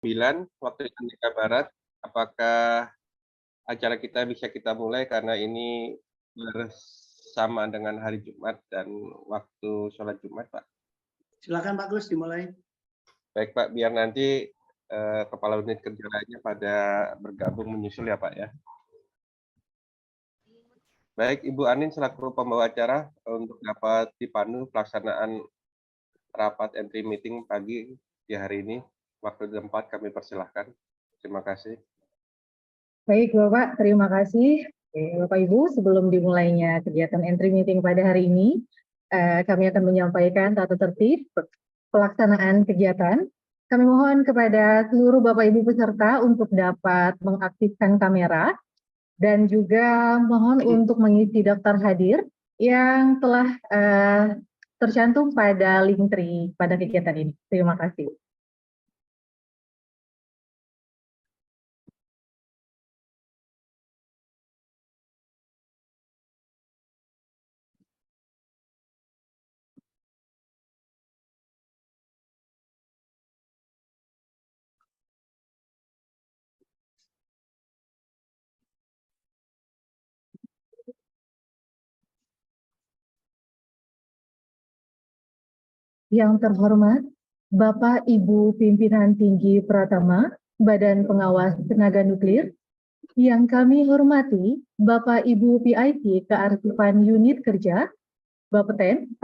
9 waktu Indonesia Barat. Apakah acara kita bisa kita mulai karena ini bersamaan dengan hari Jumat dan waktu sholat Jumat, Pak? Silakan Pak Gus dimulai. Baik Pak, biar nanti kepala unit kerja lainnya pada bergabung menyusul ya Pak ya. Baik, Ibu Anin selaku pembawa acara untuk dapat dipandu pelaksanaan rapat entry meeting pagi di hari ini. Waktu tempat kami persilahkan. Terima kasih. Baik Bapak, terima kasih. Bapak Ibu, sebelum dimulainya kegiatan entry meeting pada hari ini, kami akan menyampaikan tata tertib pelaksanaan kegiatan. Kami mohon kepada seluruh Bapak Ibu peserta untuk dapat mengaktifkan kamera dan juga mohon untuk mengisi daftar hadir yang telah tercantum pada link tree pada kegiatan ini. Terima kasih. Yang terhormat, Bapak Ibu Pimpinan Tinggi Pratama, Badan Pengawas Tenaga Nuklir, yang kami hormati Bapak Ibu PIT Kearsipan Unit Kerja, Bapeten,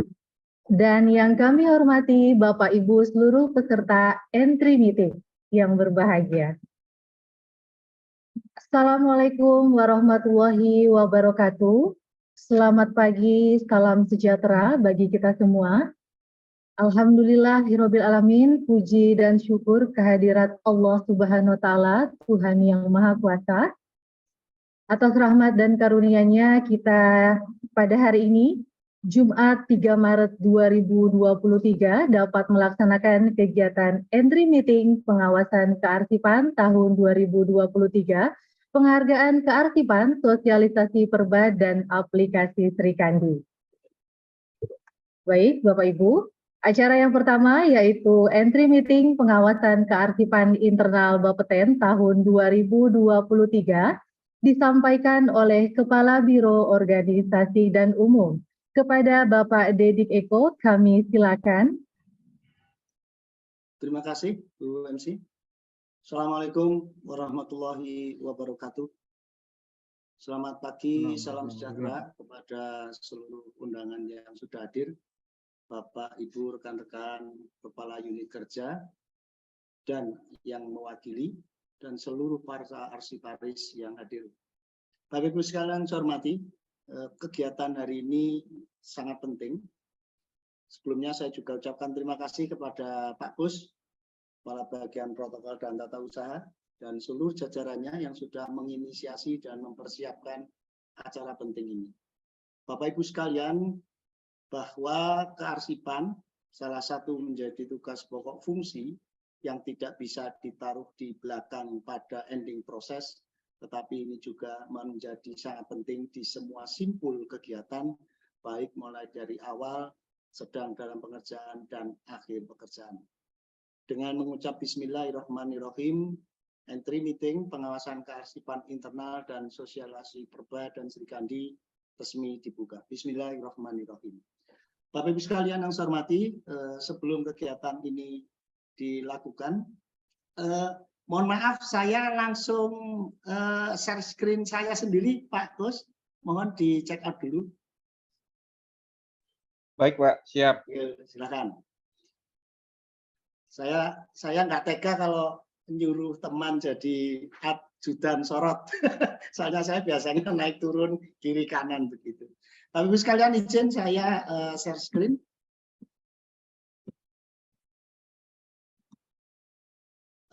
dan yang kami hormati Bapak Ibu seluruh peserta entry meeting yang berbahagia. Assalamualaikum warahmatullahi wabarakatuh. Selamat pagi, salam sejahtera bagi kita semua. Alhamdulillahirabbil alamin, puji dan syukur kehadirat Allah Subhanahu wa taala, Tuhan yang Maha Kuasa. Atas rahmat dan karunia-Nya kita pada hari ini, Jumat 3 Maret 2023 dapat melaksanakan kegiatan entry meeting pengawasan kearsipan tahun 2023, penghargaan kearsipan, sosialisasi perba dan aplikasi Sri Kandi. Baik, Bapak Ibu, acara yang pertama yaitu entry meeting pengawasan kearsipan internal Bapeten tahun 2023 disampaikan oleh Kepala Biro Organisasi dan Umum. Kepada Bapak Dedik Eko, kami silakan. Terima kasih, Bu MC. Assalamualaikum warahmatullahi wabarakatuh. Selamat pagi, salam sejahtera kepada seluruh undangan yang sudah hadir. Bapak, Ibu, rekan-rekan Kepala Unit Kerja, dan yang mewakili, dan seluruh para arsiparis yang hadir. Bapak Ibu sekalian saya hormati, kegiatan hari ini sangat penting. Sebelumnya saya juga ucapkan terima kasih kepada Pak Gus, Kepala Bagian Protokol dan Tata Usaha, dan seluruh jajarannya yang sudah menginisiasi dan mempersiapkan acara penting ini. Bapak Ibu sekalian, bahwa kearsipan salah satu menjadi tugas pokok fungsi yang tidak bisa ditaruh di belakang pada ending proses, tetapi ini juga menjadi sangat penting di semua simpul kegiatan, baik mulai dari awal, sedang dalam pengerjaan, dan akhir pekerjaan. Dengan mengucap Bismillahirrahmanirrahim, entry meeting pengawasan kearsipan internal dan sosialisasi perba dan Sri Kandi resmi dibuka. Bismillahirrahmanirrahim. Bapak Ibu sekalian yang saya hormati, sebelum kegiatan ini dilakukan, mohon maaf saya langsung share screen saya sendiri, Pak Gus. Mohon di check out dulu. Baik Pak, siap. Silakan. Saya nggak tega kalau nyuruh teman jadi ajudan sorot. Soalnya saya biasanya naik turun kiri kanan begitu. Bapak Ibu sekalian, izin saya share screen.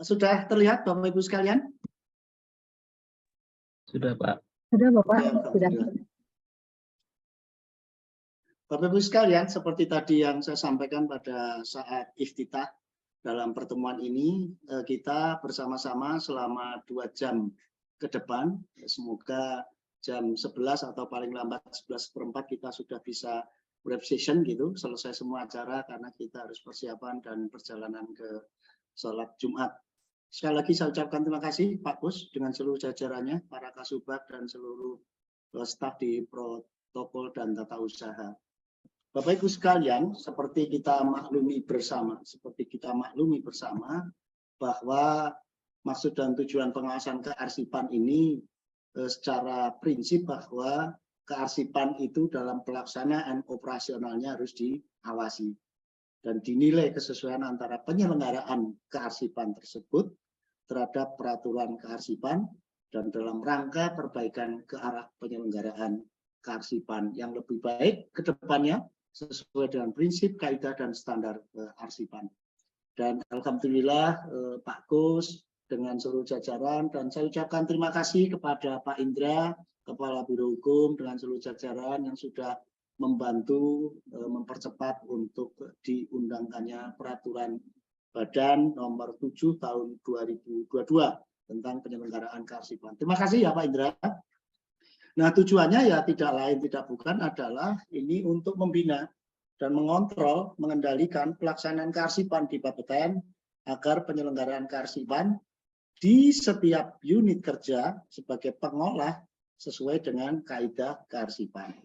Sudah terlihat Bapak Ibu sekalian? Sudah Pak. Sudah Bapak, sudah. Bapak Ibu sekalian, seperti tadi yang saya sampaikan pada saat iftitah dalam pertemuan ini, kita bersama-sama selama 2 jam ke depan, semoga jam 11 atau paling lambat 11:04 kita sudah bisa wrap session gitu, selesai semua acara karena kita harus persiapan dan perjalanan ke sholat Jumat. Sekali lagi saya ucapkan terima kasih Pak Kus dengan seluruh jajarannya, para kasubag dan seluruh staf di protokol dan tata usaha. Bapak Ibu sekalian, seperti kita maklumi bersama bahwa maksud dan tujuan pengawasan kearsipan ini secara prinsip bahwa kearsipan itu dalam pelaksanaan operasionalnya harus diawasi dan dinilai kesesuaian antara penyelenggaraan kearsipan tersebut terhadap peraturan kearsipan dan dalam rangka perbaikan ke arah penyelenggaraan kearsipan yang lebih baik ke depannya sesuai dengan prinsip, kaidah, dan standar kearsipan. Dan alhamdulillah Pak Kus dengan seluruh jajaran, dan saya ucapkan terima kasih kepada Pak Indra, Kepala Biro Hukum dengan seluruh jajaran yang sudah membantu mempercepat untuk diundangkannya peraturan Badan nomor 7 tahun 2022 tentang penyelenggaraan kearsipan. Terima kasih ya Pak Indra. Nah tujuannya ya tidak lain tidak bukan adalah ini untuk membina dan mengontrol, mengendalikan pelaksanaan kearsipan di Bapeten agar penyelenggaraan kearsipan di setiap unit kerja sebagai pengolah sesuai dengan kaidah kearsipan.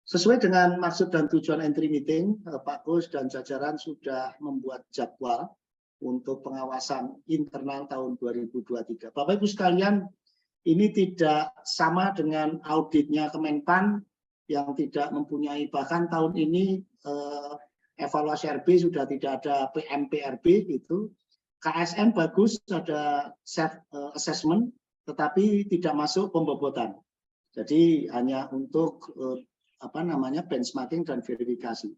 Sesuai dengan maksud dan tujuan entry meeting, Pak Kus dan jajaran sudah membuat jadwal untuk pengawasan internal tahun 2023. Bapak Ibu sekalian, ini tidak sama dengan auditnya Kemenpan yang tidak mempunyai, bahkan tahun ini evaluasi RB sudah tidak ada PMPRB itu. KSN bagus, ada self assessment, tetapi tidak masuk pembobotan. Jadi hanya untuk benchmarking dan verifikasi.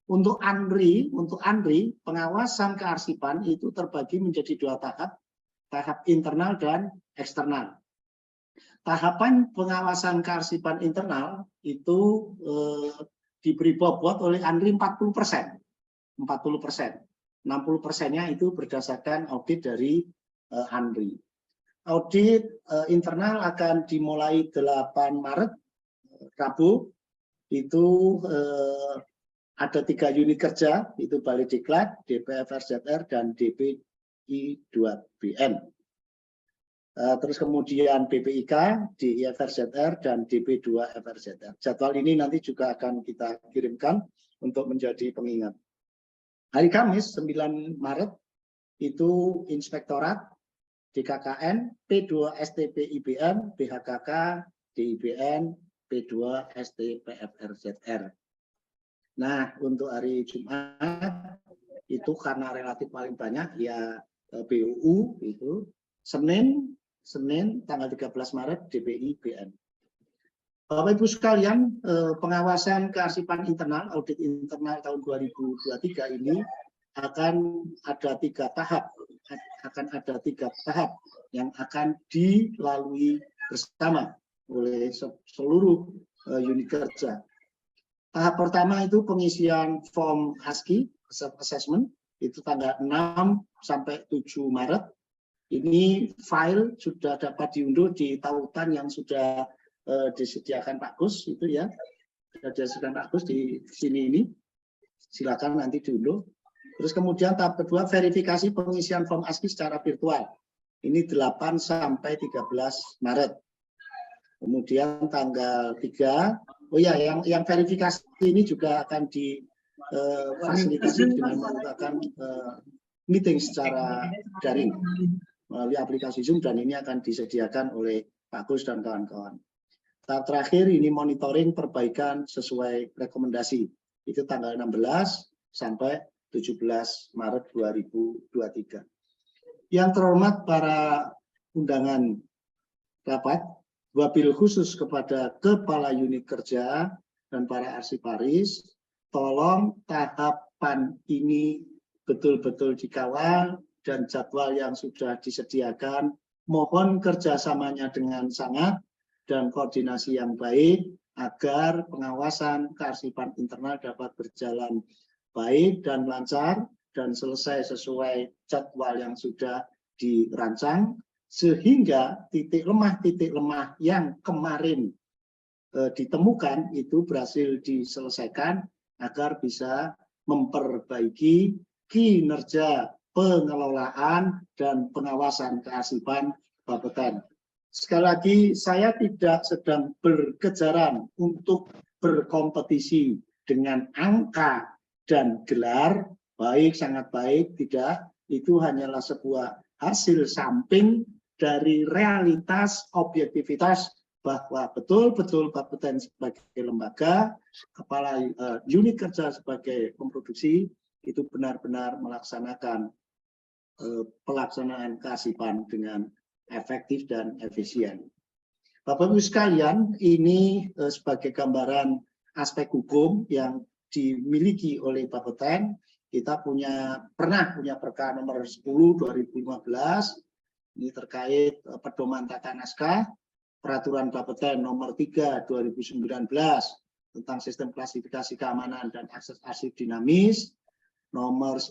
Untuk ANRI pengawasan kearsipan itu terbagi menjadi dua tahap, tahap internal dan eksternal. Tahapan pengawasan kearsipan internal itu diberi bobot oleh ANRI 40%. 60%-nya itu berdasarkan audit dari ANRI. Audit internal akan dimulai 8 Maret, Rabu. Itu ada 3 unit kerja, itu Balai Diklat, DPFRZR, dan DPI2BN. Terus kemudian BPIK, DIFRZR, dan DP2FRZR. Jadwal ini nanti juga akan kita kirimkan untuk menjadi pengingat. Hari Kamis 9 Maret itu Inspektorat DKKN, P2 STP IBN, BHKK, DIBN, P2 STPFRZR. Nah, untuk hari Jumat itu karena relatif paling banyak ya BUU itu Senin tanggal 13 Maret DPI BN. Bapak Ibu sekalian, pengawasan kearsipan internal, audit internal tahun 2023 ini akan ada 3 tahap. Yang akan dilalui bersama oleh seluruh unit kerja. Tahap pertama itu pengisian form ASCII, assessment, itu tanggal 6 sampai 7 Maret. Ini file sudah dapat diunduh di tautan yang sudah disediakan Pak Kus itu ya, sudah disediakan Pak Kus di sini ini, silakan nanti diunduh. Terus kemudian tahap kedua verifikasi pengisian form ASCII secara virtual, ini 8 sampai 13 Maret. Kemudian tanggal 3, yang verifikasi ini juga akan difasilitasi dengan menggunakan meeting secara daring melalui aplikasi Zoom, dan ini akan disediakan oleh Pak Kus dan kawan-kawan. Tahap terakhir ini monitoring perbaikan sesuai rekomendasi. Itu tanggal 16 sampai 17 Maret 2023. Yang terhormat para undangan rapat, wabil khusus kepada Kepala Unit Kerja dan para arsiparis, tolong tahapan ini betul-betul dikawal dan jadwal yang sudah disediakan, mohon kerjasamanya dengan sangat dan koordinasi yang baik agar pengawasan kearsipan internal dapat berjalan baik dan lancar dan selesai sesuai jadwal yang sudah dirancang, sehingga titik lemah yang kemarin ditemukan itu berhasil diselesaikan agar bisa memperbaiki kinerja pengelolaan dan pengawasan kearsipan Bapeten. Sekali lagi, saya tidak sedang berkejaran untuk berkompetisi dengan angka dan gelar, baik, sangat baik, tidak. Itu hanyalah sebuah hasil samping dari realitas objektivitas bahwa betul-betul Bapeten sebagai lembaga, kepala unit kerja sebagai pemproduksi, itu benar-benar melaksanakan pelaksanaan kearsipan dengan efektif dan efisien. Bapak Ibu sekalian, ini sebagai gambaran aspek hukum yang dimiliki oleh Bapeten. Kita pernah punya perkara nomor 10 2015, ini terkait pedoman tata naskah, peraturan Bapeten nomor 3 2019 tentang sistem klasifikasi keamanan dan akses arsip dinamis,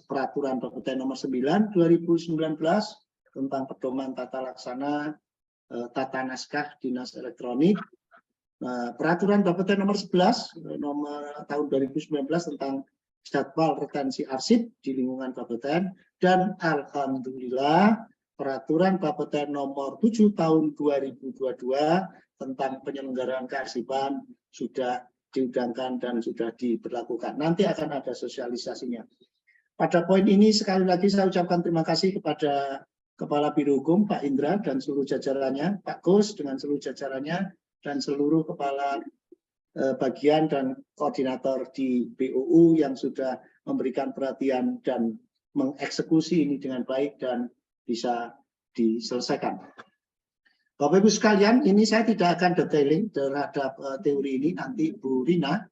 peraturan Bapeten nomor 9 2019 tentang pedoman tata laksana tata naskah dinas elektronik, peraturan Bapeten nomor 11 tahun 2019 tentang jadwal retensi arsip di lingkungan Bapeten, dan alhamdulillah peraturan Bapeten nomor 7 tahun 2022 tentang penyelenggaraan kearsipan sudah diundangkan dan sudah diberlakukan. Nanti akan ada sosialisasinya. Pada poin ini sekali lagi saya ucapkan terima kasih kepada Kepala Biro Hukum Pak Indra dan seluruh jajarannya, Pak Gus dengan seluruh jajarannya, dan seluruh kepala bagian dan koordinator di BUU yang sudah memberikan perhatian dan mengeksekusi ini dengan baik dan bisa diselesaikan. Bapak Ibu sekalian, ini saya tidak akan detailing terhadap teori ini, nanti Bu Rina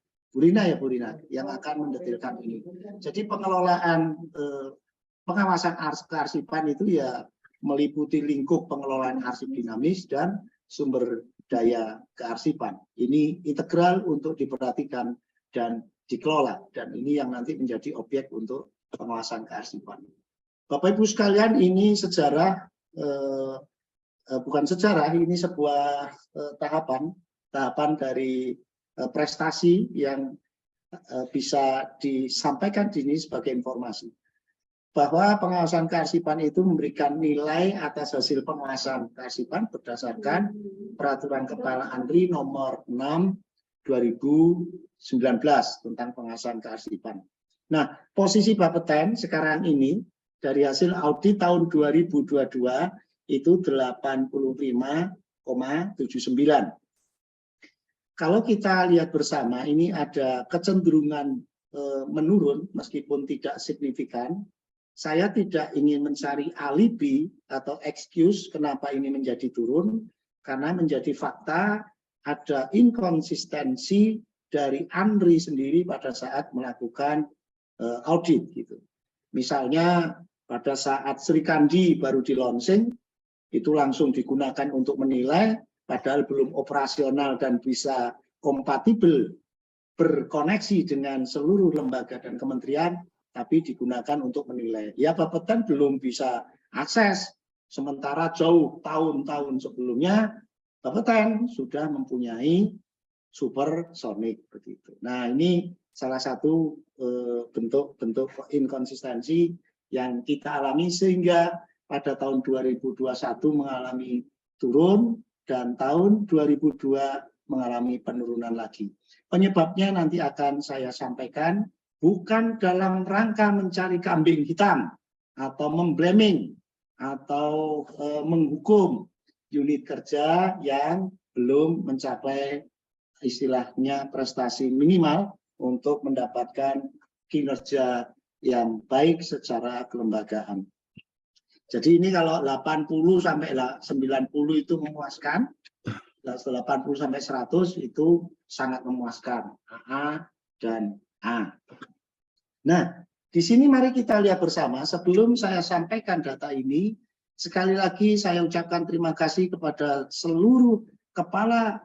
yang akan mendetailkan ini. Jadi pengelolaan pengawasan kearsipan itu ya meliputi lingkup pengelolaan arsip dinamis dan sumber daya kearsipan. Ini integral untuk diperhatikan dan dikelola, dan ini yang nanti menjadi objek untuk pengawasan kearsipan. Bapak Ibu sekalian, ini sejarah, bukan sejarah, ini sebuah tahapan dari prestasi yang bisa disampaikan di sini sebagai informasi. Bahwa pengawasan kearsipan itu memberikan nilai atas hasil pengawasan kearsipan berdasarkan Peraturan Kepala ANRI nomor 6 2019 tentang pengawasan kearsipan. Nah, posisi Bapeten sekarang ini dari hasil audit tahun 2022 itu 85,79. Kalau kita lihat bersama, ini ada kecenderungan menurun meskipun tidak signifikan. Saya tidak ingin mencari alibi atau excuse kenapa ini menjadi turun, karena menjadi fakta ada inkonsistensi dari ANRI sendiri pada saat melakukan audit gitu. Misalnya pada saat Sri Kandi baru di launching, itu langsung digunakan untuk menilai, padahal belum operasional dan bisa kompatibel berkoneksi dengan seluruh lembaga dan kementerian, tapi digunakan untuk menilai. Ya, Bapeten belum bisa akses, sementara jauh tahun-tahun sebelumnya Bapeten sudah mempunyai supersonic begitu. Nah, ini salah satu bentuk inkonsistensi yang kita alami sehingga pada tahun 2021 mengalami turun dan tahun 2002 mengalami penurunan lagi. Penyebabnya nanti akan saya sampaikan, bukan dalam rangka mencari kambing hitam atau memblaming atau menghukum unit kerja yang belum mencapai istilahnya prestasi minimal untuk mendapatkan kinerja yang baik secara kelembagaan. Jadi ini kalau 80 sampai 90 itu memuaskan, 80 sampai 100 itu sangat memuaskan, AA dan A. Nah, di sini mari kita lihat bersama. Sebelum saya sampaikan data ini, sekali lagi saya ucapkan terima kasih kepada seluruh kepala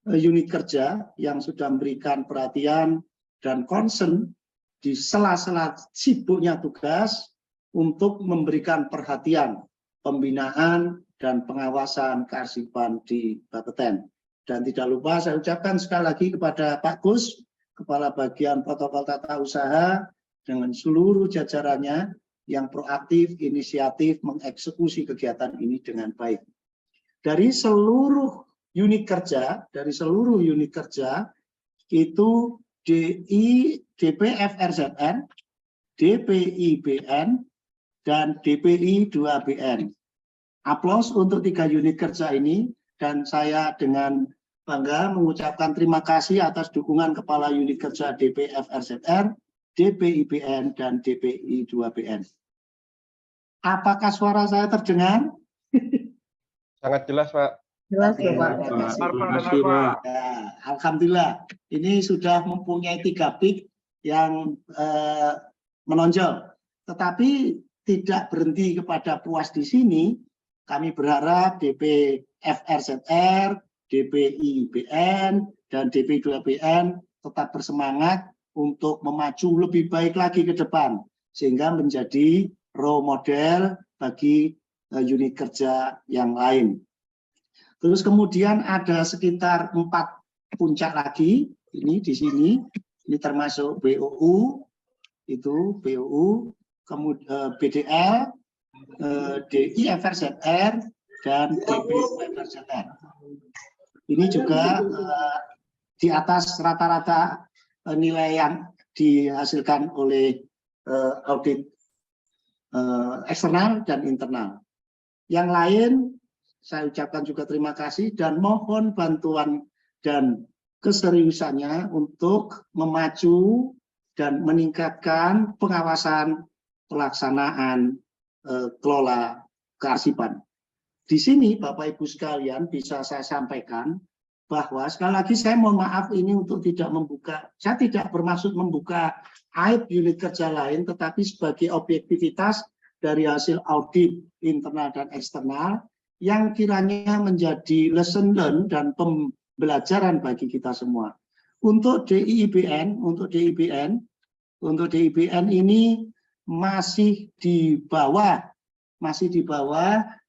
unit kerja yang sudah memberikan perhatian dan concern di sela-sela sibuknya tugas untuk memberikan perhatian pembinaan dan pengawasan kearsipan di Bapeten. Dan tidak lupa saya ucapkan sekali lagi kepada Pak Gus, Kepala Bagian Protokol Tata Usaha dengan seluruh jajarannya yang proaktif, inisiatif, mengeksekusi kegiatan ini dengan baik. Dari seluruh unit kerja, itu DPFRZN, DPIBN, dan DPI 2BN. Aplaus untuk 3 unit kerja ini, dan saya dengan bangga mengucapkan terima kasih atas dukungan Kepala Unit Kerja DPFRZR, DPIBN, dan DPI 2BN. Apakah suara saya terdengar? Sangat jelas, Pak. Jelas, Oke, Bapak. terima kasih, Pak. Ya, alhamdulillah, ini sudah mempunyai 3 PIK yang menonjol. Tetapi tidak berhenti kepada puas di sini. Kami berharap DPFRZR, DPIBN, dan DP2BN tetap bersemangat untuk memacu lebih baik lagi ke depan, sehingga menjadi role model bagi unit kerja yang lain. Terus kemudian ada sekitar 4 puncak lagi, ini di sini, ini termasuk BOU, itu BOU, kemudian BDL, DIFRZR, dan DPFRZR. Ini juga di atas rata-rata nilai yang dihasilkan oleh audit eksternal dan internal. Yang lain, saya ucapkan juga terima kasih dan mohon bantuan dan keseriusannya untuk memacu dan meningkatkan pengawasan pelaksanaan kelola kearsipan. Di sini Bapak Ibu sekalian bisa saya sampaikan bahwa sekali lagi saya mohon maaf ini untuk tidak membuka, saya tidak bermaksud membuka aib unit kerja lain, tetapi sebagai objektivitas dari hasil audit internal dan eksternal yang kiranya menjadi lesson learned dan pembelajaran bagi kita semua. Untuk DIBN ini masih di bawah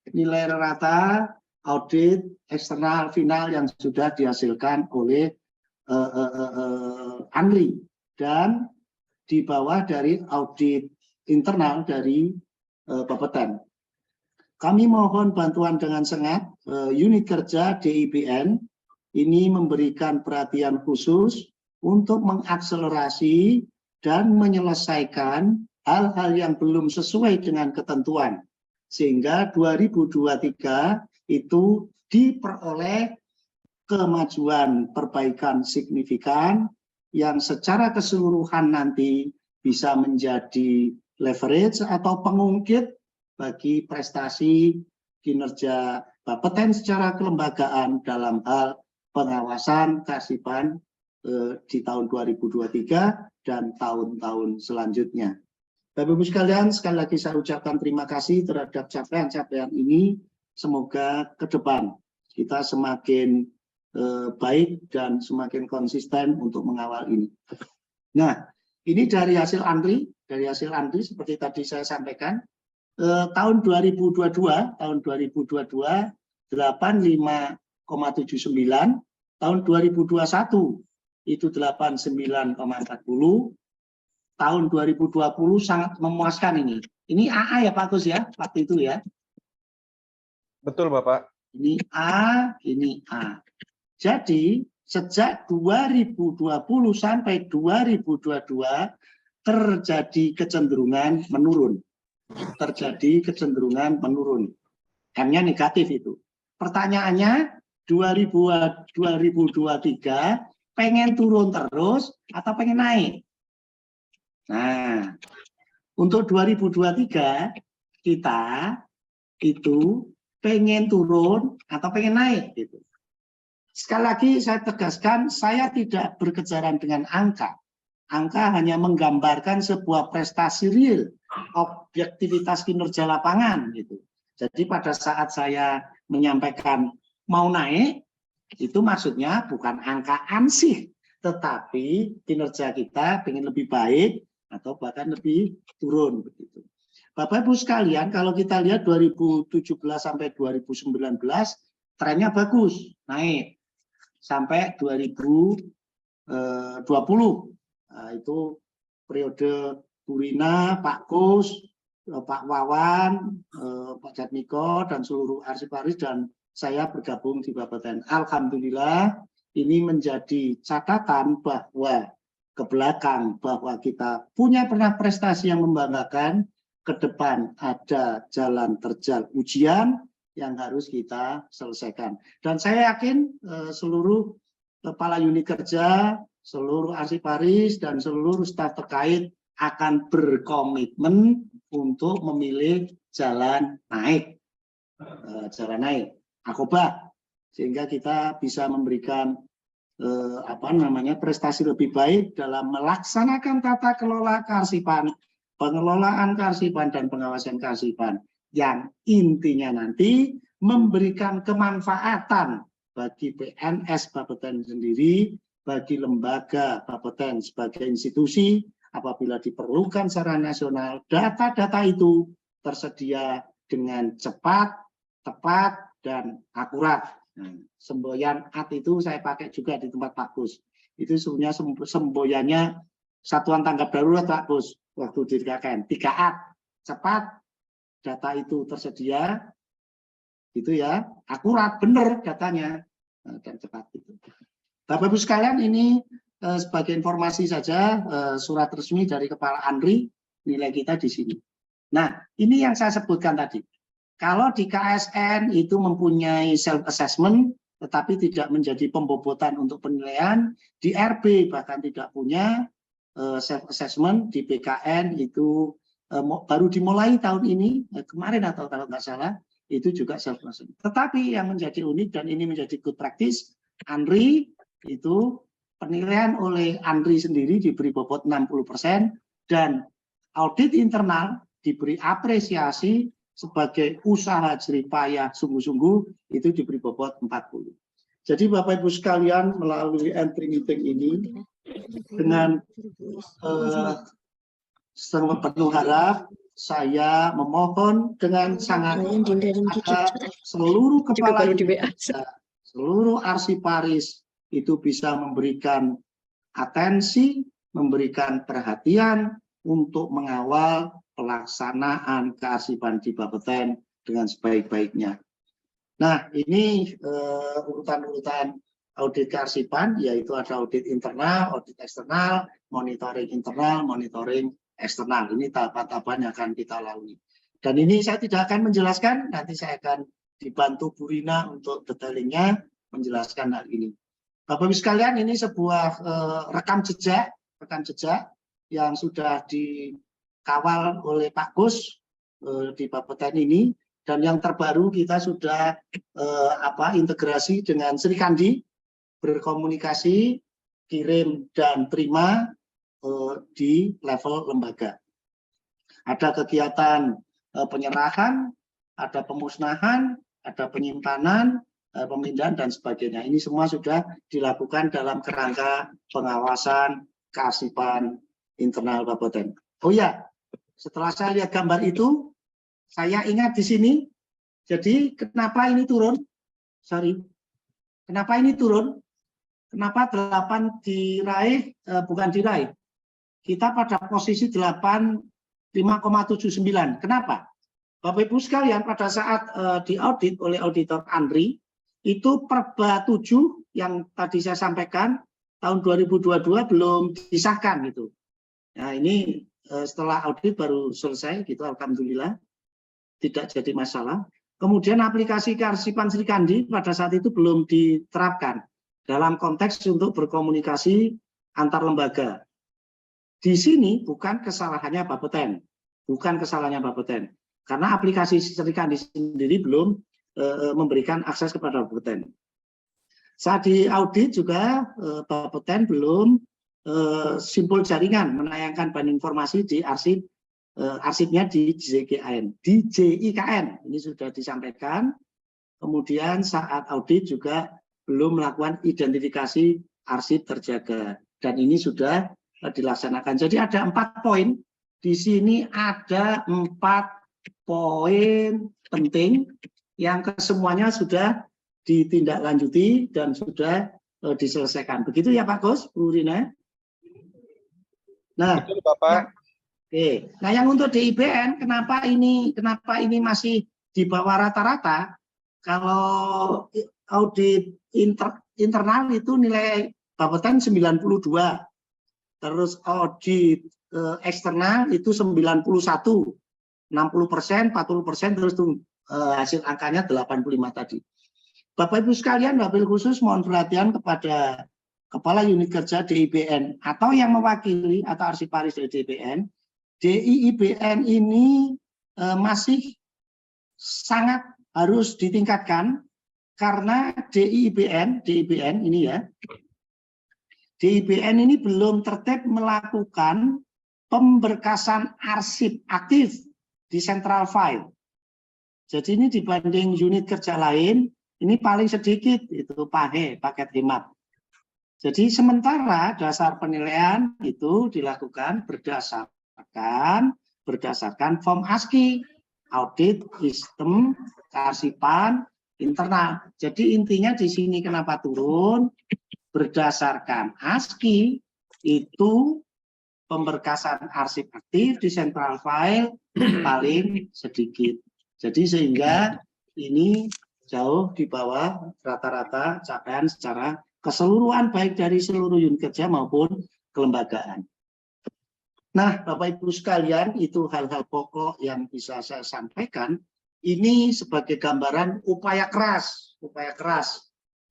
nilai rata audit eksternal final yang sudah dihasilkan oleh ANRI dan di bawah dari audit internal dari Bapeten. Kami mohon bantuan dengan sengat unit kerja DIBN ini memberikan perhatian khusus untuk mengakselerasi dan menyelesaikan hal-hal yang belum sesuai dengan ketentuan, sehingga 2023 itu diperoleh kemajuan perbaikan signifikan yang secara keseluruhan nanti bisa menjadi leverage atau pengungkit bagi prestasi kinerja Bapeten secara kelembagaan dalam hal pengawasan kearsipan di tahun 2023 dan tahun-tahun selanjutnya. Bapak Ibu sekalian, sekali lagi saya ucapkan terima kasih terhadap capaian-capaian ini. Semoga ke depan kita semakin baik dan semakin konsisten untuk mengawal ini. Nah, ini dari hasil ANRI, seperti tadi saya sampaikan, tahun 2022 85,79, tahun 2021 itu 89,40. Tahun 2020 sangat memuaskan ini. Ini AA ya Pak Gus ya, waktu itu ya. Betul Bapak. Ini A, ini A. Jadi sejak 2020 sampai 2022 terjadi kecenderungan menurun. M-nya negatif itu. Pertanyaannya 2023 pengen turun terus atau pengen naik? Nah, untuk 2023 kita itu pengen turun atau pengen naik gitu. Sekali lagi saya tegaskan, saya tidak berkejaran dengan angka. Angka hanya menggambarkan sebuah prestasi real, objektivitas kinerja lapangan gitu. Jadi pada saat saya menyampaikan mau naik, itu maksudnya bukan angka ansih, tetapi kinerja kita pengen lebih baik atau bahkan lebih turun begitu. Bapak Ibu sekalian, kalau kita lihat 2017 sampai 2019 trennya bagus, naik sampai 2020. Nah, itu periode Bu Rina, Pak Kus, Pak Wawan, Pak Jatmiko, dan seluruh arsiparis, dan saya bergabung di Bapeten. Alhamdulillah, ini menjadi catatan bahwa ke belakang bahwa kita punya pernah prestasi yang membanggakan, ke depan ada jalan terjal ujian yang harus kita selesaikan. Dan saya yakin seluruh kepala unit kerja, seluruh arsiparis, dan seluruh staf terkait akan berkomitmen untuk memilih jalan naik, Aqobah, sehingga kita bisa memberikan prestasi lebih baik dalam melaksanakan tata kelola kearsipan, pengelolaan kearsipan, dan pengawasan kearsipan, yang intinya nanti memberikan kemanfaatan bagi PNS Bapeten sendiri, bagi lembaga Bapeten sebagai institusi. Apabila diperlukan secara nasional, data-data itu tersedia dengan cepat, tepat, dan akurat. Semboyan AT itu saya pakai juga di tempat Pak Gus. Itu sebenarnya semboyannya Satuan Tanggap Darurat Pak Gus waktu di KKN. 3A, cepat, data itu tersedia, gitu ya, akurat, benar datanya, dan cepat itu. Bapak Ibu sekalian, ini sebagai informasi saja, surat resmi dari Kepala ANRI, nilai kita di sini. Nah, ini yang saya sebutkan tadi. Kalau di KSN itu mempunyai self-assessment, tetapi tidak menjadi pembobotan untuk penilaian, di RB bahkan tidak punya self-assessment, di BKN itu baru dimulai tahun ini, kemarin atau kalau nggak salah, itu juga self-assessment. Tetapi yang menjadi unik, dan ini menjadi good practice, ANRI itu penilaian oleh ANRI sendiri diberi bobot 60%, dan audit internal diberi apresiasi sebagai usaha jeripayah sungguh-sungguh, itu diberi bobot 40. Jadi Bapak Ibu sekalian, melalui entry meeting ini, dengan penuh harap, saya memohon dengan sangat agar seluruh kepala unit, seluruh arsiparis itu bisa memberikan atensi, memberikan perhatian untuk mengawal pelaksanaan kearsipan di Bapeten dengan sebaik-baiknya. Nah, ini urutan-urutan audit kearsipan, yaitu ada audit internal, audit eksternal, monitoring internal, monitoring eksternal. Ini tahapan-tahapan yang akan kita lalui. Dan ini saya tidak akan menjelaskan, nanti saya akan dibantu Bu Rina untuk detailingnya menjelaskan hal ini. Bapak Ibu sekalian, ini sebuah rekam jejak yang sudah dikawal oleh Pak Gus di Bapeten ini, dan yang terbaru kita sudah integrasi dengan Sri Kandi, berkomunikasi, kirim dan terima di level lembaga. Ada kegiatan penyerahan, ada pemusnahan, ada penyimpanan, pemindahan, dan sebagainya. Ini semua sudah dilakukan dalam kerangka pengawasan kearsipan internal Bapeten. Oh ya, setelah saya lihat gambar itu, saya ingat di sini, jadi kenapa ini turun? Kenapa ini turun? Kenapa 8 diraih, bukan diraih? Kita pada posisi 5,79. Kenapa? Bapak Ibu sekalian, pada saat diaudit oleh auditor ANRI, itu Perba 7 yang tadi saya sampaikan tahun 2022 belum disahkan gitu. Nah, ini setelah audit baru selesai gitu, alhamdulillah tidak jadi masalah. Kemudian aplikasi kearsipan Sri Kandi pada saat itu belum diterapkan dalam konteks untuk berkomunikasi antar lembaga. Di sini bukan kesalahannya Bapeten, karena aplikasi Sri Kandi sendiri belum memberikan akses kepada Bapeten. Saat di audit juga Bapeten belum simpul jaringan menayangkan bahan informasi di arsipnya di JIKN. Ini sudah disampaikan. Kemudian saat audit juga belum melakukan identifikasi arsip terjaga, dan ini sudah dilaksanakan. Jadi ada 4 poin. Di sini ada 4 poin penting yang kesemuanya sudah ditindaklanjuti dan sudah diselesaikan. Begitu ya Pak Gus, Bu Rina? Nah, betul, Bapak. Oke. Nah, yang untuk DIBN, kenapa ini masih di bawah rata-rata? Kalau audit internal itu nilai Bapeten 92, terus audit eksternal itu 91, 60%, 40%, terus hasil angkanya 85 tadi. Bapak Ibu sekalian, wabil khusus mohon perhatian kepada Kepala Unit Kerja DIBN atau yang mewakili atau arsiparis dari DIBN. DIBN ini masih sangat harus ditingkatkan karena DIBN ini ya, DIBN ini belum tertib melakukan pemberkasan arsip aktif di central file. Jadi ini dibanding unit kerja lain, ini paling sedikit itu paket hemat. Jadi sementara dasar penilaian itu dilakukan berdasarkan form ASCII, audit sistem kearsipan internal. Jadi intinya di sini kenapa turun? Berdasarkan ASCII itu pemberkasan arsip aktif di central file paling sedikit. Jadi sehingga ini jauh di bawah rata-rata capaian secara keseluruhan baik dari seluruh unit kerja maupun kelembagaan. Nah, Bapak Ibu sekalian, itu hal-hal pokok yang bisa saya sampaikan. Ini sebagai gambaran upaya keras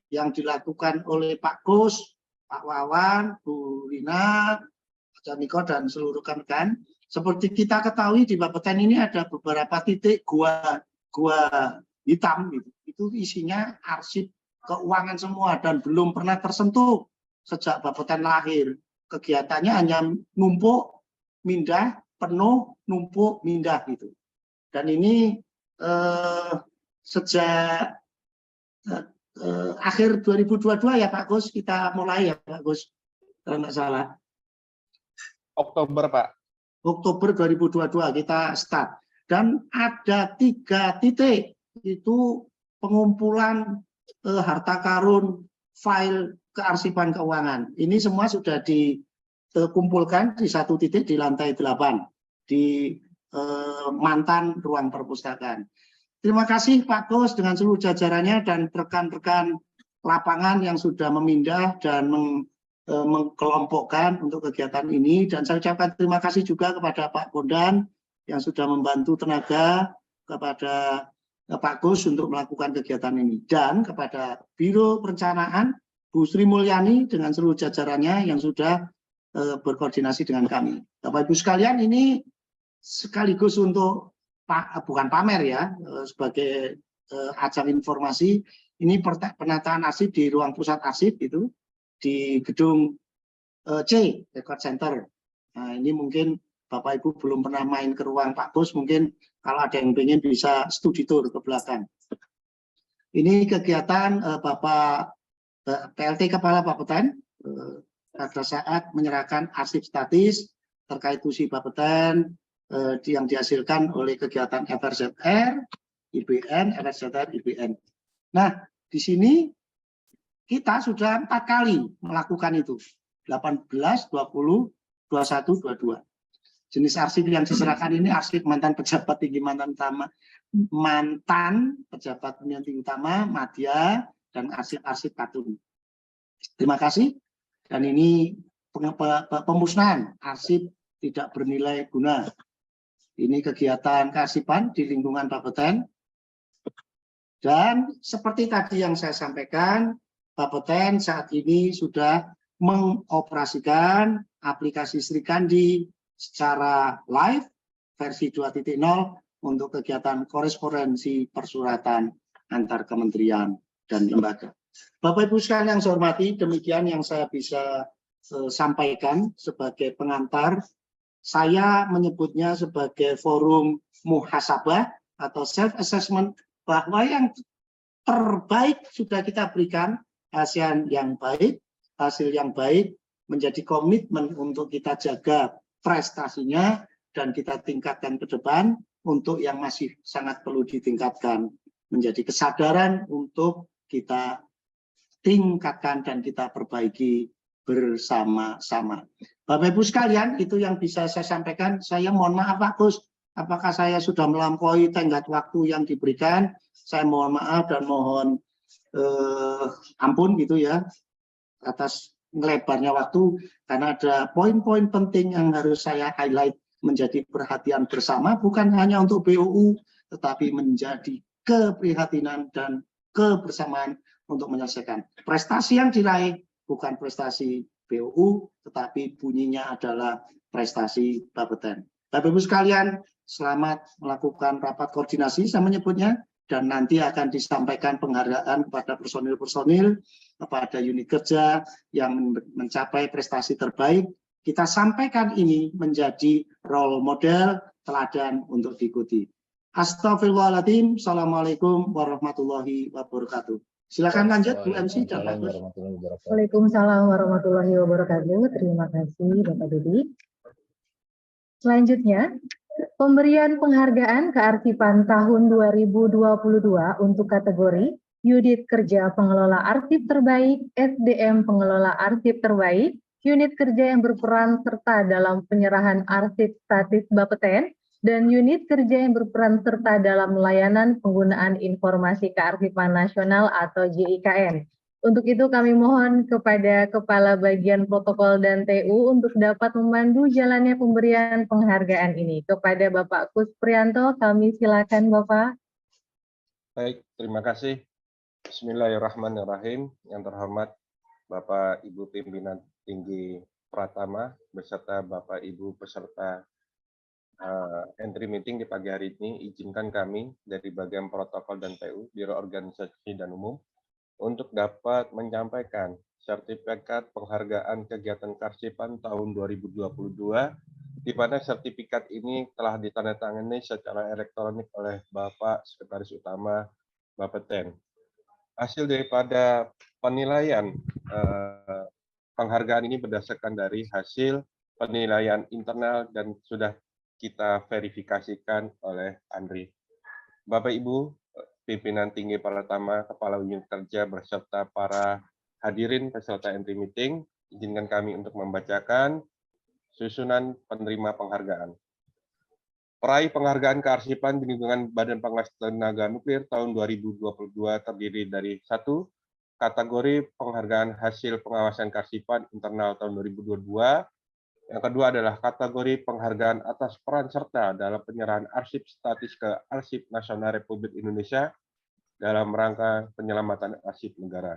yang dilakukan oleh Pak Gus, Pak Wawan, Bu Rina, Pak Niko, dan seluruh rekan-rekan. Seperti kita ketahui di Bapeten ini ada beberapa titik gua hitam gitu. Itu isinya arsip keuangan semua dan belum pernah tersentuh sejak Bapeten lahir. Kegiatannya hanya numpuk, mindah, penuh, numpuk, mindah gitu. Dan ini sejak akhir 2022 ya Pak Gus, kita mulai ya Pak Gus, kalau nggak salah. Oktober Pak. Oktober 2022 kita start. Dan ada 3 titik itu pengumpulan harta karun file kearsipan keuangan. Ini semua sudah dikumpulkan di 1 titik di lantai 8 di mantan ruang perpustakaan. Terima kasih Pak Gus dengan seluruh jajarannya dan rekan-rekan lapangan yang sudah memindah dan mengkelompokkan untuk kegiatan ini. Dan saya ucapkan terima kasih juga kepada Pak Bondan yang sudah membantu tenaga kepada Pak Gus untuk melakukan kegiatan ini. Dan kepada Biro Perencanaan Bu Sri Mulyani dengan seluruh jajarannya yang sudah berkoordinasi dengan kami. Bapak Ibu sekalian, ini sekaligus untuk bukan pamer ya, sebagai ajang informasi. Ini penataan arsip di ruang pusat arsip itu di gedung C, Record Center. Nah, ini mungkin Bapak Ibu belum pernah main ke ruang Pak Gus, mungkin kalau ada yang pengen bisa studi tour ke belakang. Ini kegiatan Bapak PLT Kepala Bapeten pada saat menyerahkan arsip statis terkait tusi Bapeten yang dihasilkan oleh kegiatan FRZR, IBN, FRZR, IBN. Nah, di sini kita sudah 4 kali melakukan itu, 18, 20, 21, 22. Jenis arsip yang diserahkan ini arsip mantan pejabat tinggi mantan pejabat pimpinan tinggi utama, madya, dan arsip-arsip Katun. Terima kasih. Dan ini pemusnahan arsip tidak bernilai guna. Ini kegiatan kearsipan di lingkungan Bapeten. Dan seperti tadi yang saya sampaikan, Bapeten saat ini sudah mengoperasikan aplikasi Sri Kandi secara live versi 2.0 untuk kegiatan korespondensi persuratan antar kementerian dan lembaga. Bapak Ibu sekalian yang saya hormati, demikian yang saya bisa sampaikan sebagai pengantar. Saya menyebutnya sebagai forum muhasabah atau self-assessment, bahwa yang terbaik sudah kita berikan, hasil yang baik menjadi komitmen untuk kita jaga prestasinya dan kita tingkatkan ke depan. Untuk yang masih sangat perlu ditingkatkan menjadi kesadaran untuk kita tingkatkan dan kita perbaiki bersama-sama. Bapak Ibu sekalian, itu yang bisa saya sampaikan. Saya mohon maaf Pak Gus, apakah saya sudah melampaui tenggat waktu yang diberikan? Saya mohon maaf dan mohon ampun gitu ya atas melebarnya waktu, karena ada poin-poin penting yang harus saya highlight menjadi perhatian bersama, bukan hanya untuk BUU, tetapi menjadi keprihatinan dan kebersamaan untuk menyelesaikan. Prestasi yang diraih bukan prestasi BUU, tetapi bunyinya adalah prestasi Bapeten. Bapak Ibu sekalian, selamat melakukan rapat koordinasi, saya menyebutnya, dan nanti akan disampaikan penghargaan kepada personil-personil, kepada unit kerja yang mencapai prestasi terbaik. Kita sampaikan ini menjadi role model teladan untuk diikuti. Astagfirullahaladzim. Assalamualaikum warahmatullahi wabarakatuh. Silakan lanjut Bu MC dan Pak Gus. Waalaikumsalam warahmatullahi wabarakatuh. Terima kasih Bapak Dudi. Selanjutnya, pemberian penghargaan kearsipan tahun 2022 untuk kategori Unit Kerja Pengelola Arsip Terbaik, SDM Pengelola Arsip Terbaik, unit kerja yang berperan serta dalam penyerahan arsip statis Bapeten, dan unit kerja yang berperan serta dalam layanan penggunaan informasi kearsipan nasional atau JIKN. Untuk itu kami mohon kepada Kepala Bagian Protokol dan TU untuk dapat memandu jalannya pemberian penghargaan ini. Kepada Bapak Kusprianto, kami silakan Bapak. Baik, terima kasih. Bismillahirrahmanirrahim. Yang terhormat Bapak Ibu Pimpinan Tinggi Pratama beserta Bapak Ibu peserta entry meeting di pagi hari ini, izinkan kami dari bagian protokol dan TU, Biro Organisasi dan Umum, untuk dapat menyampaikan sertifikat penghargaan kegiatan kearsipan tahun 2022, di mana sertifikat ini telah ditandatangani secara elektronik oleh Bapak Sekretaris Utama Bapeten. Hasil daripada penilaian penghargaan ini berdasarkan dari hasil penilaian internal dan sudah kita verifikasikan oleh Andri. Bapak Ibu, pimpinan tinggi Pratama, Kepala Unit Kerja beserta para hadirin peserta entry meeting, izinkan kami untuk membacakan susunan penerima penghargaan. Peraih penghargaan kearsipan di lingkungan Badan Pengawas Tenaga Nuklir tahun 2022 terdiri dari 1. Kategori penghargaan hasil pengawasan kearsipan internal tahun 2022. Yang kedua adalah kategori penghargaan atas peran serta dalam penyerahan arsip statis ke Arsip Nasional Republik Indonesia dalam rangka penyelamatan arsip negara.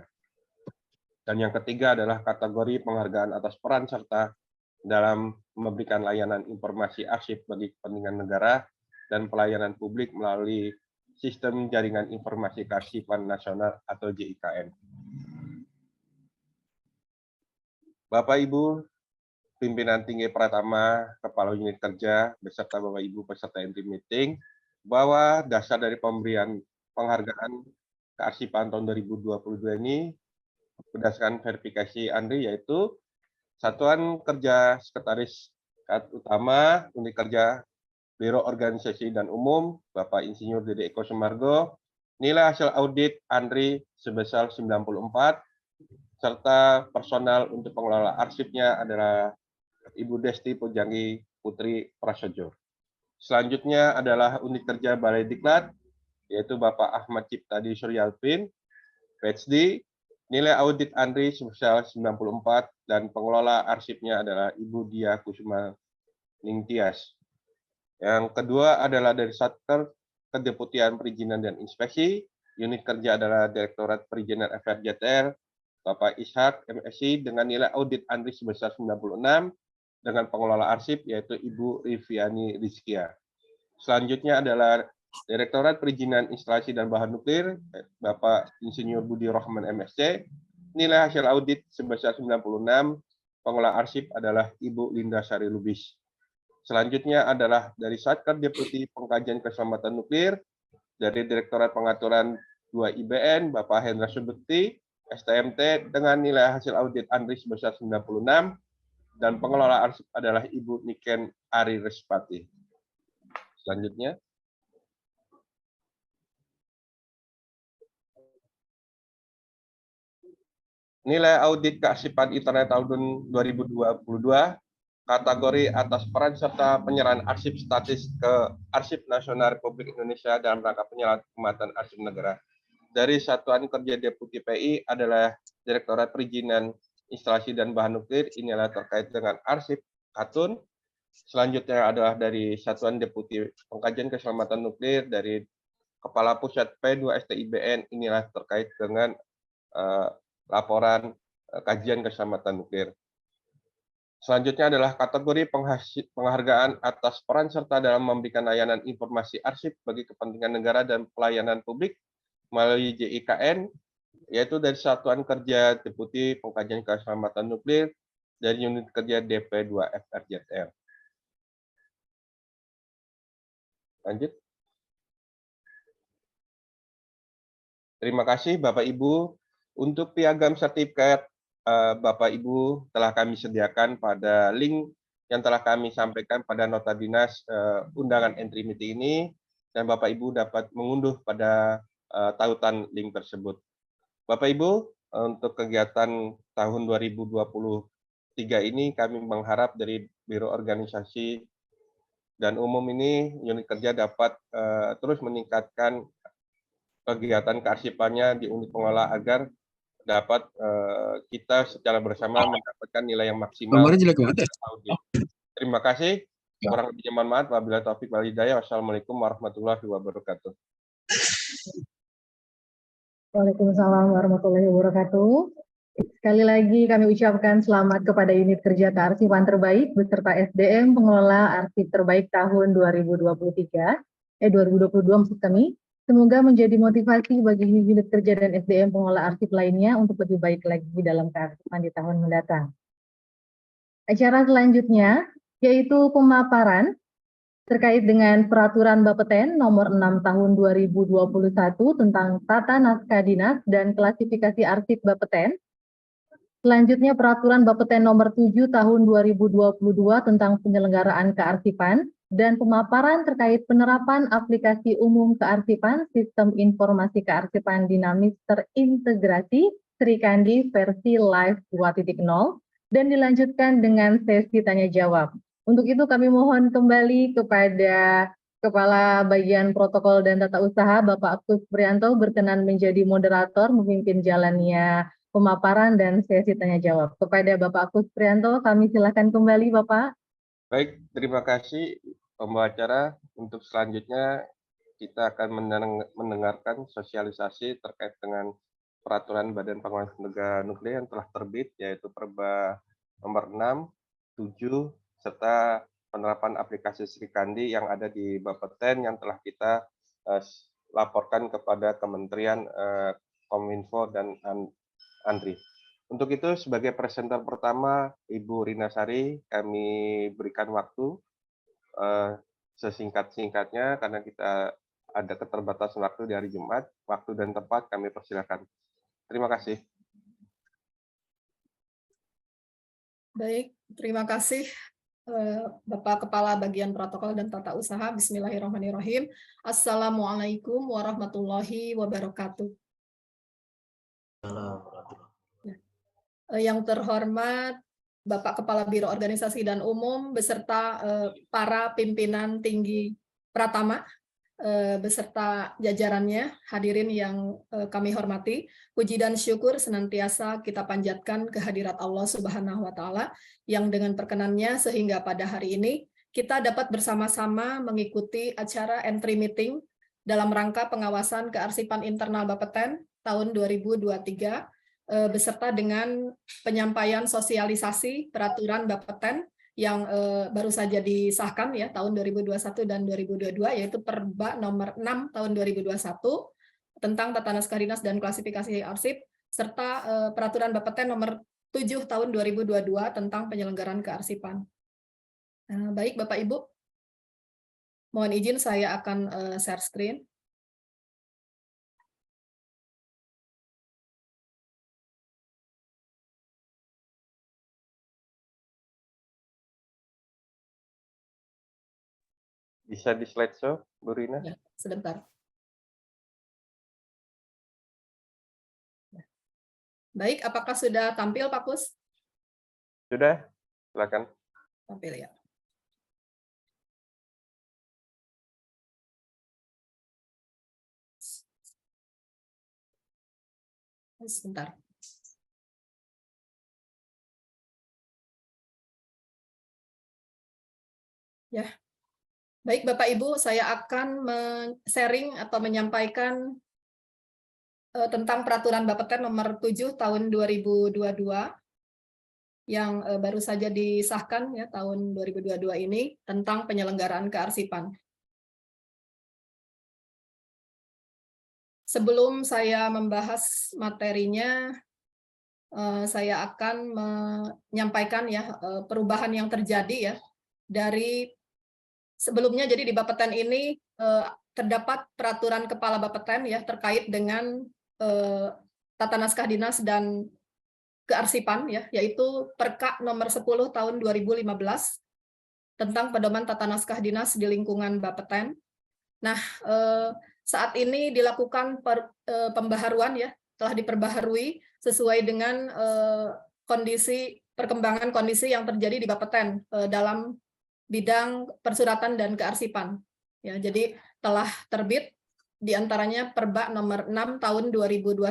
Dan yang ketiga adalah kategori penghargaan atas peran serta dalam memberikan layanan informasi arsip bagi kepentingan negara dan pelayanan publik melalui Sistem Jaringan Informasi Kearsipan Nasional atau JIKN. Bapak Ibu pimpinan tinggi Pratama, Kepala Unit Kerja, beserta Bapak Ibu peserta entry meeting, bahwa dasar dari pemberian penghargaan kearsipan tahun 2022 ini berdasarkan verifikasi Andri, yaitu Satuan Kerja Sekretaris Utama Unit Kerja Biro Organisasi dan Umum, Bapak Insinyur Dede Eko Sumargo, nilai hasil audit Andri sebesar 94, serta personal untuk pengelola arsipnya adalah Ibu Desti Pujanggi Putri Prasojo. Selanjutnya adalah unit kerja Balai Diklat, yaitu Bapak Ahmad Ciptadi Suryalpin, PhD, nilai audit Andri sebesar 94, dan pengelola arsipnya adalah Ibu Dia Kusuma Ningtyas. Yang kedua adalah dari Satker Kedeputian Perizinan dan Inspeksi, unit kerja adalah Direktorat Perizinan FRJTR, Bapak Ishak MSI dengan nilai audit Andri sebesar 96, dengan pengelola arsip yaitu Ibu Riviani Rizkia. Selanjutnya adalah Direktorat Perizinan Instalasi dan Bahan Nuklir, Bapak Insinyur Budi Rohman MSc, nilai hasil audit sebesar 96, pengelola arsip adalah Ibu Linda Sari Lubis. Selanjutnya adalah dari Satker Deputi Pengkajian Keselamatan Nuklir, dari Direktorat Pengaturan 2 IBN, Bapak Hendra Subekti, STMT, dengan nilai hasil audit Andri sebesar 96, dan pengelola arsip adalah Ibu Niken Ari Respati. Selanjutnya. Nilai audit kearsipan internet tahun 2022 kategori atas peran serta penyerahan arsip statis ke Arsip Nasional Republik Indonesia dalam rangka penyelamatan arsip negara. Dari Satuan Kerja Deputi PI adalah Direktorat Perizinan Instalasi dan Bahan Nuklir, inilah terkait dengan arsip Katun. Selanjutnya adalah dari Satuan Deputi Pengkajian Keselamatan Nuklir dari Kepala Pusat P2STIBN, inilah terkait dengan laporan kajian keselamatan nuklir. Selanjutnya adalah kategori penghargaan atas peran serta dalam memberikan layanan informasi arsip bagi kepentingan negara dan pelayanan publik melalui JIKN, yaitu dari Satuan Kerja Deputi Pengkajian Keselamatan Nuklir dari Unit Kerja DP2FRZL. Lanjut. Terima kasih Bapak Ibu. Untuk piagam sertifikat Bapak Ibu telah kami sediakan pada link yang telah kami sampaikan pada nota dinas undangan entry meeting ini, dan Bapak Ibu dapat mengunduh pada tautan link tersebut. Bapak Ibu, untuk kegiatan tahun 2023 ini kami mengharap dari Biro Organisasi dan Umum ini unit kerja dapat terus meningkatkan kegiatan kearsipannya di unit pengelola agar dapat kita secara bersama mendapatkan nilai yang maksimal. Terima kasih. Kurang lebihnya mohon maaf. Wabillahi taufiq wal hidayah. Wassalamualaikum warahmatullahi wabarakatuh. Waalaikumsalam warahmatullahi wabarakatuh. Sekali lagi kami ucapkan selamat kepada unit kerja kearsipan terbaik beserta SDM pengelola arsip terbaik tahun 2022 maksud kami. Semoga menjadi motivasi bagi unit kerja dan SDM pengelola arsip lainnya untuk lebih baik lagi dalam kearsipan di tahun mendatang. Acara selanjutnya yaitu pemaparan terkait dengan Peraturan Bapeten Nomor 6 Tahun 2021 tentang Tata Naskah Dinas dan Klasifikasi Arsip Bapeten. Selanjutnya Peraturan Bapeten Nomor 7 Tahun 2022 tentang penyelenggaraan kearsipan dan pemaparan terkait penerapan aplikasi umum kearsipan Sistem Informasi Kearsipan Dinamis Terintegrasi Sri Kandi versi Live 2.0 dan dilanjutkan dengan sesi tanya jawab. Untuk itu kami mohon kembali kepada Kepala Bagian Protokol dan Tata Usaha Bapak Agus Prianto berkenan menjadi moderator memimpin jalannya pemaparan dan sesi tanya jawab. Kepada Bapak Agus Prianto kami silakan kembali Bapak. Baik, terima kasih pembawa acara. Untuk selanjutnya kita akan mendengarkan sosialisasi terkait dengan peraturan Badan Pengawas Negara Nuklir yang telah terbit, yaitu Perba Nomor 6, 7, serta penerapan aplikasi Sri Kandi yang ada di Bapeten yang telah kita laporkan kepada Kementerian Kominfo dan Andri. Untuk itu, sebagai presenter pertama, Ibu Rina Sari, kami berikan waktu sesingkat-singkatnya karena kita ada keterbatasan waktu di hari Jumat. Waktu dan tempat kami persilakan. Terima kasih. Baik, terima kasih Bapak Kepala Bagian Protokol dan Tata Usaha. Bismillahirrahmanirrahim. Assalamualaikum warahmatullahi wabarakatuh. Yang terhormat Bapak Kepala Biro Organisasi dan Umum beserta para pimpinan tinggi Pratama beserta jajarannya, hadirin yang kami hormati, puji dan syukur senantiasa kita panjatkan kehadirat Allah Subhanahu wa Ta'ala yang dengan perkenannya sehingga pada hari ini kita dapat bersama-sama mengikuti acara entry meeting dalam rangka pengawasan kearsipan internal Bapeten tahun 2023 beserta dengan penyampaian sosialisasi peraturan Bapeten yang baru saja disahkan ya tahun 2021 dan 2022, yaitu Perba Nomor 6 tahun 2021 tentang Tata Naskah Dinas dan Klasifikasi Arsip serta Peraturan Bapeten Nomor 7 tahun 2022 tentang penyelenggaraan kearsipan. Baik Bapak Ibu, mohon izin saya akan share screen. Bisa di slideshow, Bu Rina? Ya, sebentar. Baik, apakah sudah tampil Pak Kus? Sudah, silakan. Tampil ya. Sebentar. Ya. Baik Bapak Ibu, saya akan sharing atau menyampaikan tentang peraturan Bapeten nomor 7 tahun 2022 yang baru saja disahkan ya tahun 2022 ini tentang penyelenggaraan kearsipan. Sebelum saya membahas materinya, saya akan menyampaikan ya perubahan yang terjadi ya dari sebelumnya. Jadi di Bapeten ini terdapat peraturan Kepala Bapeten ya terkait dengan Tata Naskah Dinas dan Kearsipan ya, yaitu Perka nomor 10 tahun 2015 tentang pedoman tata naskah dinas di lingkungan Bapeten. Nah, saat ini dilakukan pembaharuan ya, telah diperbaharui sesuai dengan perkembangan kondisi yang terjadi di Bapeten dalam bidang persuratan dan kearsipan. Ya, jadi telah terbit diantaranya Perba nomor 6 tahun 2021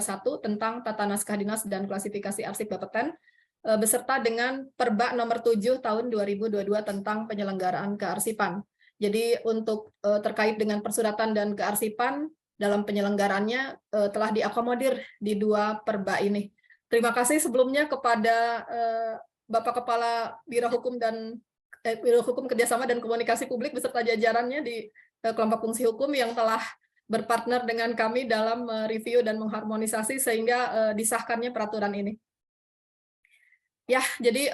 tentang Tata Naskah Dinas dan Klasifikasi Arsip Bapeten, beserta dengan Perba nomor 7 tahun 2022 tentang penyelenggaraan kearsipan. Jadi untuk terkait dengan persuratan dan kearsipan dalam penyelenggaraannya telah diakomodir di dua Perba ini. Terima kasih sebelumnya kepada Bapak Kepala Biro Hukum dan Biro Hukum Kerjasama dan Komunikasi Publik beserta jajarannya di kelompok fungsi hukum yang telah berpartner dengan kami dalam mereview dan mengharmonisasi sehingga disahkannya peraturan ini. Ya, jadi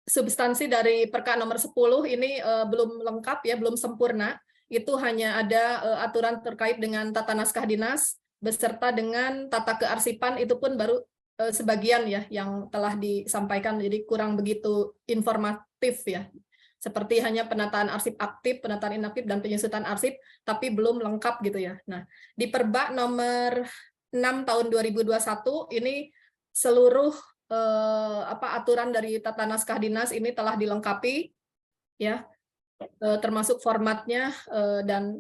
substansi dari Perka nomor 10 ini belum lengkap ya, belum sempurna. Itu hanya ada aturan terkait dengan tata naskah dinas beserta dengan tata kearsipan, itu pun baru sebagian ya yang telah disampaikan, jadi kurang begitu informatif ya. Seperti hanya penataan arsip aktif, penataan inaktif, dan penyusutan arsip, tapi belum lengkap gitu ya. Nah, di Perba nomor 6 tahun 2021 ini seluruh aturan dari tata naskah dinas ini telah dilengkapi ya, termasuk formatnya dan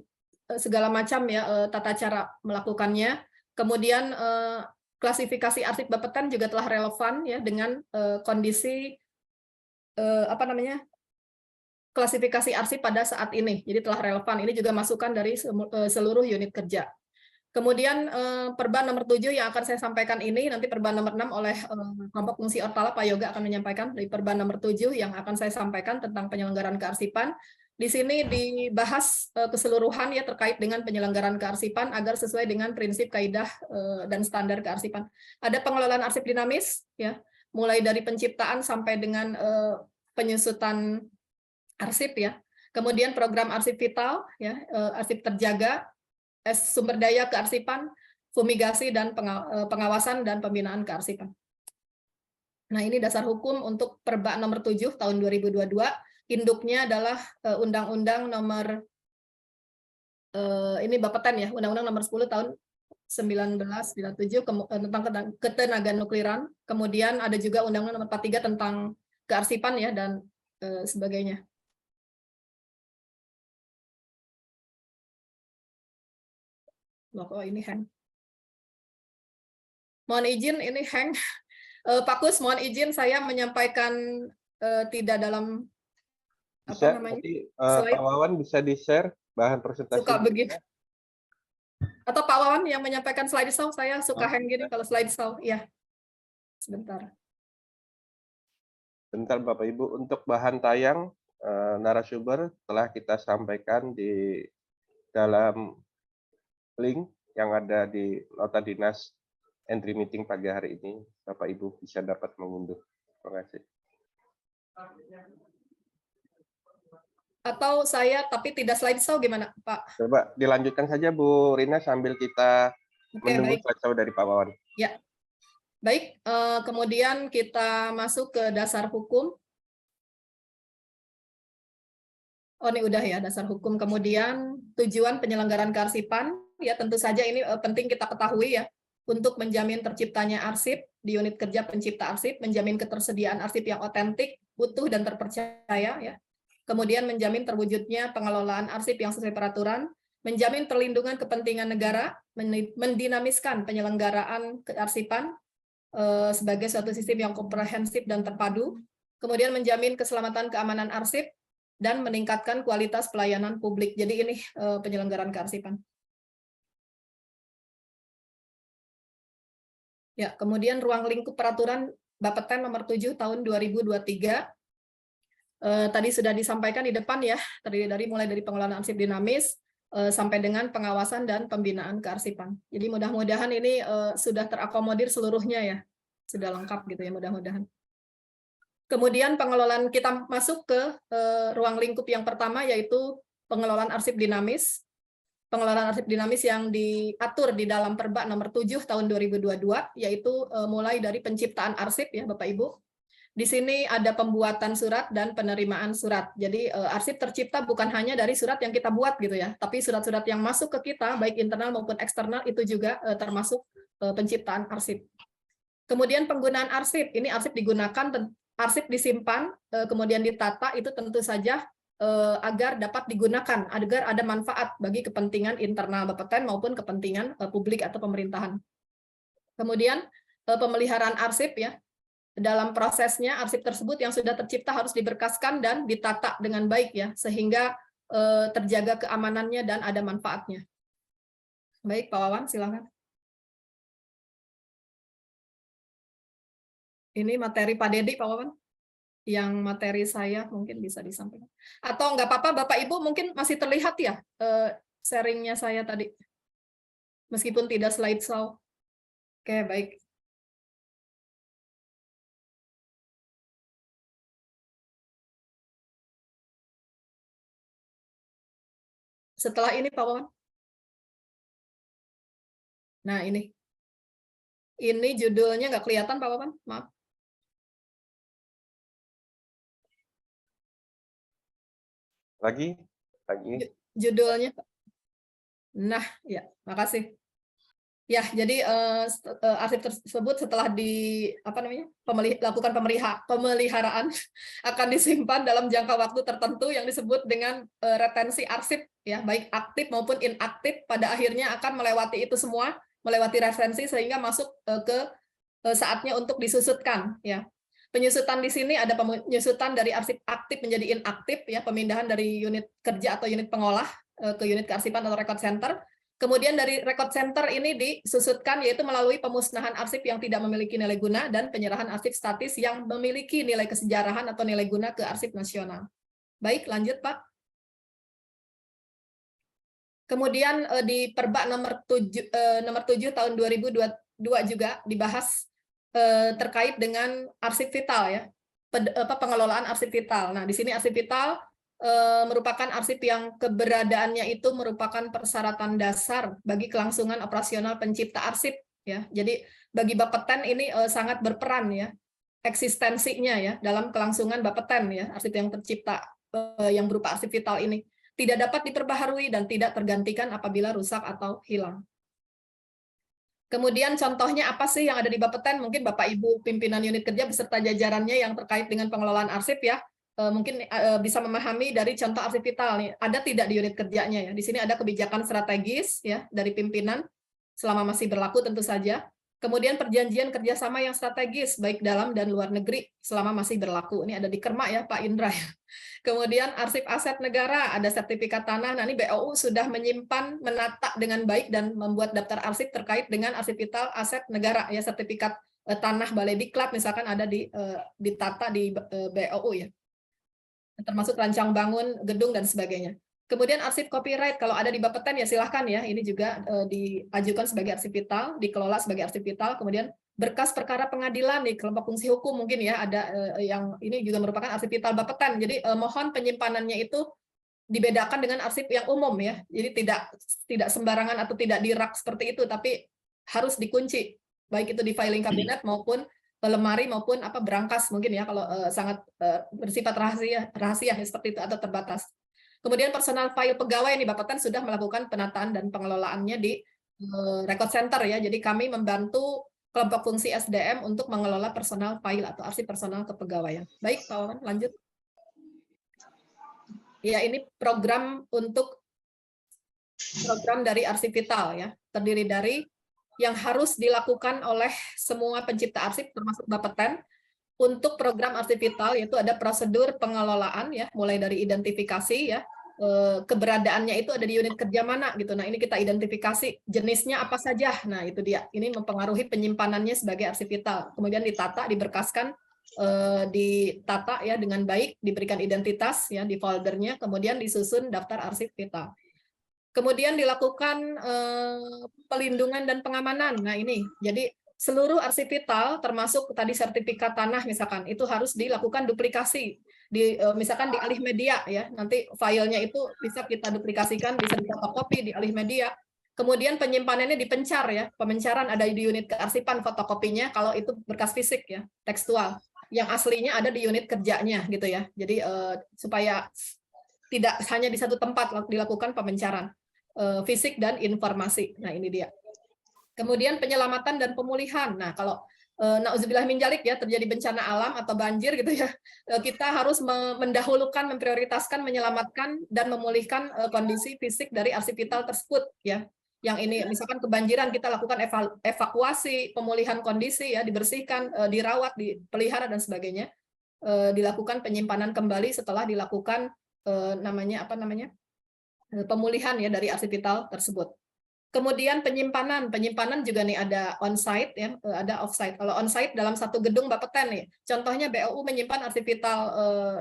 segala macam ya tata cara melakukannya. Kemudian klasifikasi arsip Bapeten juga telah relevan ya dengan kondisi klasifikasi arsip pada saat ini. Jadi telah relevan. Ini juga masukan dari seluruh unit kerja. Kemudian Perba nomor 7 yang akan saya sampaikan ini, nanti Perba nomor 6 oleh kelompok fungsi Ortala, Pak Yoga akan menyampaikan dari Perba nomor 7 yang akan saya sampaikan tentang penyelenggaraan kearsipan. Di sini dibahas keseluruhan ya terkait dengan penyelenggaraan kearsipan agar sesuai dengan prinsip kaidah dan standar kearsipan. Ada pengelolaan arsip dinamis ya, mulai dari penciptaan sampai dengan penyusutan arsip ya. Kemudian program arsip vital ya, arsip terjaga, sumber daya kearsipan, fumigasi dan pengawasan dan pembinaan kearsipan. Nah, ini dasar hukum untuk Perba nomor 7 tahun 2022. Induknya adalah Undang-Undang nomor ini Bapeten ya, Undang-Undang nomor 10 tahun 1997 tentang ketenagaan nukliran. Kemudian ada juga Undang-Undang nomor 43 tentang kearsipan ya dan sebagainya. Oh, ini hang. Mohon izin, ini hang. Pak Kus, mohon izin saya menyampaikan tidak dalam Bisa, apa namanya? nanti Pak Wawan bisa di-share bahan presentasi. Suka begitu. Atau Pak Wawan yang menyampaikan slideshow, saya suka hang gini kalau slideshow. Ya. Sebentar. Bentar Bapak Ibu, untuk bahan tayang narasumber telah kita sampaikan di dalam link yang ada di nota dinas entry meeting pagi hari ini. Bapak Ibu bisa dapat mengunduh. Terima kasih. Atau saya tapi tidak slideshow gimana Pak? Coba dilanjutkan saja Bu Rina sambil kita menunggu baik. slideshow dari Pak Wawan. Ya. Baik, kemudian kita masuk ke dasar hukum. Oh, ini udah ya dasar hukum. Kemudian tujuan penyelenggaraan kearsipan, ya tentu saja ini penting kita ketahui ya, untuk menjamin terciptanya arsip di unit kerja pencipta arsip, menjamin ketersediaan arsip yang otentik, utuh dan terpercaya ya. Kemudian menjamin terwujudnya pengelolaan arsip yang sesuai peraturan, menjamin perlindungan kepentingan negara, mendinamiskan penyelenggaraan kearsipan sebagai suatu sistem yang komprehensif dan terpadu, kemudian menjamin keselamatan keamanan arsip, dan meningkatkan kualitas pelayanan publik. Jadi ini penyelenggaraan kearsipan. Ya, kemudian ruang lingkup peraturan Bapeten nomor 7 tahun 2023. Tadi sudah disampaikan di depan ya, terdiri dari mulai dari pengelolaan arsip dinamis sampai dengan pengawasan dan pembinaan kearsipan. Jadi mudah-mudahan ini sudah terakomodir seluruhnya ya, sudah lengkap gitu ya mudah-mudahan. Kemudian pengelolaan, kita masuk ke ruang lingkup yang pertama, yaitu pengelolaan arsip dinamis. Pengelolaan arsip dinamis yang diatur di dalam Perba nomor 7 tahun 2022, yaitu mulai dari penciptaan arsip ya Bapak Ibu. Di sini ada pembuatan surat dan penerimaan surat. Jadi arsip tercipta bukan hanya dari surat yang kita buat gitu ya, tapi surat-surat yang masuk ke kita baik internal maupun eksternal itu juga termasuk penciptaan arsip. Kemudian penggunaan arsip, ini arsip digunakan, arsip disimpan, kemudian ditata, itu tentu saja agar dapat digunakan, agar ada manfaat bagi kepentingan internal Bapeten maupun kepentingan publik atau pemerintahan. Kemudian pemeliharaan arsip ya. Dalam prosesnya arsip tersebut yang sudah tercipta harus diberkaskan dan ditata dengan baik ya, sehingga terjaga keamanannya dan ada manfaatnya. Baik, Pak Wawan, silakan. Ini materi Pak Dedi, Pak Wawan. Yang materi saya mungkin bisa disampaikan. Atau nggak apa-apa, Bapak Ibu mungkin masih terlihat ya sharingnya saya tadi. Meskipun tidak slideshow. Oke, baik. Setelah ini Pak Wawan. Nah ini judulnya nggak kelihatan Pak Wawan, maaf. Lagi. Judulnya. Nah ya, makasih. Ya, jadi arsip tersebut setelah lakukan pemeliharaan akan disimpan dalam jangka waktu tertentu yang disebut dengan retensi arsip ya, baik aktif maupun inaktif, pada akhirnya akan melewati itu semua, melewati referensi sehingga masuk ke saatnya untuk disusutkan ya. Penyusutan di sini ada penyusutan dari arsip aktif menjadi inaktif ya, pemindahan dari unit kerja atau unit pengolah ke unit kearsipan atau record center. Kemudian dari record center ini disusutkan yaitu melalui pemusnahan arsip yang tidak memiliki nilai guna dan penyerahan arsip statis yang memiliki nilai kesejarahan atau nilai guna ke arsip nasional. Baik, lanjut Pak. Kemudian di Perba nomor 7 tahun 2022 juga dibahas terkait dengan arsip vital ya, pengelolaan arsip vital. Nah, di sini arsip vital merupakan arsip yang keberadaannya itu merupakan persyaratan dasar bagi kelangsungan operasional pencipta arsip ya. Jadi bagi Bapeten ini sangat berperan ya eksistensinya ya dalam kelangsungan Bapeten ya, arsip yang tercipta yang berupa arsip vital ini tidak dapat diperbaharui dan tidak tergantikan apabila rusak atau hilang. Kemudian contohnya apa sih yang ada di Bapeten? Mungkin Bapak Ibu pimpinan unit kerja beserta jajarannya yang terkait dengan pengelolaan arsip ya, mungkin bisa memahami dari contoh arsip vital nih, ada tidak di unit kerjanya ya. Di sini ada kebijakan strategis ya dari pimpinan selama masih berlaku tentu saja. Kemudian perjanjian kerjasama yang strategis baik dalam dan luar negeri selama masih berlaku. Ini ada di Kerma ya Pak Indra. Kemudian arsip aset negara, ada sertifikat tanah. Nah ini BOU sudah menyimpan, menata dengan baik dan membuat daftar arsip terkait dengan arsip vital aset negara ya, sertifikat tanah Balai Diklat misalkan ada ditata di BOU ya. Termasuk rancang bangun, gedung, dan sebagainya. Kemudian arsip copyright, kalau ada di Bapeten ya silahkan ya, ini juga diajukan sebagai arsip vital, dikelola sebagai arsip vital. Kemudian berkas perkara pengadilan di kelompok fungsi hukum mungkin ya, ada yang ini juga merupakan arsip vital Bapeten. Jadi mohon penyimpanannya itu dibedakan dengan arsip yang umum ya, jadi tidak sembarangan atau tidak di rak seperti itu, tapi harus dikunci, baik itu di filing kabinet maupun lemari maupun berangkas mungkin ya kalau sangat bersifat rahasia seperti itu atau terbatas. Kemudian personal file pegawai ini Bapeten sudah melakukan penataan dan pengelolaannya di record center ya. Jadi kami membantu kelompok fungsi SDM untuk mengelola personal file atau arsip personal kepegawaian. Baik, Pak Wawan, lanjut. Ya, ini program dari Arsip Vital ya, terdiri dari yang harus dilakukan oleh semua pencipta arsip termasuk Bapeten untuk program Arsip Vital, yaitu ada prosedur pengelolaan ya, mulai dari identifikasi ya, keberadaannya itu ada di unit kerja mana gitu. Nah, ini kita identifikasi jenisnya apa saja. Nah, itu dia. Ini mempengaruhi penyimpanannya sebagai Arsip Vital. Kemudian ditata, diberkaskan, ditata ya dengan baik, diberikan identitas ya di foldernya, kemudian disusun daftar Arsip Vital. Kemudian dilakukan pelindungan dan pengamanan. Nah, ini. Jadi seluruh arsip vital termasuk tadi sertifikat tanah misalkan itu harus dilakukan duplikasi misalkan di alih media ya, nanti filenya itu bisa kita duplikasikan, bisa difotokopi di alih media. Kemudian penyimpanannya dipencar ya, pemencaran ada di unit kearsipan fotokopinya kalau itu berkas fisik ya, tekstual. Yang aslinya ada di unit kerjanya gitu ya. Jadi supaya tidak hanya di satu tempat dilakukan pemencaran fisik dan informasi. Nah, ini dia. Kemudian penyelamatan dan pemulihan. Nah, kalau nauzubillah min dzalik ya, terjadi bencana alam atau banjir gitu ya, kita harus mendahulukan, memprioritaskan, menyelamatkan dan memulihkan kondisi fisik dari arsip vital tersebut ya. Yang ini misalkan kebanjiran, kita lakukan evakuasi, pemulihan kondisi ya, dibersihkan, dirawat, dipelihara dan sebagainya. Dilakukan penyimpanan kembali setelah dilakukan pemulihan ya dari arsip vital tersebut. Kemudian penyimpanan juga nih ada on-site ya, ada off-site. Kalau on-site dalam satu gedung Bapeten nih, contohnya BOU menyimpan arsip vital,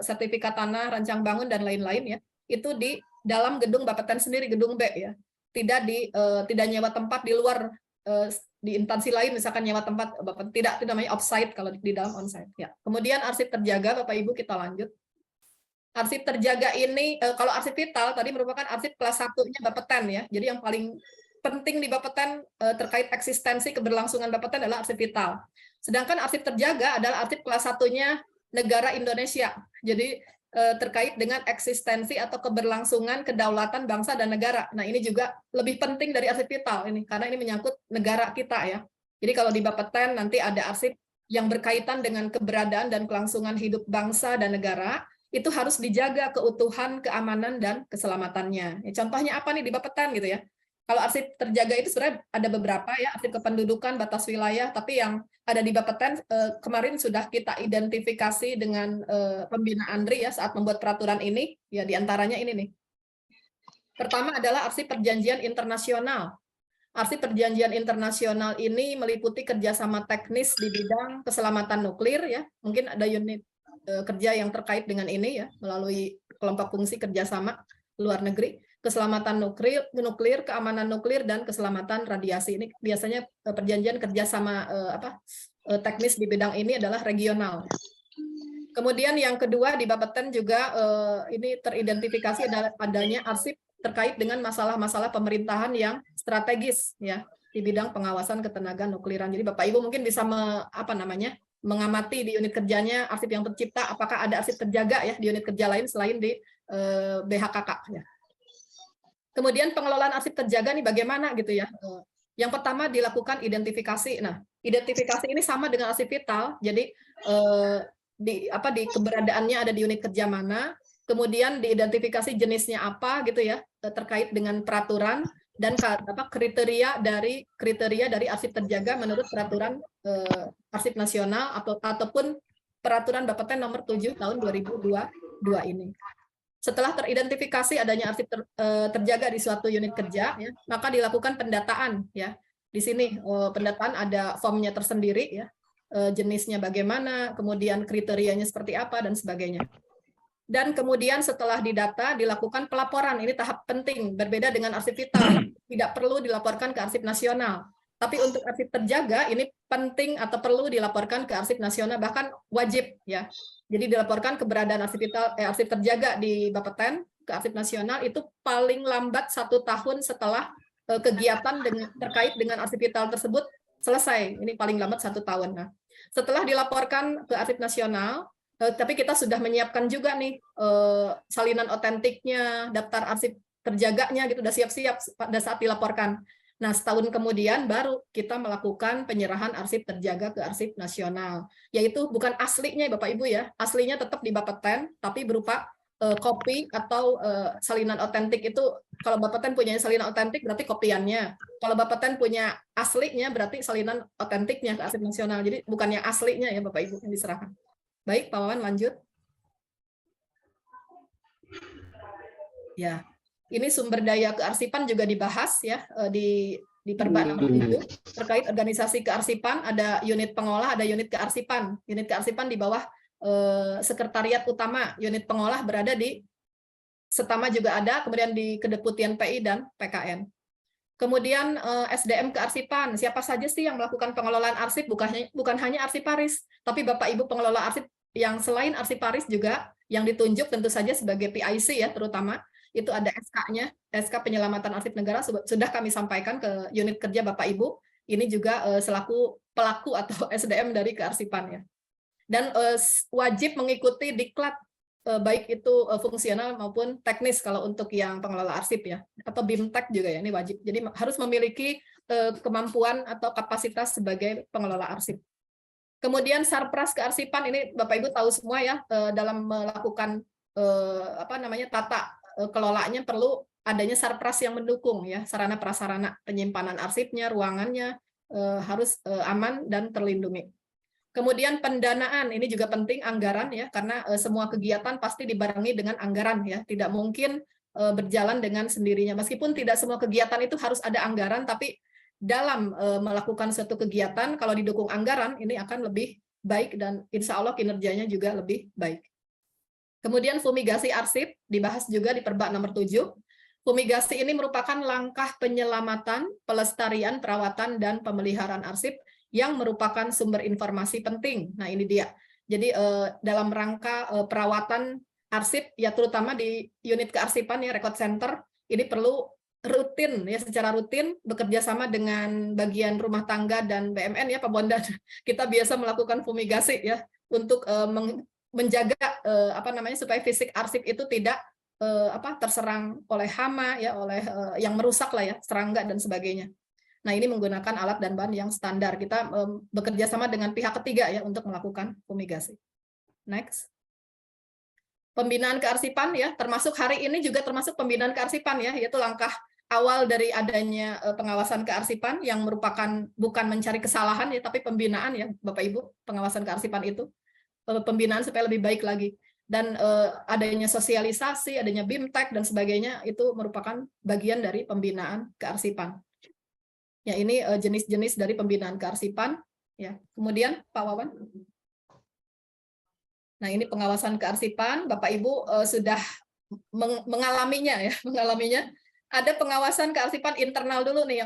sertifikat tanah, rancang bangun dan lain-lain ya, itu di dalam gedung Bapeten sendiri, gedung B ya, tidak nyewa tempat di luar di instansi lain, misalkan nyewa tempat Bapak tidak namanya off-site kalau di dalam on-site ya. Kemudian arsip terjaga, Bapak Ibu, kita lanjut. Arsip terjaga ini kalau arsip vital tadi merupakan arsip kelas 1-nya Bapeten ya. Jadi yang paling penting di Bapeten terkait eksistensi keberlangsungan Bapeten adalah arsip vital. Sedangkan arsip terjaga adalah arsip kelas 1-nya negara Indonesia. Jadi terkait dengan eksistensi atau keberlangsungan kedaulatan bangsa dan negara. Nah, ini juga lebih penting dari arsip vital ini karena ini menyangkut negara kita ya. Jadi kalau di Bapeten nanti ada arsip yang berkaitan dengan keberadaan dan kelangsungan hidup bangsa dan negara, itu harus dijaga keutuhan, keamanan, dan keselamatannya. Ya, contohnya apa nih di Bapeten gitu ya. Kalau arsip terjaga itu sebenarnya ada beberapa ya, arsip kependudukan, batas wilayah, tapi yang ada di Bapeten kemarin sudah kita identifikasi dengan pembina Andri ya saat membuat peraturan ini, ya diantaranya ini nih. Pertama adalah arsip perjanjian internasional. Arsip perjanjian internasional ini meliputi kerjasama teknis di bidang keselamatan nuklir ya, mungkin ada unit kerja yang terkait dengan ini ya, melalui kelompok fungsi kerjasama luar negeri, keselamatan nuklir, keamanan nuklir, dan keselamatan radiasi. Ini biasanya perjanjian kerjasama teknis di bidang ini adalah regional. Kemudian yang kedua di Bapeten juga ini teridentifikasi adanya arsip terkait dengan masalah-masalah pemerintahan yang strategis ya di bidang pengawasan ketenaga nukliran. Jadi Bapak Ibu mungkin bisa mengamati di unit kerjanya arsip yang tercipta, apakah ada arsip terjaga ya di unit kerja lain selain di BHKK ya. Kemudian pengelolaan arsip terjaga nih bagaimana gitu ya. Yang pertama dilakukan identifikasi. Nah, identifikasi ini sama dengan arsip vital. Jadi di keberadaannya ada di unit kerja mana, kemudian diidentifikasi jenisnya apa gitu ya, terkait dengan peraturan dan kriteria dari arsip terjaga menurut peraturan arsip nasional ataupun peraturan Bapeten nomor 7 tahun 2022 ini. Setelah teridentifikasi adanya arsip terjaga di suatu unit kerja ya, maka dilakukan pendataan ya. Di sini pendataan ada formnya tersendiri ya, jenisnya bagaimana, kemudian kriterianya seperti apa dan sebagainya. Dan kemudian setelah didata dilakukan pelaporan. Ini tahap penting, berbeda dengan arsip vital. Tidak perlu dilaporkan ke arsip nasional. Tapi untuk arsip terjaga ini penting atau perlu dilaporkan ke arsip nasional, bahkan wajib ya. Jadi dilaporkan keberadaan arsip vital, arsip terjaga di Bapeten ke arsip nasional itu paling lambat 1 tahun setelah kegiatan terkait dengan arsip vital tersebut selesai. Ini paling lambat 1 tahun. Nah, setelah dilaporkan ke arsip nasional, tapi kita sudah menyiapkan juga nih salinan otentiknya, daftar arsip terjaganya gitu, udah siap-siap pada saat dilaporkan. Nah, setahun kemudian baru kita melakukan penyerahan arsip terjaga ke Arsip Nasional, yaitu bukan aslinya Bapak Ibu ya, aslinya tetap di Bapeten, tapi berupa kopi atau salinan otentik. Itu kalau Bapeten punya salinan otentik berarti kopiannya, kalau Bapeten punya aslinya berarti salinan otentiknya ke Arsip Nasional. Jadi bukan yang aslinya ya Bapak Ibu yang diserahkan. Baik, Pak Wawan lanjut. Ya. Ini sumber daya kearsipan juga dibahas ya di Perba 67 terkait organisasi kearsipan, ada unit pengolah, ada unit kearsipan. Unit kearsipan di bawah sekretariat utama, unit pengolah berada di Setama juga ada, kemudian di Kedeputian PI dan PKN. Kemudian SDM kearsipan, siapa saja sih yang melakukan pengelolaan arsip, bukan hanya arsiparis, tapi Bapak Ibu pengelola arsip yang selain arsiparis juga yang ditunjuk tentu saja sebagai PIC ya terutama. Itu ada SK-nya, SK Penyelamatan Arsip Negara sudah kami sampaikan ke unit kerja Bapak Ibu. Ini juga selaku pelaku atau SDM dari kearsipan ya. Dan wajib mengikuti diklat baik itu fungsional maupun teknis kalau untuk yang pengelola arsip ya, atau BIMTEK juga ya, ini wajib. Jadi harus memiliki kemampuan atau kapasitas sebagai pengelola arsip. Kemudian Sarpras kearsipan ini Bapak Ibu tahu semua ya, dalam melakukan tata kelolanya perlu adanya Sarpras yang mendukung ya, sarana prasarana penyimpanan arsipnya, ruangannya harus aman dan terlindungi. Kemudian pendanaan ini juga penting, anggaran ya, karena semua kegiatan pasti dibarengi dengan anggaran ya, tidak mungkin berjalan dengan sendirinya. Meskipun tidak semua kegiatan itu harus ada anggaran, tapi dalam melakukan suatu kegiatan kalau didukung anggaran ini akan lebih baik dan insya Allah kinerjanya juga lebih baik. Kemudian fumigasi arsip dibahas juga di Perba nomor 7. Fumigasi ini merupakan langkah penyelamatan, pelestarian, perawatan, dan pemeliharaan arsip yang merupakan sumber informasi penting. Nah ini dia. Jadi dalam rangka perawatan arsip, ya terutama di unit kearsipan ya, record center, ini perlu rutin ya, secara rutin bekerja sama dengan bagian rumah tangga dan BMN ya Pak Bondan. Kita biasa melakukan fumigasi ya untuk menjaga supaya fisik arsip itu tidak terserang oleh hama ya, oleh yang merusak lah ya, serangga dan sebagainya. Nah, ini menggunakan alat dan bahan yang standar. Kita bekerja sama dengan pihak ketiga ya untuk melakukan fumigasi. Next. Pembinaan kearsipan ya, termasuk hari ini juga termasuk pembinaan kearsipan ya, yaitu langkah awal dari adanya pengawasan kearsipan yang merupakan bukan mencari kesalahan ya, tapi pembinaan ya Bapak Ibu, pengawasan kearsipan itu pembinaan supaya lebih baik lagi. Dan adanya sosialisasi, adanya BIMTEK dan sebagainya itu merupakan bagian dari pembinaan kearsipan. Ya, ini jenis-jenis dari pembinaan kearsipan ya. Kemudian Pak Wawan. Nah, ini pengawasan kearsipan, Bapak Ibu sudah mengalaminya ya, mengalaminya. Ada pengawasan kearsipan internal dulu nih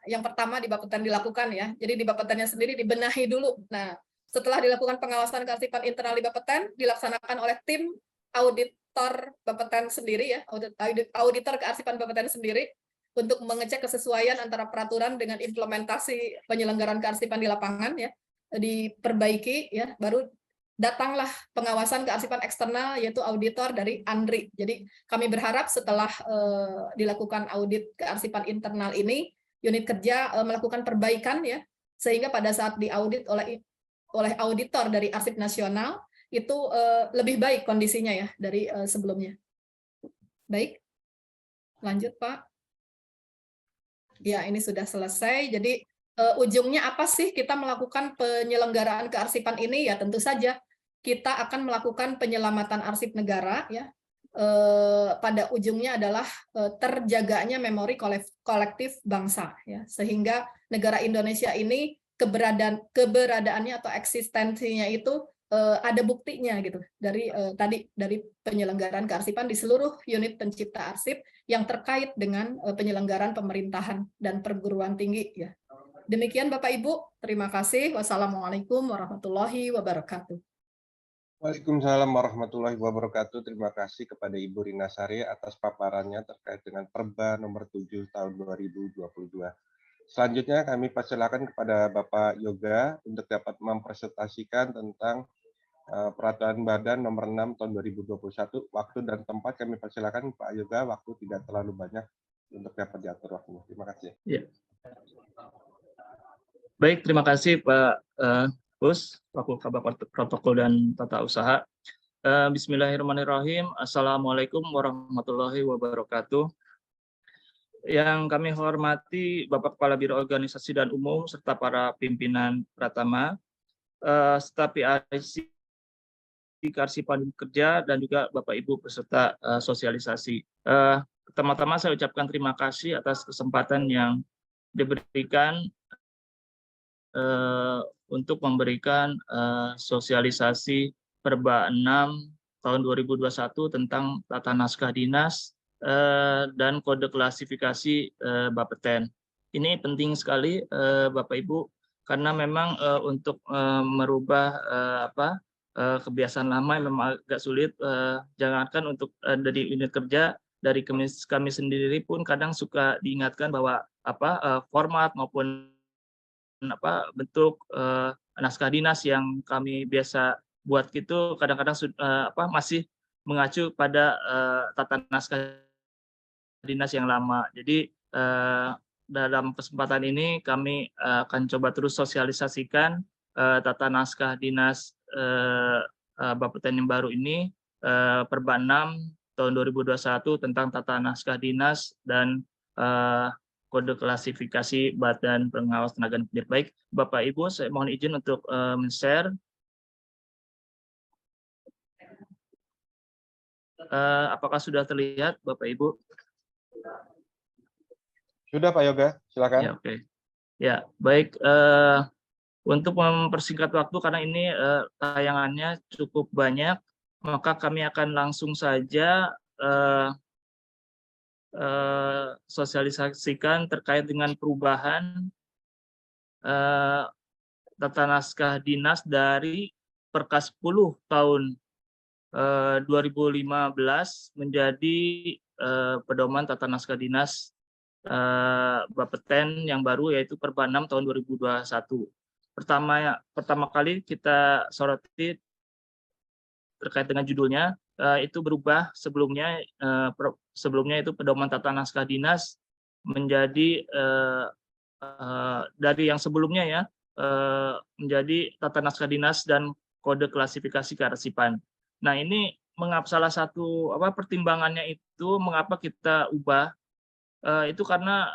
yang pertama di Bapeten dilakukan ya. Jadi di Bapetennya sendiri dibenahi dulu. Nah, setelah dilakukan pengawasan kearsipan internal di Bapeten dilaksanakan oleh tim auditor Bapeten sendiri ya, auditor kearsipan Bapeten sendiri untuk mengecek kesesuaian antara peraturan dengan implementasi penyelenggaraan kearsipan di lapangan ya, diperbaiki ya, baru datanglah pengawasan kearsipan eksternal yaitu auditor dari ANRI. Jadi kami berharap setelah dilakukan audit kearsipan internal ini, unit kerja melakukan perbaikan ya, sehingga pada saat diaudit oleh auditor dari Arsip Nasional itu lebih baik kondisinya ya dari sebelumnya. Baik, lanjut Pak. Ya, ini sudah selesai. Jadi ujungnya apa sih kita melakukan penyelenggaraan kearsipan ini? Ya tentu saja kita akan melakukan penyelamatan arsip negara ya. Pada ujungnya adalah terjaganya memori kolektif bangsa ya, sehingga negara Indonesia ini keberadaannya atau eksistensinya itu ada buktinya gitu dari dari penyelenggaraan kearsipan di seluruh unit pencipta arsip yang terkait dengan penyelenggaraan pemerintahan dan perguruan tinggi ya. Demikian Bapak Ibu, terima kasih. Wassalamualaikum warahmatullahi wabarakatuh. Waalaikumsalam warahmatullahi wabarakatuh. Terima kasih kepada Ibu Rina Sari atas paparannya terkait dengan Perba nomor 7 tahun 2022. Selanjutnya kami persilakan kepada Bapak Yoga untuk dapat mempresentasikan tentang Peraturan Badan nomor 6 tahun 2021. Waktu dan tempat kami persilakan Pak Yoga, waktu tidak terlalu banyak untuk dapat diatur waktunya. Terima kasih. Ya. Baik, terima kasih Pak Bus, Fakultas Protokol dan Tata Usaha. Bismillahirrahmanirrahim. Assalamualaikum warahmatullahi wabarakatuh. Yang kami hormati Bapak Kepala Biro Organisasi dan Umum serta para pimpinan Pratama, staf PIC, Karsipan Kerja, dan juga Bapak Ibu peserta sosialisasi. Pertama-tama saya ucapkan terima kasih atas kesempatan yang diberikan untuk memberikan sosialisasi Perba 6 tahun 2021 tentang tata naskah dinas dan kode klasifikasi Bapeten. Ini penting sekali Bapak Ibu, karena memang untuk merubah kebiasaan lama memang agak sulit. Jangankan untuk dari unit kerja, dari kami sendiri pun kadang suka diingatkan bahwa format maupun bentuk naskah dinas yang kami biasa buat gitu kadang-kadang masih mengacu pada tata naskah dinas yang lama. Jadi dalam kesempatan ini kami akan coba terus sosialisasikan tata naskah dinas Bapeten yang baru ini, Perba 6 tahun 2021 tentang tata naskah dinas dan kode klasifikasi Badan Pengawas Tenaga Nuklir. Baik, Bapak Ibu, saya mohon izin untuk men-share. Apakah sudah terlihat, Bapak Ibu? Sudah Pak Yoga, silakan. Ya, oke. Ya, baik. Untuk mempersingkat waktu karena ini tayangannya cukup banyak, maka kami akan langsung saja sosialisasikan terkait dengan perubahan tata naskah dinas dari Perka 10 tahun 2015 menjadi pedoman tata naskah dinas Bapeten yang baru, yaitu Perba 6 tahun 2021. Pertama kali kita soroti terkait dengan judulnya, itu berubah. Sebelumnya itu pedoman tata naskah dinas menjadi dari yang sebelumnya ya, menjadi tata naskah dinas dan kode klasifikasi kearsipan. Nah, ini salah satu pertimbangannya itu mengapa kita ubah itu karena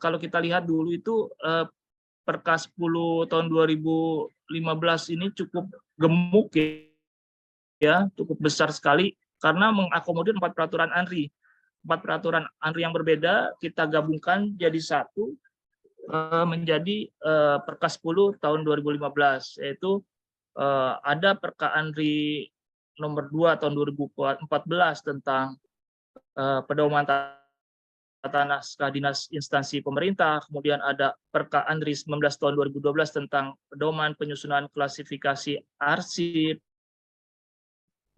kalau kita lihat dulu itu Perka 10 tahun 2015 ini cukup gemuk ya, cukup besar sekali karena mengakomodir 4 peraturan ANRI. 4 peraturan ANRI yang berbeda kita gabungkan jadi satu menjadi Perka 10 tahun 2015, yaitu ada Perka ANRI nomor 2 tahun 2014 tentang pedoman tata naskah dinas instansi pemerintah, kemudian ada Perka ANRI 19 tahun 2012 tentang pedoman penyusunan klasifikasi arsip,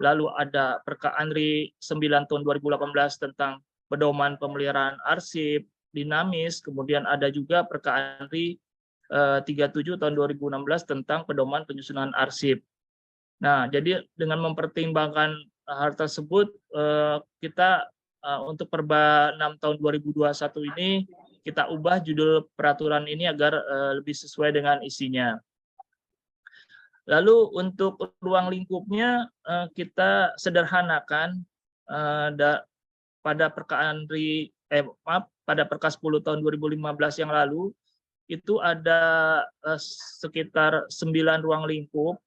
lalu ada Perka ANRI 9 tahun 2018 tentang pedoman pemeliharaan arsip dinamis, kemudian ada juga Perka ANRI 37 tahun 2016 tentang pedoman penyusunan arsip. Nah, jadi dengan mempertimbangkan hal tersebut, kita untuk Perba 6 tahun 2021 ini kita ubah judul peraturan ini agar lebih sesuai dengan isinya. Lalu untuk ruang lingkupnya kita sederhanakan pada Perka ANRI pada Perka 10 tahun 2015 yang lalu itu ada sekitar 9 ruang lingkup,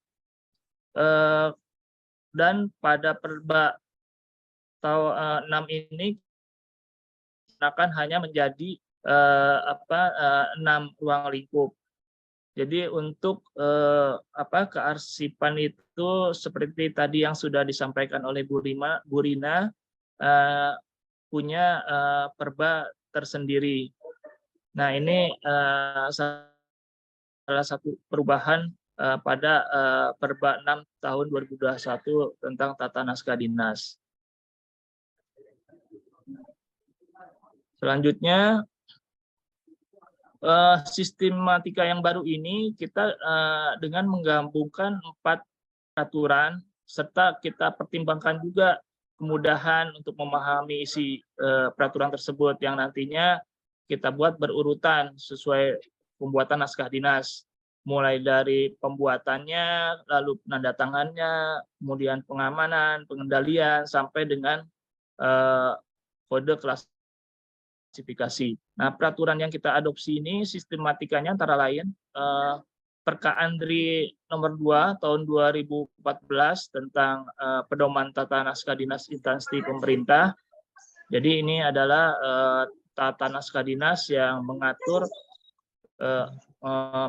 dan pada Perba tahun 6 ini akan hanya menjadi 6 ruang lingkup. Jadi untuk kearsipan itu seperti tadi yang sudah disampaikan oleh Bu Rina punya perba tersendiri. Nah, ini salah satu perubahan pada Perba 6 tahun 2021 tentang tata naskah dinas. Selanjutnya, sistematika yang baru ini kita dengan menggabungkan 4 peraturan serta kita pertimbangkan juga kemudahan untuk memahami isi peraturan tersebut yang nantinya kita buat berurutan sesuai pembuatan naskah dinas, mulai dari pembuatannya, lalu penandatangannya, kemudian pengamanan, pengendalian, sampai dengan kode klasifikasi. Nah, peraturan yang kita adopsi ini sistematikanya antara lain Perka Andri nomor 2 tahun 2014 tentang pedoman tata naskah dinas instansi pemerintah. Jadi ini adalah tata naskah dinas yang mengatur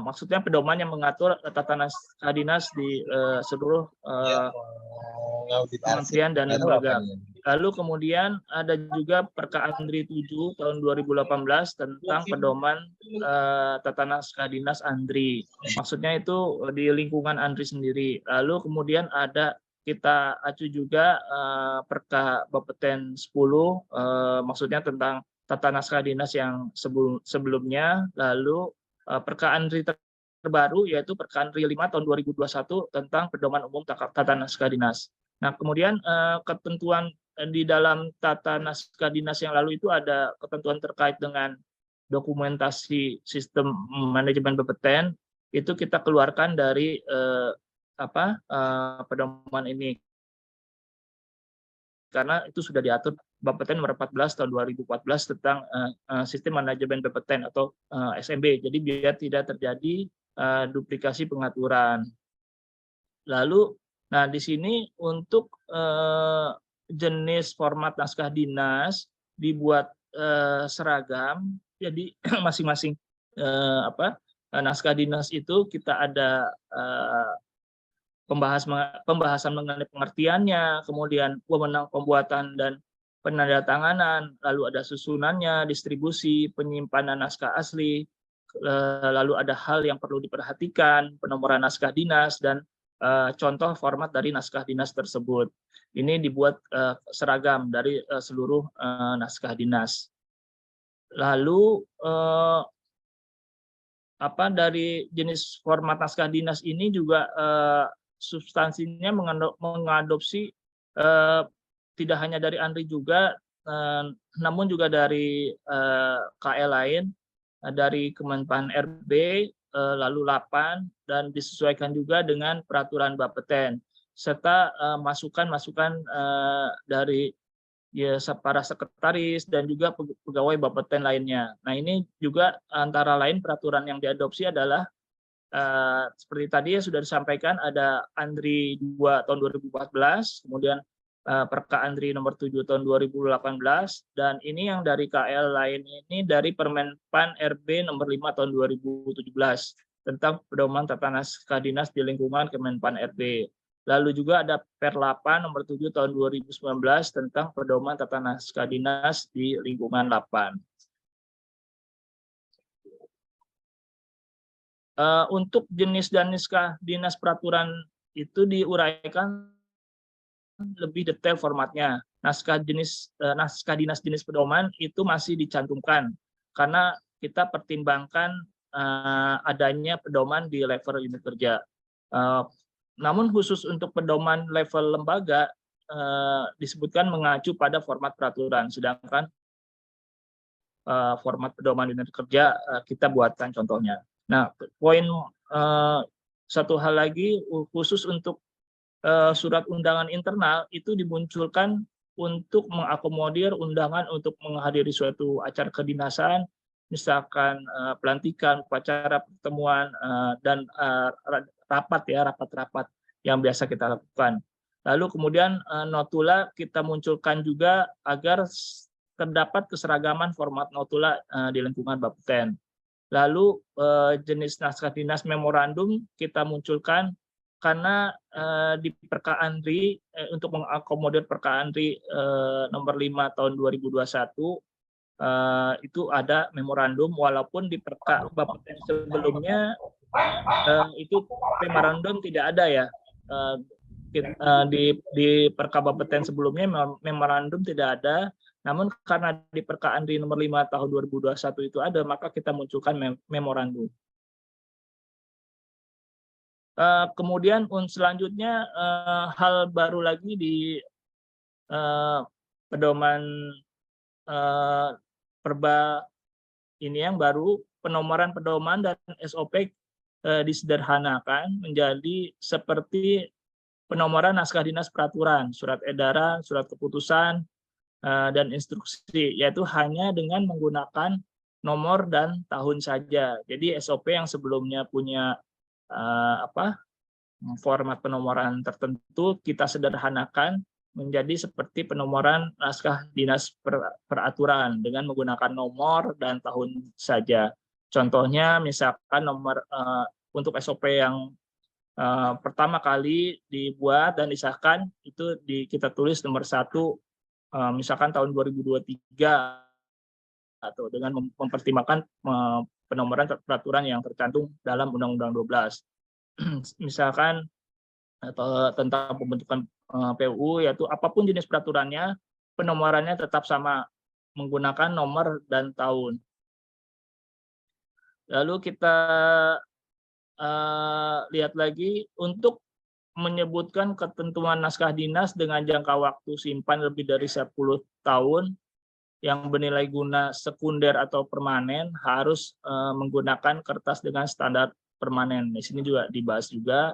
maksudnya pedoman yang mengatur tata naskah dinas di seluruh kementerian dan lembaga. Lalu kemudian ada juga Perka Andri 7 tahun 2018 tentang pedoman tata naskah dinas Andri. Maksudnya itu di lingkungan Andri sendiri. Lalu kemudian ada kita acu juga Perka Bapeten 10 maksudnya tentang tata naskah dinas yang sebelumnya. Lalu Perka Andri terbaru yaitu Perka Andri 5 tahun 2021 tentang pedoman umum tata naskah dinas. Nah, kemudian ketentuan di dalam tata naskah dinas yang lalu itu ada ketentuan terkait dengan dokumentasi sistem manajemen Bapeten, itu kita keluarkan dari pedoman ini karena itu sudah diatur Bapeten nomor 14 tahun 2014 tentang sistem manajemen Bapeten atau SMB. Jadi biar tidak terjadi duplikasi pengaturan. Lalu, nah di sini untuk jenis format naskah dinas dibuat seragam. Jadi masing-masing naskah dinas itu kita ada pembahasan mengenai pengertiannya, kemudian wewenang pembuatan dan penandatanganan, lalu ada susunannya, distribusi, penyimpanan naskah asli, lalu ada hal yang perlu diperhatikan, penomoran naskah dinas, dan contoh format dari naskah dinas tersebut. Ini dibuat seragam dari seluruh naskah dinas. Lalu dari jenis format naskah dinas ini juga substansinya mengadopsi tidak hanya dari Andri juga, namun juga dari KL lain, dari Kemenpan RB, lalu 8, dan disesuaikan juga dengan peraturan Bapeten, serta masukan-masukan dari para sekretaris dan juga pegawai Bapeten lainnya. Nah, ini juga antara lain peraturan yang diadopsi adalah seperti tadi ya sudah disampaikan, ada Andri 2 tahun 2014, kemudian Perka Andri nomor 7 tahun 2018, dan ini yang dari KL lain ini dari Permenpan RB nomor 5 tahun 2017 tentang pedoman tata naskah dinas di lingkungan Kemenpan RB. Lalu juga ada Per 8 nomor 7 tahun 2019 tentang pedoman tata naskah dinas di lingkungan 8. Untuk jenis dan naskah dinas peraturan itu diuraikan lebih detail formatnya. Naskah dinas jenis pedoman itu masih dicantumkan karena kita pertimbangkan adanya pedoman di level unit kerja. Namun khusus untuk pedoman level lembaga disebutkan mengacu pada format peraturan, sedangkan format pedoman unit kerja kita buatkan contohnya. Nah, poin satu hal lagi khusus untuk surat undangan internal itu dimunculkan untuk mengakomodir undangan untuk menghadiri suatu acara kedinasan, misalkan pelantikan, upacara pertemuan, dan rapat-rapat yang biasa kita lakukan. Lalu kemudian notula kita munculkan juga agar terdapat keseragaman format notula di lingkungan Bapeten. Lalu jenis naskah dinas memorandum kita munculkan karena di Perka Andri untuk mengakomodir Perka Andri nomor 5 tahun 2021 itu ada memorandum, walaupun di Perka Bapeten sebelumnya itu memorandum tidak ada ya. Di Perka Bapeten sebelumnya memorandum tidak ada. Namun karena di Perka Andri nomor 5 tahun 2021 itu ada, maka kita munculkan memorandum. Kemudian selanjutnya hal baru lagi di pedoman Perba ini yang baru penomoran pedoman dan SOP disederhanakan menjadi seperti penomoran naskah dinas peraturan, surat edaran, surat keputusan, dan instruksi, yaitu hanya dengan menggunakan nomor dan tahun saja. Jadi SOP yang sebelumnya punya format penomoran tertentu kita sederhanakan menjadi seperti penomoran naskah dinas peraturan dengan menggunakan nomor dan tahun saja. Contohnya misalkan nomor untuk SOP yang pertama kali dibuat dan disahkan itu kita tulis nomor 1 misalkan tahun 2023 atau dengan mempertimbangkan penomoran peraturan yang tercantum dalam Undang-Undang 12. Misalkan atau tentang pembentukan PUU, yaitu apapun jenis peraturannya penomorannya tetap sama menggunakan nomor dan tahun. Lalu kita lihat lagi untuk menyebutkan ketentuan naskah dinas dengan jangka waktu simpan lebih dari 10 tahun yang bernilai guna sekunder atau permanen harus menggunakan kertas dengan standar permanen. Di sini juga dibahas juga,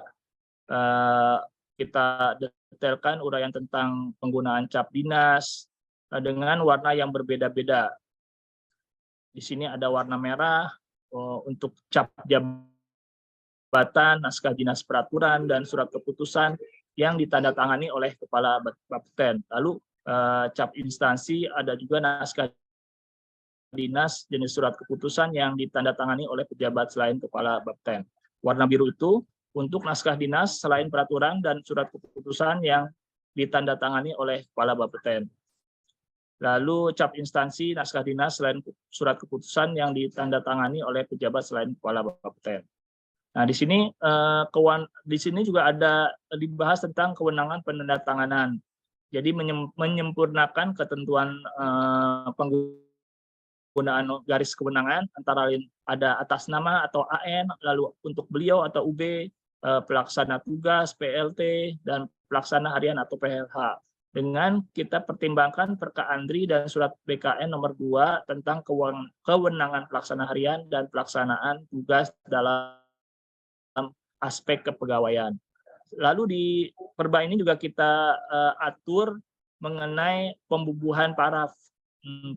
kita detailkan uraian tentang penggunaan cap dinas dengan warna yang berbeda-beda. Di sini ada warna merah untuk cap jabatan, naskah dinas peraturan, dan surat keputusan yang ditandatangani oleh Kepala Bapeten. Lalu cap instansi ada juga naskah dinas jenis surat keputusan yang ditandatangani oleh pejabat selain Kepala Bapeten. Warna biru itu untuk naskah dinas selain peraturan dan surat keputusan yang ditandatangani oleh Kepala Bapeten. Lalu cap instansi naskah dinas selain surat keputusan yang ditandatangani oleh pejabat selain Kepala Bapeten. Nah, di sini juga ada dibahas tentang kewenangan penandatanganan. Jadi menyempurnakan ketentuan penggunaan garis kewenangan antara lain ada atas nama atau AN, lalu untuk beliau atau UB, pelaksana tugas PLT, dan pelaksana harian atau PLH. Dengan kita pertimbangkan Perka Andri dan Surat BKN nomor 2 tentang kewenangan pelaksana harian dan pelaksanaan tugas dalam aspek kepegawaian. Lalu di perba ini juga kita atur mengenai pembubuhan paraf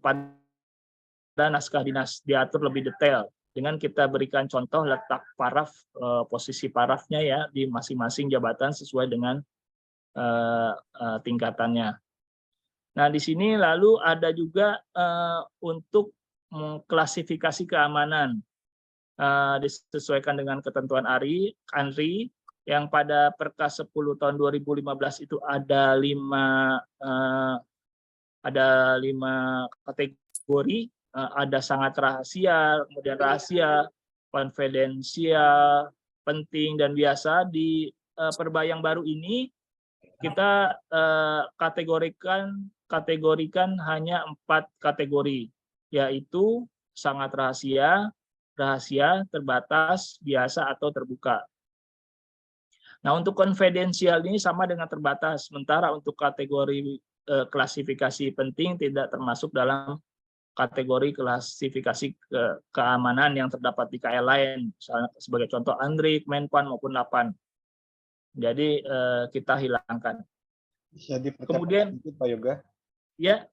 pada naskah dinas, diatur lebih detail dengan kita berikan contoh letak paraf, posisi parafnya ya di masing-masing jabatan sesuai dengan tingkatannya. Nah, di sini lalu ada juga untuk klasifikasi keamanan disesuaikan dengan ketentuan ANRI yang pada Perka 10 tahun 2015 itu ada 5 kategori, ada sangat rahasia, kemudian rahasia, konfidensial, penting, dan biasa. Di perba yang baru ini kita kategorikan hanya 4 kategori, yaitu sangat rahasia, terbatas, biasa, atau terbuka. Nah, untuk konfidensial ini sama dengan terbatas, sementara untuk kategori klasifikasi penting tidak termasuk dalam kategori klasifikasi keamanan yang terdapat di KL lain, misalnya sebagai contoh ANRI, Menpan maupun LAPAN. Jadi kita hilangkan. Bisa dipercepat kemudian sedikit, Pak Yoga? Ya,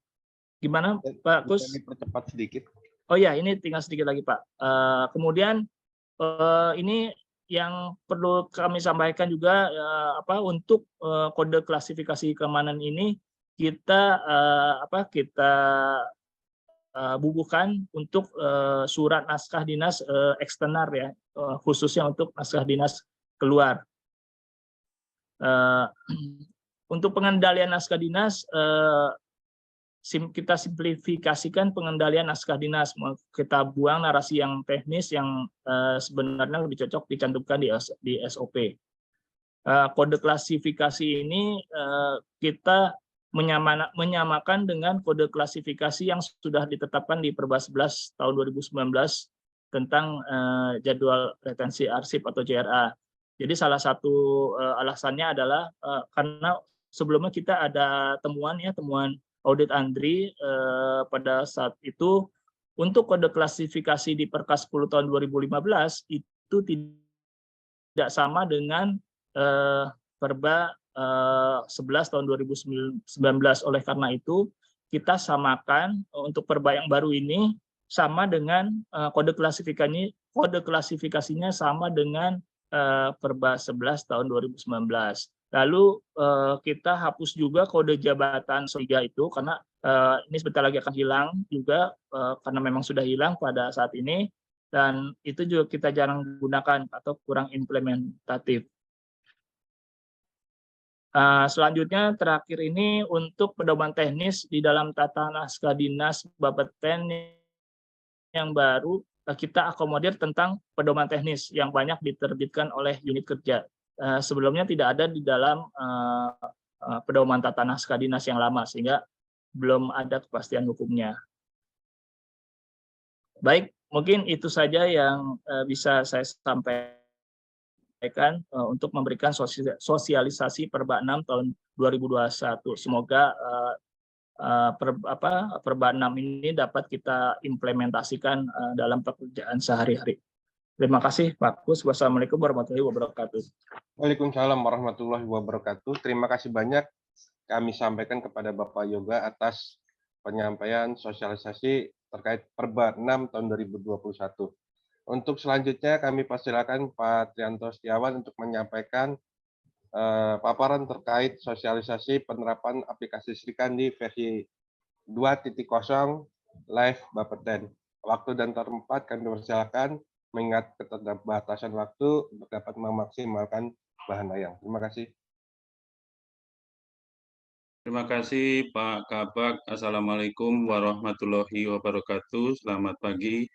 gimana Pak Kus? Bisa dipercepat sedikit. Oh ya, ini tinggal sedikit lagi Pak. Kemudian ini yang perlu kami sampaikan juga untuk kode klasifikasi keamanan ini kita bubuhkan untuk surat naskah dinas eksternar ya, khususnya untuk naskah dinas keluar. Untuk pengendalian naskah dinas, kita simplifikasikan pengendalian naskah dinas. Kita buang narasi yang teknis yang sebenarnya lebih cocok dicantumkan di SOP. Kode klasifikasi ini kita menyamakan dengan kode klasifikasi yang sudah ditetapkan di Perba 11 tahun 2019 tentang jadwal retensi arsip atau JRA. Jadi salah satu alasannya adalah karena sebelumnya kita ada temuan audit ANRI pada saat itu Untuk kode klasifikasi di Perkas 10 tahun 2015 itu tidak sama dengan Perba 11 tahun 2019. Oleh karena itu, kita samakan untuk Perba yang baru ini sama dengan kode klasifikasinya sama dengan Perba 11 tahun 2019. Lalu kita hapus juga kode jabatan 3 itu karena ini sebentar lagi akan hilang juga karena memang sudah hilang pada saat ini, dan itu juga kita jarang gunakan atau kurang implementatif. Selanjutnya terakhir ini untuk pedoman teknis di dalam tata naskah dinas Bapeten yang baru, kita akomodir tentang pedoman teknis yang banyak diterbitkan oleh unit kerja. Sebelumnya tidak ada di dalam pedoman tata naskah dinas yang lama, sehingga belum ada kepastian hukumnya. Baik, mungkin itu saja yang bisa saya sampaikan untuk memberikan sosialisasi Perba 6 tahun 2021. Semoga Perba 6 ini dapat kita implementasikan dalam pekerjaan sehari-hari. Terima kasih Pak Kus. Wassalamualaikum warahmatullahi wabarakatuh. Waalaikumsalam warahmatullahi wabarakatuh. Terima kasih banyak kami sampaikan kepada Bapak Yoga atas penyampaian sosialisasi terkait Perba 6 tahun 2021. Untuk selanjutnya kami persilakan Pak Trianto Setiawan untuk menyampaikan paparan terkait sosialisasi penerapan aplikasi Srikandi versi 2.0 Live Bapeten. Waktu dan tempat kami persilakan mengingat keterbatasan waktu untuk dapat memaksimalkan bahan layang. Terima kasih. Terima kasih Pak Kabak. Assalamualaikum warahmatullahi wabarakatuh. Selamat pagi.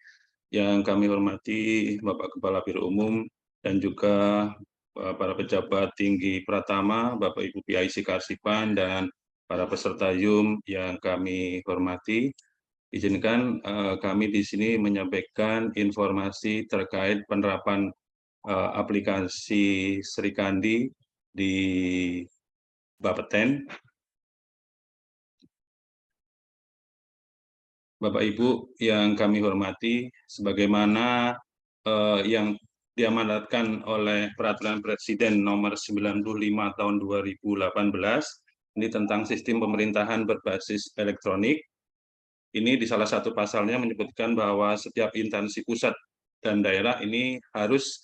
Yang kami hormati Bapak Kepala Biro Umum dan juga para pejabat tinggi Pratama, Bapak Ibu PIC Kearsipan, dan para peserta YUM yang kami hormati. Izinkan kami di sini menyampaikan informasi terkait penerapan aplikasi Srikandi di Bapeten. Bapak Ibu yang kami hormati, sebagaimana yang diamanatkan oleh Peraturan Presiden Nomor 95 Tahun 2018, ini tentang sistem pemerintahan berbasis elektronik. Ini di salah satu pasalnya menyebutkan bahwa setiap instansi pusat dan daerah ini harus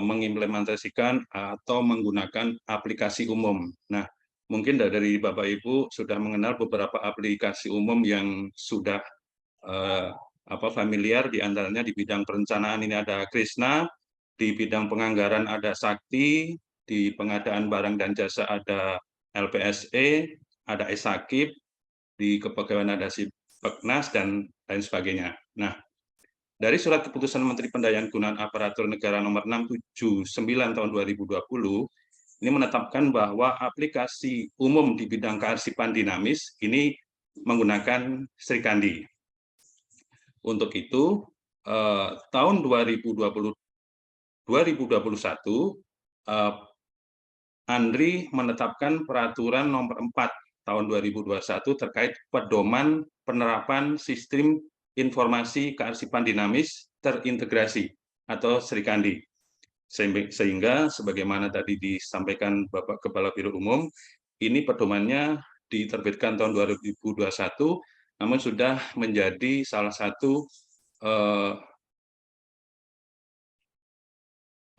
mengimplementasikan atau menggunakan aplikasi umum. Nah, mungkin dari Bapak Ibu sudah mengenal beberapa aplikasi umum yang sudah familiar, diantaranya di bidang perencanaan ini ada Krisna, di bidang penganggaran ada Sakti, di pengadaan barang dan jasa ada LPSE, ada Esakip, di kepegawaian ada Sipeknas, dan lain sebagainya. Nah, dari Surat Keputusan Menteri Pendayaan Gunaan Aparatur Negara Nomor 679 Tahun 2020, ini menetapkan bahwa aplikasi umum di bidang kearsipan dinamis ini menggunakan Srikandi. Untuk itu, tahun 2021, Andri menetapkan Peraturan Nomor 4 Tahun 2021 terkait pedoman penerapan sistem informasi kearsipan dinamis terintegrasi atau Srikandi. Sehingga sebagaimana tadi disampaikan Bapak Kepala Biro Umum, ini pedomannya diterbitkan tahun 2021, namun sudah menjadi salah satu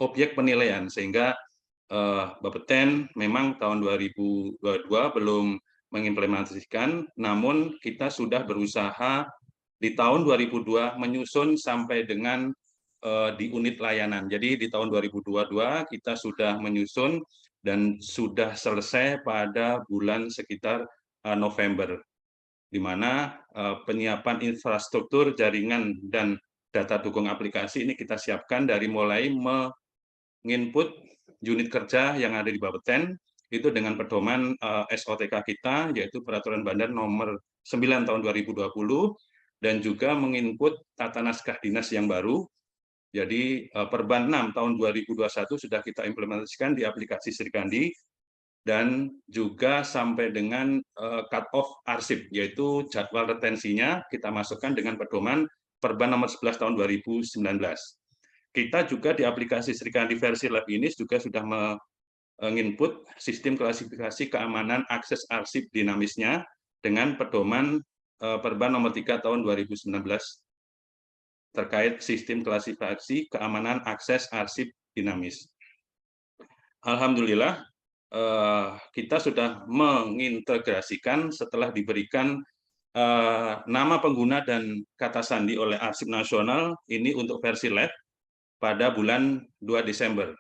objek penilaian, sehingga Bapeten memang tahun 2022 belum mengimplementasikan, namun kita sudah berusaha di tahun 2002 menyusun sampai dengan di unit layanan. Jadi di tahun 2022 kita sudah menyusun dan sudah selesai pada bulan sekitar November, di mana penyiapan infrastruktur jaringan dan data dukung aplikasi ini kita siapkan dari mulai menginput unit kerja yang ada di Bapeten itu dengan pedoman SOTK kita, yaitu Peraturan Bandar Nomor 9 Tahun 2020, dan juga menginput tata naskah dinas yang baru. Jadi Perban 6 tahun 2021 sudah kita implementasikan di aplikasi Srikandi, dan juga sampai dengan cut-off arsip, yaitu jadwal retensinya kita masukkan dengan pedoman Perban nomor 11 tahun 2019. Kita juga di aplikasi Srikandi versi Lab ini juga sudah menginput sistem klasifikasi keamanan akses arsip dinamisnya dengan pedoman Perban nomor 3 tahun 2019 terkait sistem klasifikasi keamanan akses arsip dinamis. Alhamdulillah, kita sudah mengintegrasikan setelah diberikan nama pengguna dan kata sandi oleh Arsip Nasional ini untuk versi lab pada bulan 2 Desember.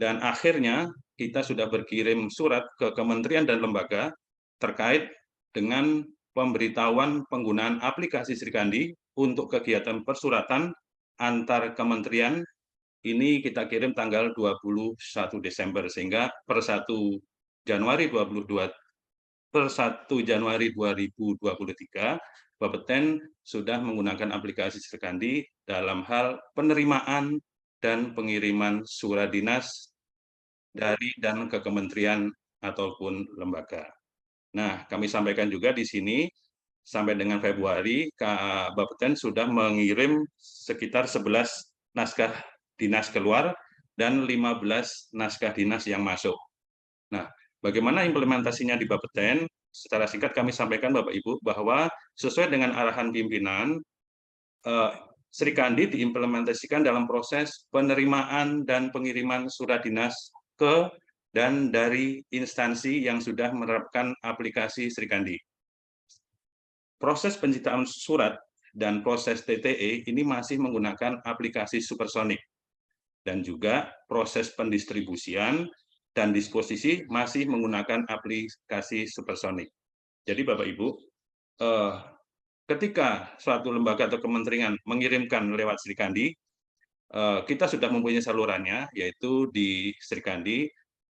Dan akhirnya kita sudah berkirim surat ke kementerian dan lembaga terkait dengan pemberitahuan penggunaan aplikasi Srikandi untuk kegiatan persuratan antar kementerian. Ini kita kirim tanggal 21 Desember, sehingga per 1 Januari 2023, Bapeten sudah menggunakan aplikasi Srikandi dalam hal penerimaan dan pengiriman surat dinas dari dan ke kementerian ataupun lembaga. Nah, kami sampaikan juga di sini, sampai dengan Februari, Bapeten sudah mengirim sekitar 11 naskah dinas keluar dan 15 naskah dinas yang masuk. Nah, bagaimana implementasinya di Bapeten? Secara singkat kami sampaikan Bapak Ibu bahwa sesuai dengan arahan pimpinan, Srikandi diimplementasikan dalam proses penerimaan dan pengiriman surat dinas ke dan dari instansi yang sudah menerapkan aplikasi Srikandi. Proses penciptaan surat dan proses TTE ini masih menggunakan aplikasi Supersonic. Dan juga proses pendistribusian dan disposisi masih menggunakan aplikasi Supersonic. Jadi Bapak Ibu, ketika suatu lembaga atau kementerian mengirimkan lewat Srikandi, kita sudah mempunyai salurannya, yaitu di Srikandi.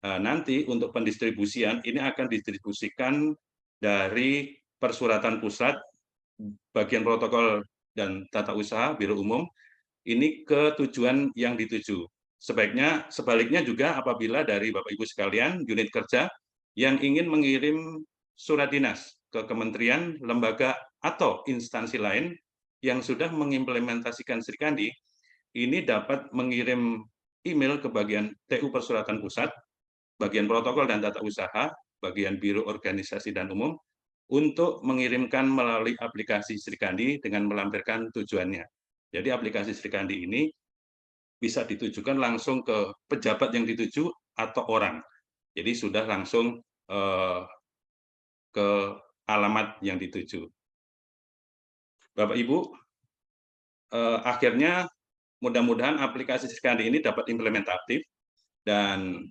Nanti untuk pendistribusian ini akan didistribusikan dari persuratan pusat, bagian protokol dan tata usaha, Biro Umum, ini ke tujuan yang dituju. Sebaliknya juga apabila dari Bapak Ibu sekalian, unit kerja yang ingin mengirim surat dinas ke kementerian, lembaga, atau instansi lain yang sudah mengimplementasikan Srikandi, ini dapat mengirim email ke bagian TU Persuratan Pusat, bagian protokol dan tata usaha, bagian Biro Organisasi dan Umum, untuk mengirimkan melalui aplikasi Srikandi dengan melampirkan tujuannya. Jadi aplikasi Srikandi ini bisa ditujukan langsung ke pejabat yang dituju atau orang. Jadi sudah langsung ke alamat yang dituju. Bapak Ibu, akhirnya mudah-mudahan aplikasi Srikandi ini dapat implementatif dan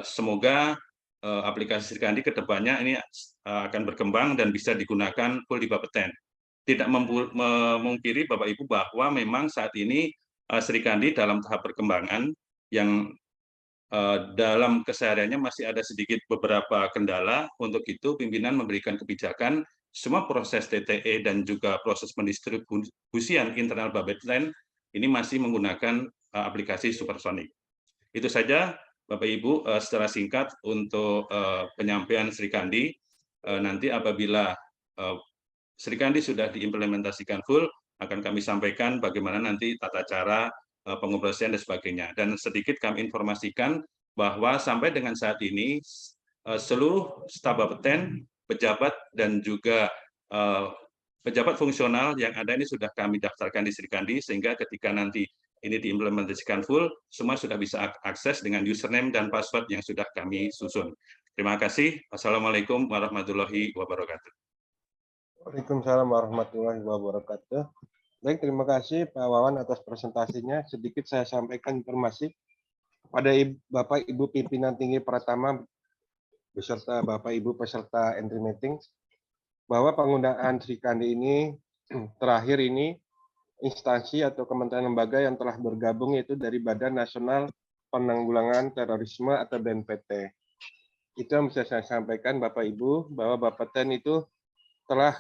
semoga aplikasi Srikandi ke depannya ini akan berkembang dan bisa digunakan full di Bapeten. Tidak memungkiri Bapak Ibu bahwa memang saat ini Srikandi dalam tahap perkembangan yang dalam kesehariannya masih ada sedikit beberapa kendala. Untuk itu pimpinan memberikan kebijakan semua proses TTE dan juga proses pendistribusian internal Bapeten ini masih menggunakan aplikasi Supersonic. Itu saja Bapak Ibu secara singkat untuk penyampaian Srikandi. Nanti apabila Srikandi sudah diimplementasikan full, akan kami sampaikan bagaimana nanti tata cara pengoperasian dan sebagainya. Dan sedikit kami informasikan bahwa sampai dengan saat ini seluruh staf Bapeten, pejabat dan juga pejabat fungsional yang ada ini sudah kami daftarkan di Srikandi, sehingga ketika nanti ini diimplementasikan full, semua sudah bisa akses dengan username dan password yang sudah kami susun. Terima kasih. Wassalamualaikum warahmatullahi wabarakatuh. Waalaikumsalam warahmatullahi wabarakatuh. Baik, terima kasih Pak Wawan atas presentasinya. Sedikit saya sampaikan informasi kepada Bapak Ibu pimpinan tinggi Pratama beserta Bapak Ibu peserta entry meeting bahwa penggunaan Srikandi ini terakhir ini instansi atau kementerian lembaga yang telah bergabung yaitu dari Badan Nasional Penanggulangan Terorisme atau BNPT. Itu yang bisa saya sampaikan Bapak Ibu bahwa Bapeten itu telah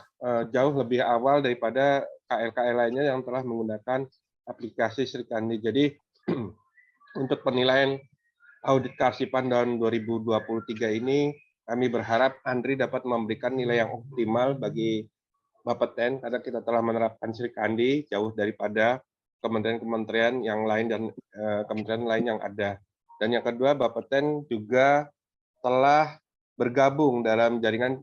jauh lebih awal daripada KL-KL lainnya yang telah menggunakan aplikasi Srikandi. Jadi untuk penilaian audit kearsipan tahun 2023 ini kami berharap Andri dapat memberikan nilai yang optimal bagi Bapeten karena kita telah menerapkan Sri Kandi jauh daripada kementerian-kementerian yang lain dan kementerian lain yang ada. Dan yang kedua, Bapeten juga telah bergabung dalam jaringan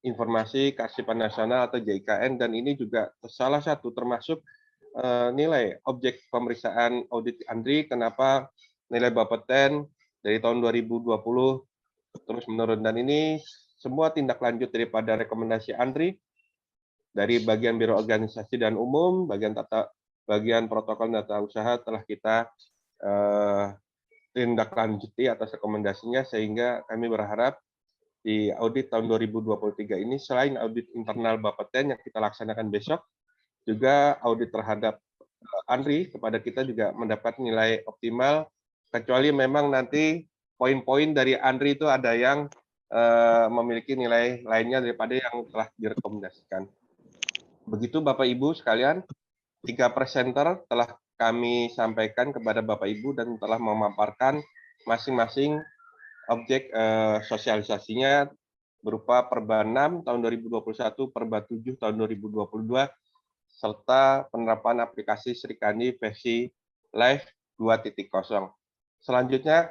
informasi kearsipan nasional atau JIKN, dan ini juga salah satu termasuk nilai objek pemeriksaan audit Andri, kenapa nilai Bapeten dari tahun 2020 terus menurun, dan ini semua tindak lanjut daripada rekomendasi Andri dari bagian Biro Organisasi dan Umum, bagian protokol data usaha telah kita tindak lanjuti atas rekomendasinya, sehingga kami berharap di audit tahun 2023 ini selain audit internal Bapeten yang kita laksanakan besok, juga audit terhadap Andri kepada kita juga mendapat nilai optimal, kecuali memang nanti poin-poin dari Andri itu ada yang memiliki nilai lainnya daripada yang telah direkomendasikan. Begitu Bapak Ibu sekalian, 3 presenter telah kami sampaikan kepada Bapak Ibu dan telah memaparkan masing-masing objek sosialisasinya berupa Perba 6 tahun 2021, Perba 7 tahun 2022, serta penerapan aplikasi Sri Kandi versi Live 2.0. Selanjutnya,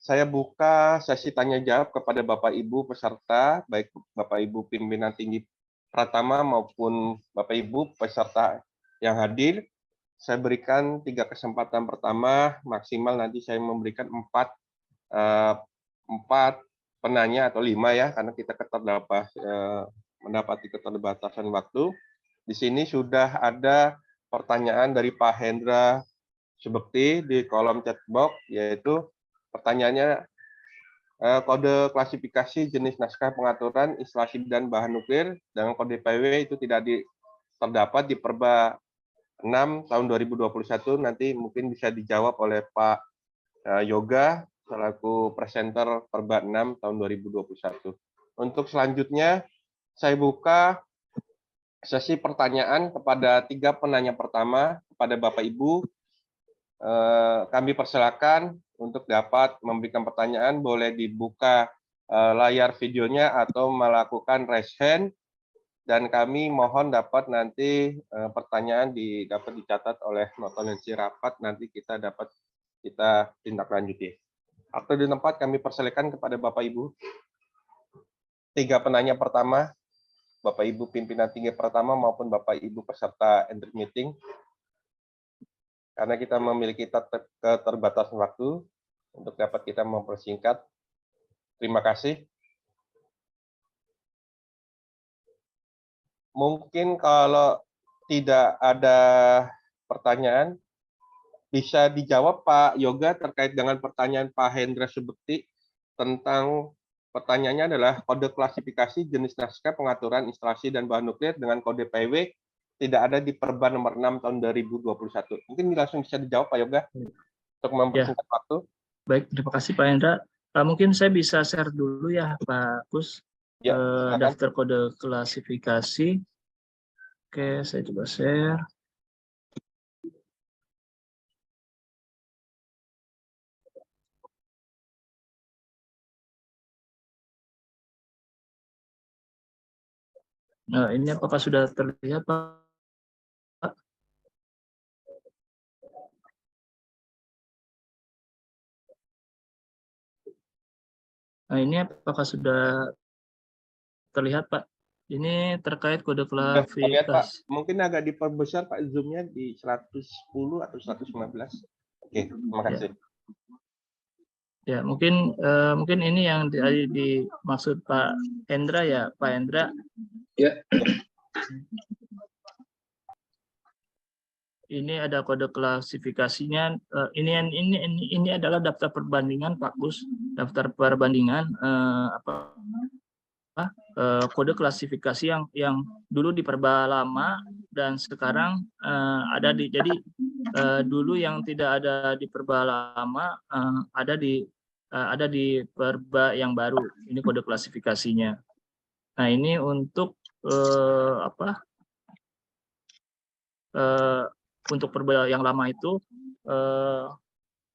saya buka sesi tanya jawab kepada Bapak Ibu peserta, baik Bapak Ibu pimpinan tinggi Pratama maupun Bapak Ibu peserta yang hadir. Saya berikan 3 kesempatan pertama, maksimal nanti saya memberikan 4 penanya atau 5 ya, karena kita mendapati keterbatasan waktu. Di sini sudah ada pertanyaan dari Pak Hendra Subekti di kolom chat box, yaitu pertanyaannya, kode klasifikasi jenis naskah pengaturan instalasi dan bahan nuklir dengan kode PW itu tidak terdapat di Perba 6 tahun 2021. Nanti mungkin bisa dijawab oleh Pak Yoga selaku presenter Perba 6 tahun 2021. Untuk selanjutnya saya buka sesi pertanyaan kepada 3 penanya pertama. Kepada Bapak Ibu kami persilakan untuk dapat memberikan pertanyaan, boleh dibuka layar videonya atau melakukan raise hand, dan kami mohon dapat nanti pertanyaan dapat dicatat oleh notulensi rapat, nanti kita tindak lanjuti. Waktu di tempat kami persilakan kepada Bapak Ibu. 3 penanya pertama, Bapak Ibu pimpinan tinggi pertama maupun Bapak Ibu peserta entry meeting. Karena kita memiliki keterbatasan waktu, untuk dapat kita mempersingkat. Terima kasih. Mungkin kalau tidak ada pertanyaan, bisa dijawab Pak Yoga terkait dengan pertanyaan Pak Hendra Subekti tentang pertanyaannya adalah kode klasifikasi jenis naskah pengaturan instalasi dan bahan nuklir dengan kode PW tidak ada di Perba nomor 6 tahun 2021. Mungkin langsung bisa dijawab Pak Yoga untuk mempersingkat waktu. Baik, terima kasih Pak Hendra. Mungkin saya bisa share dulu ya Pak Kus, Ya, daftar kode klasifikasi. Oke, saya coba share. Nah, ini apakah sudah terlihat Pak? Nah, ini apakah sudah terlihat Pak? Ini terkait kode terlihat Pak. klasifikasi. Mungkin agak diperbesar Pak zoom-nya di 110 atau 115. Oke, terima kasih. Ya, mungkin ini yang dimaksud Pak Hendra ya, Pak Hendra. Ya. Ini ada kode klasifikasinya. Ini adalah daftar perbandingan Pak Kus, daftar perbandingan kode klasifikasi yang dulu di Perba lama dan sekarang ada di, jadi dulu yang tidak ada di Perba lama ada di Perba yang baru. Ini kode klasifikasinya. Nah, ini untuk untuk Perba yang lama itu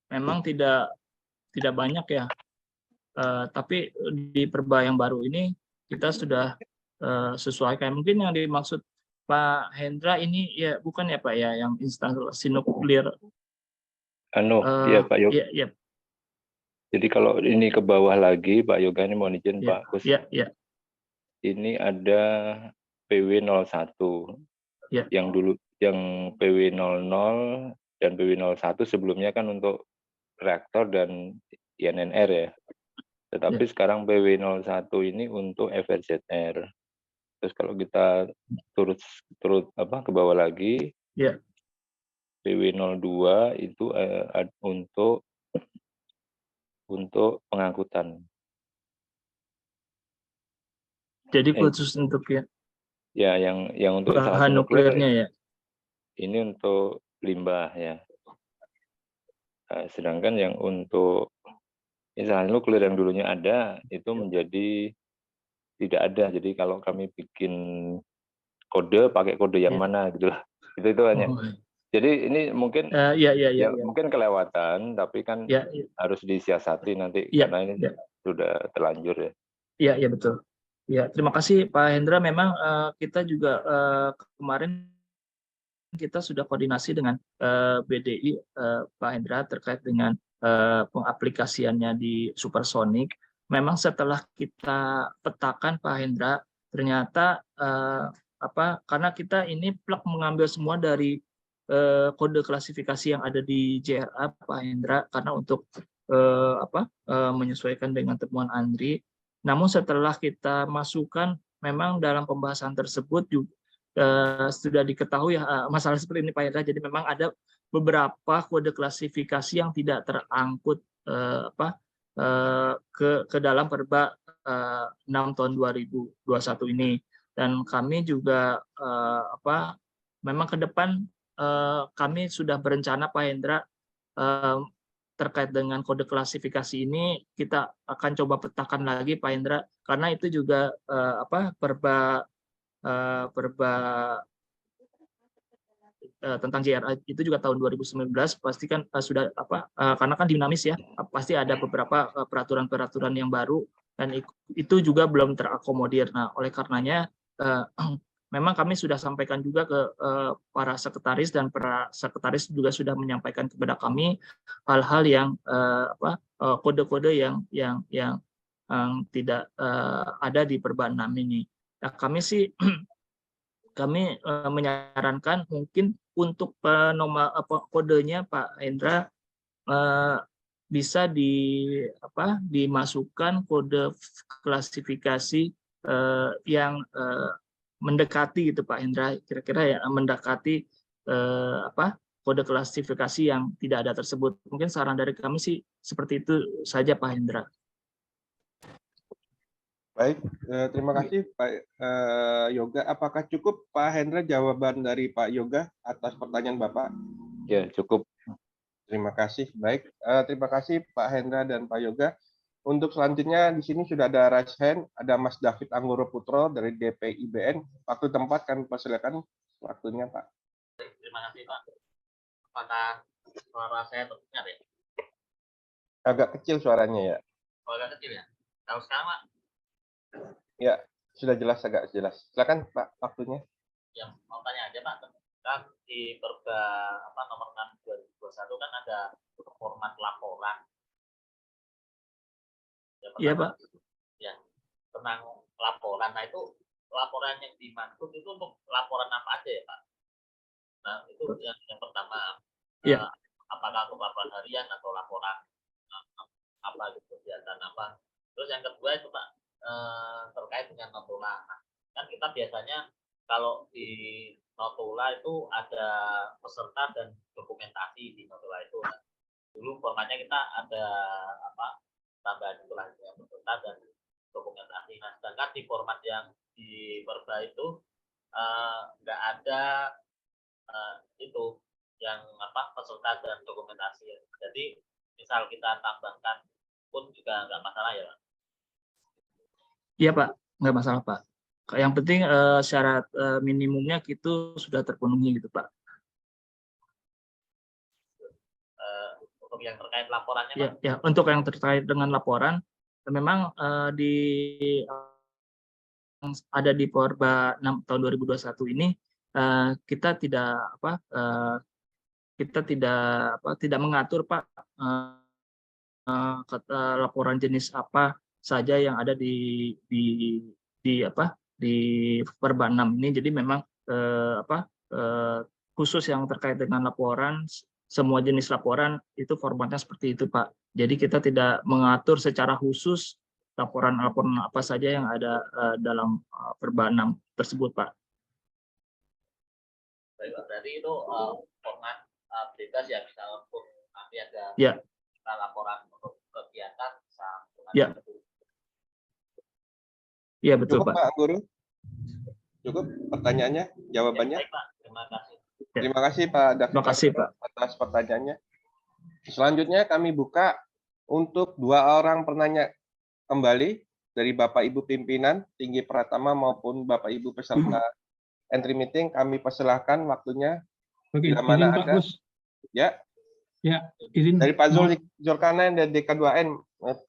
memang tidak tidak banyak ya. Tapi di perba yang baru ini kita sudah sesuaikan. Mungkin yang dimaksud Pak Hendra ini ya bukan ya Pak ya yang instalasi nuklir. Iya Pak Yoga. Iya, iya. Jadi kalau ini ke bawah lagi Pak Yoga, ini mohon izin Iya, Pak Kus. iya, iya. Ini ada PW01 Ya. yang dulu yang PW00 dan PW01 sebelumnya kan untuk reaktor dan INNR ya. Tetapi sekarang PW01 ini untuk FRZR. Terus kalau kita turut ke bawah lagi, Ya. PW02 itu untuk pengangkutan. Jadi khusus untuk ya yang untuk bahan nuklirnya ya. Ini untuk limbah ya. Sedangkan yang untuk instalasi nuklir yang dulunya ada itu menjadi tidak ada. Jadi kalau kami bikin kode pakai kode yang mana gitu lah. Itu hanya. Jadi ini mungkin mungkin kelewatan, tapi kan harus disiasati nanti karena ini sudah terlanjur ya. Iya, iya betul. Ya, terima kasih Pak Hendra. Memang kita juga kemarin kita sudah koordinasi dengan BDI Pak Hendra terkait dengan pengaplikasiannya di Supersonic. Memang setelah kita petakan Pak Hendra, ternyata karena kita ini plug mengambil semua dari kode klasifikasi yang ada di JRA Pak Hendra, karena untuk menyesuaikan dengan temuan Andri. Namun setelah kita masukkan, memang dalam pembahasan tersebut juga sudah diketahui masalah seperti ini Pak Hendra. Jadi memang ada beberapa kode klasifikasi yang tidak terangkut ke dalam Perba 6 tahun 2021 ini. Dan kami juga memang ke depan kami sudah berencana Pak Hendra terkait dengan kode klasifikasi ini kita akan coba petakan lagi Pak Hendra, karena itu juga Perba tentang JRA itu juga tahun 2019 pasti kan sudah karena kan dinamis ya, pasti ada beberapa peraturan-peraturan yang baru dan itu juga belum terakomodir. Nah, oleh karenanya memang kami sudah sampaikan juga ke para sekretaris dan para sekretaris juga sudah menyampaikan kepada kami hal-hal yang kode-kode yang tidak ada di Perba 6 ini. Nah, kami menyarankan mungkin untuk nomor kodenya Pak Hendra bisa dimasukkan kode klasifikasi yang mendekati gitu Pak Hendra, kira-kira ya mendekati kode klasifikasi yang tidak ada tersebut. Mungkin saran dari kami sih seperti itu saja Pak Hendra. Baik, terima kasih Pak Yoga. Apakah cukup Pak Hendra jawaban dari Pak Yoga atas pertanyaan Bapak? Ya, cukup. Terima kasih. Baik, terima kasih Pak Hendra dan Pak Yoga. Untuk selanjutnya di sini sudah ada raise hand, ada Mas David Anggoro Putro dari DPIBN. Waktu tempat kami persilakan waktunya Pak. Terima kasih Pak. Apakah suara saya terdengar ya? Agak kecil suaranya ya. Agak kecil ya. Kalau sekarang Pak? Ya, sudah jelas, agak jelas. Silakan Pak, waktunya. Ya, mau tanya aja Pak. Kan di Perba nomor 6 2021 kan ada format laporan. Iya Pak. Ya, tentang laporan. Nah itu laporan yang dimaksud itu untuk laporan apa aja ya Pak? Nah itu yang pertama. Iya. Apakah untuk laporan harian atau laporan apa gitu, kegiatan apa? Terus yang kedua itu Pak terkait dengan notula. Nah, kan kita biasanya kalau di notula itu ada peserta dan dokumentasi di notula itu. Nah, dulu formatnya kita ada tambahan itulah yang peserta dan dokumentasi. Nah, sedangkan di format yang di Perba itu nggak ada itu yang peserta dan dokumentasi. Jadi misal kita tambahkan pun juga nggak masalah ya Pak? Iya Pak, nggak masalah Pak. Yang penting syarat minimumnya itu sudah terpenuhi gitu Pak. untuk yang terkait laporannya, Ya, Pak? ya, untuk yang terkait dengan laporan, memang ada di Porba 6 tahun 2021 ini kita tidak mengatur, Pak, laporan jenis apa saja yang ada di Perba 6 ini. Jadi memang khusus yang terkait dengan laporan, semua jenis laporan itu formatnya seperti itu, Pak. Jadi kita tidak mengatur secara khusus laporan-laporan apa saja yang ada dalam Perba 6 tersebut, Pak. Baik, Pak. Berarti itu format bebas ya, misalnya pun nanti ada Ya. laporan untuk kegiatan Ya. Iya, betul, Cukup Pak. Pak Guru? Cukup pertanyaannya, jawabannya? Baik, Pak. Terima kasih. Terima kasih Pak David Terima kasih, Pak. atas pertanyaannya. Selanjutnya kami buka untuk 2 orang penanya kembali dari Bapak Ibu pimpinan tinggi Pratama maupun Bapak Ibu peserta entry meeting. Kami persilahkan waktunya. Oke, Bila mana izin Pak ada. Gus. Ya, Ya, izin. dari Pak Zulkarnain dari DK2N,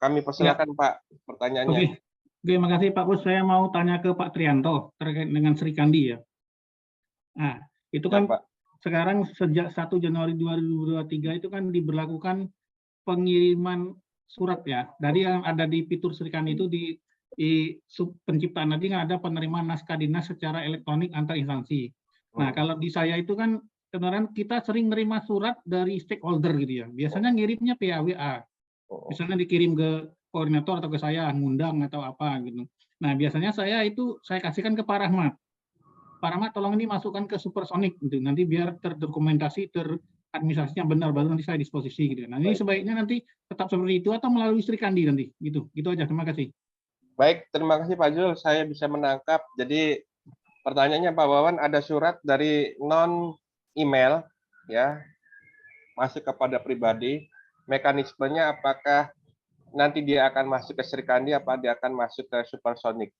kami persilahkan Pak pertanyaannya. Oke, makasih Pak Gus. Saya mau tanya ke Pak Trianto terkait dengan Sri Kandi ya. Nah, itu Ya, kan Pak. sekarang sejak 1 Januari 2023 itu kan diberlakukan pengiriman surat ya. Dari yang ada di fitur Sri Kandi itu di sub penciptaan nanti kan ada penerimaan naskah dinas secara elektronik antar instansi. Nah, kalau di saya itu kan sebenarnya kita sering menerima surat dari stakeholder gitu ya. Biasanya ngirimnya via WA. Misalnya dikirim ke koordinator atau ke saya, ngundang atau apa gitu. Nah, biasanya saya kasihkan ke Pak Rahmat. Pak Rahmat tolong ini masukkan ke Supersonic gitu. Nanti biar terdokumentasi, teradministrasinya benar, baru nanti saya disposisi gitu. Nah, ini sebaiknya nanti tetap seperti itu atau melalui Sri Kandi nanti gitu. Gitu aja. Terima kasih. Baik, terima kasih Pak Zul. Saya bisa menangkap. Jadi pertanyaannya Pak Wawan, ada surat dari non-email ya masuk kepada pribadi. Mekanismenya apakah nanti dia akan masuk ke Sri Kandi, apa dia akan masuk ke Supersonic?